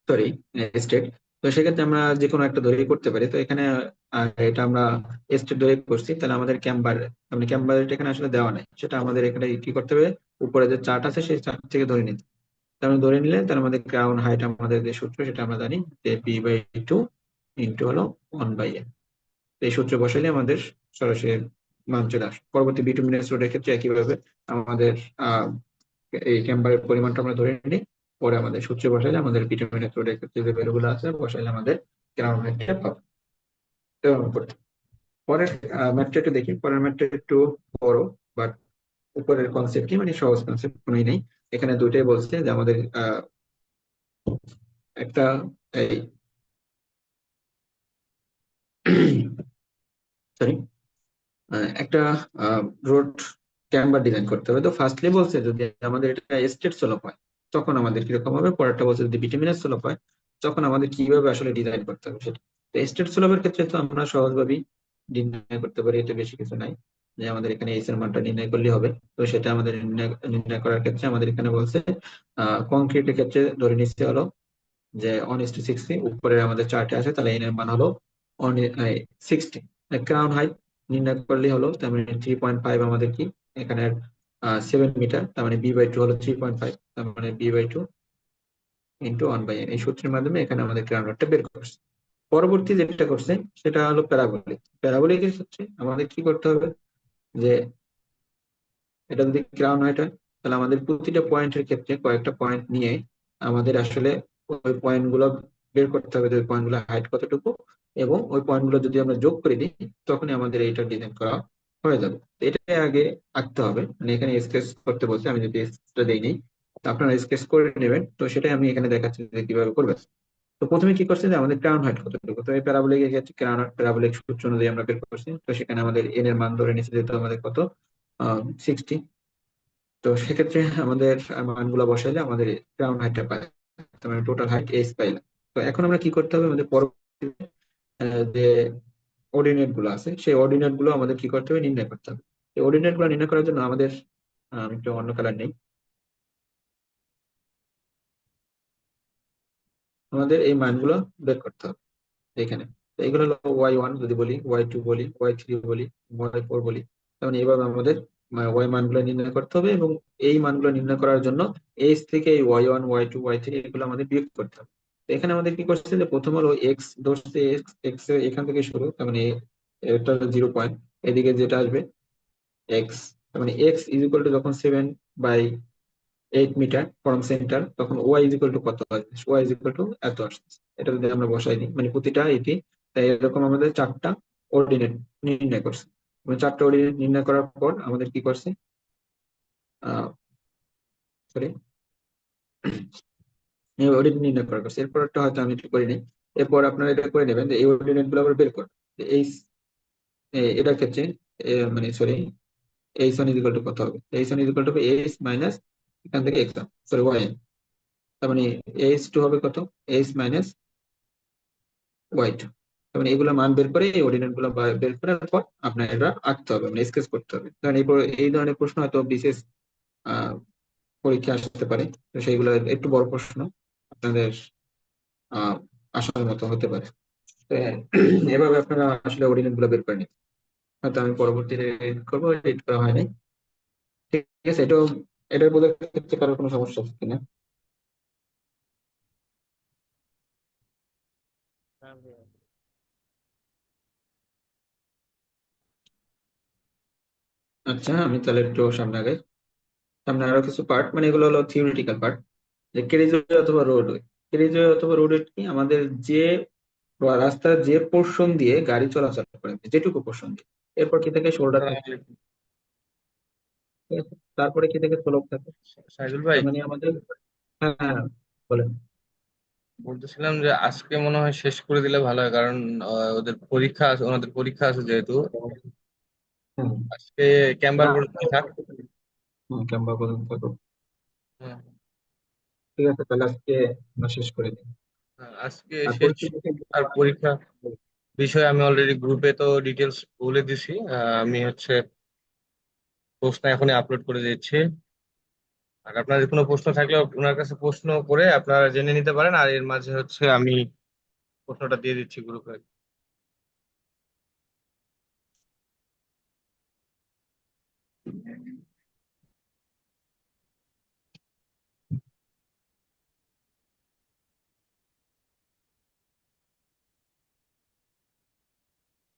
সরি স্টেট, তো সেক্ষেত্রে আমরা যে কোনো একটা ধরেই করতে পারি। তো এখানে এটা আমরা স্টেট ধরে করছি, তাহলে আমাদের ক্যাম্বার মানে ক্যাম্বার এখানে আসলে দেওয়া নাই, সেটা আমাদের এখানে কি করতে হবে, উপরে যে চার্ট আছে সেই চার্ট থেকে ধরে নিতে। তার মানে ধরে নিলে তার আমাদের ক্রাউন হাইট আমাদের যে সূত্র সেটা আমরা জানি যে p/2 ইন্টু হলো 1/n। এই সূত্র বসাইলে আমাদের সরাসরি মান চলে আসে। পরবর্তী বিটুমিনাস রোডের ক্ষেত্রে একইভাবে আমাদের আহ এই ক্যাম্বারের পরিমাণটা আমরা ধরে নিই, পরে আমাদের সূত্রে বসাইলে আমাদের বিটুমিনাস রোডের ক্ষেত্রে যে ভ্যালু গুলো আছে বসাইলে আমাদের ক্রাউন হাইটটা পাবো। এভাবে করতে হবে। পরের ম্যাথটা একটু দেখি, পরের ম্যাথটা একটু বড়, বাট উপরের কনসেপ্ট কি মানে সহজ কনসেপ্ট কোনোই নেই। এখানে দুইটাই বলছে যে আমাদের একটা এই সরি একটা রোড ক্যাম্বার ডিজাইন করতে হবে। তো ফার্স্টলি বলছে যদি আমাদের এটা স্টেট স্লোপ হয় তখন আমাদের কিরকম হবে, পরেরটা বলছে যদি বিটুমিনাস স্লোপ হয় তখন আমাদের কিভাবে আসলে ডিজাইন করতে হবে সেটা। তো স্টেট স্লোপের ক্ষেত্রে তো আমরা সহজভাবেই নির্ণয় করতে পারি, এটা বেশি কিছু নাই, যে আমাদের এখানে এস এর মানটা নির্ণয় করলে হবে। তো সেটা আমাদের নির্ণয় করার ক্ষেত্রে আমাদের এখানে বলছে কংক্রিটের ক্ষেত্রে ধরে নিচ্ছে হলো যে 1:60, উপরে আমাদের চার্টে আছে, তাহলে এন এর মান হলো 60। ক্রাউন হাইট নির্ণয় করলে হলো তার মানে 3.5 আমাদের কি এখানে 7 মিটার, তার মানে b/2 হলো 3.5, তার মানে b/2 ইন্টু 1/n। এই সূত্রের মাধ্যমে এখানে আমাদের ক্রাউন হাইটটা বের করছে। পরবর্তী যেটা করছে সেটা হলো প্যারাবোলিক। প্যারাবোলিকের ক্ষেত্রে আমাদের কি করতে হবে, যে এটা যদি ক্রাউন হাইট হয় তাহলে আমাদের প্রতিটা পয়েন্টের ক্ষেত্রে কয়েকটা পয়েন্ট নিয়ে আমাদের আসলে ওই পয়েন্ট গুলো বের করতে হবে, যে ওই পয়েন্ট গুলো হাইট কতটুকু, এবং ওই পয়েন্ট গুলো যদি আমরা যোগ করে দিই তখনই আমাদের এইটা ডিজাইন করা হয়ে যাবে। তো এটাই আগে আঁকতে হবে, মানে এখানে স্কেচ করতে বলছে, আমি যদি স্কেচটা দেইনি তো আপনারা স্কেচ করে নেবেন। তো সেটাই আমি এখানে দেখাচ্ছি যে কিভাবে করবে। তো প্রথমে কি করছে যে আমাদের ক্রাউন হাইট কতটুকু, তো এই প্যারাবোলিক এর ক্ষেত্রে ক্রাউন প্যারাবোলিক সূত্র অনুযায়ী আমরা বের করছি। তো সেখানে আমাদের এন এর মান ধরে নিচ্ছে যেহেতু আমাদের কত 60। তো সেক্ষেত্রে আমাদের মানগুলো বসাইলে আমাদের গ্রাউন্ড হাইটটা পাই, তার মানে টোটাল হাইট এস পাইলাম। তো এখন আমরা কি করতে হবে, আমাদের পরবর্তীতে যে অর্ডিনেট গুলো আছে সেই অর্ডিনেট গুলো আমাদের কি করতে হবে, নির্ণয় করতে হবে। এই অর্ডিনেট গুলো নির্ণয় করার জন্য আমাদের আমি একটু অন্য কালার নেই, আমাদের এই মানগুলো বের করতে হবে এখানে। তো এগুলো হলো y1 যদি বলি, y2 বলি, y3 বলি, y4 বলি, তাহলে এইভাবে আমাদের ওয়াই মানগুলো নির্ণয় করতে হবে। এবং এই মানগুলো নির্ণয় করার জন্য এইচ থেকে এই y1 y2 y3 এগুলো আমাদের বিয়োগ করতে হবে। তো এখানে আমাদের কি করছে যে প্রথম হলো এক্স ধরছে, এক্স এক্স এখান থেকে শুরু, তার মানে এটা 0 পয়েন্ট, এদিকে যেটা আসবে এক্স, তার মানে এক্স ইজ ইকুয়াল টু যখন 7/8 মিটার ফ্রম সেন্টার, তখন ওয়াই ইজ ইকুয়াল টু কত আসবে, ওয়াই ইজ ইকুয়াল টু এত আসছে। এটা যদি আমরা বসাই দিই মানে প্রতিটা এটি, তাই এরকম আমাদের চারটা অর্ডিনেট নির্ণয় করছে। এবং চারটা অর্ডিনেট নির্ণয় করার পর আমাদের কি করছে, সরি অর্ডিনেট নির্ণয় করার করছে। এরপরটা হয়তো আমি একটু করিনি, এরপর আপনারা এটা করে নেবেন যে এই অর্ডিনেট গুলো আবার বের করবেন। এই এটার ক্ষেত্রে মানে sorry H one is equal two কত হবে, H one is equal two H minus এখান থেকে এক্স সরি ওয়াই, তার মানে এইচ2 হবে কত, এইচ মাইনাস ওয়াই2। তার মানে এগুলো মান বের করে এই অর্ডিনেট গুলো বের করার পর আপনার এটা আঁকতে হবে, মানে স্কেচ করতে হবে। কারণ এই ধরনের প্রশ্ন হয়তো বিশেষ পরীক্ষা আসতে পারে, তো সেইগুলো একটু বড় প্রশ্ন আপনাদের আহ আসার মতো হতে পারে। তো এভাবে আপনারা আসলে অর্ডিনেট গুলো বের করে নিন। হয়তো আমি পরবর্তীতে edit করবো, এডিট করা হয় নাই। ঠিক আছে, এটাও এটার বোঝার ক্ষেত্রে কারোর কোনো সমস্যা আছে কিনা? হ্যাঁ ভাইয়া। আচ্ছা, আমি তাহলে একটু সামনে আগে, সামনে আরো কিছু পার্ট, মানে এগুলো হলো থিওরিটিক্যাল পার্ট, যে ক্যারিজওয়ে অথবা রোডওয়ে। ক্যারিজওয়ে অথবা রোডওয়ে কি, আমাদের যে রাস্তার যে পোর্শন দিয়ে গাড়ি চলাচল করে, যেটুকু পোর্শন দিয়ে, এরপর কি থাকে, শোল্ডার থাকে, ঠিক আছে? তারপরে কি থাকে, স্লোপ থাকে। সাইদুল ভাই, তার মানে আমাদের, হ্যাঁ হ্যাঁ, বলেন। বলতেছিলাম যে আজকে মনে হয় শেষ করে দিলে ভালো হয়, কারণ ওদের পরীক্ষা আছে, ওনাদের পরীক্ষা আছে যেহেতু। হুম, আজকে ক্যাম্বার না পর্যন্ত থাক। ক্যাম্বা পর্যন্ত থাকো। হুম, ঠিক আছে, তাহলে আজকে আমরা শেষ করে দিই। আজকে আর শেষ। পরিস্থিতি আর পরীক্ষা বিষয়ে আমি অলরেডি গ্রুপে তো ডিটেলস বলে দিছি। আমি হচ্ছে প্রশ্ন এখনই আপলোড করে দিচ্ছি। আর আপনাদের কোনো প্রশ্ন থাকলে ওনার কাছে প্রশ্ন করে আপনারা জেনে নিতে পারেন, আর এর মাঝে হচ্ছে আমি প্রশ্নটা দিয়ে দিচ্ছি গ্রুপে।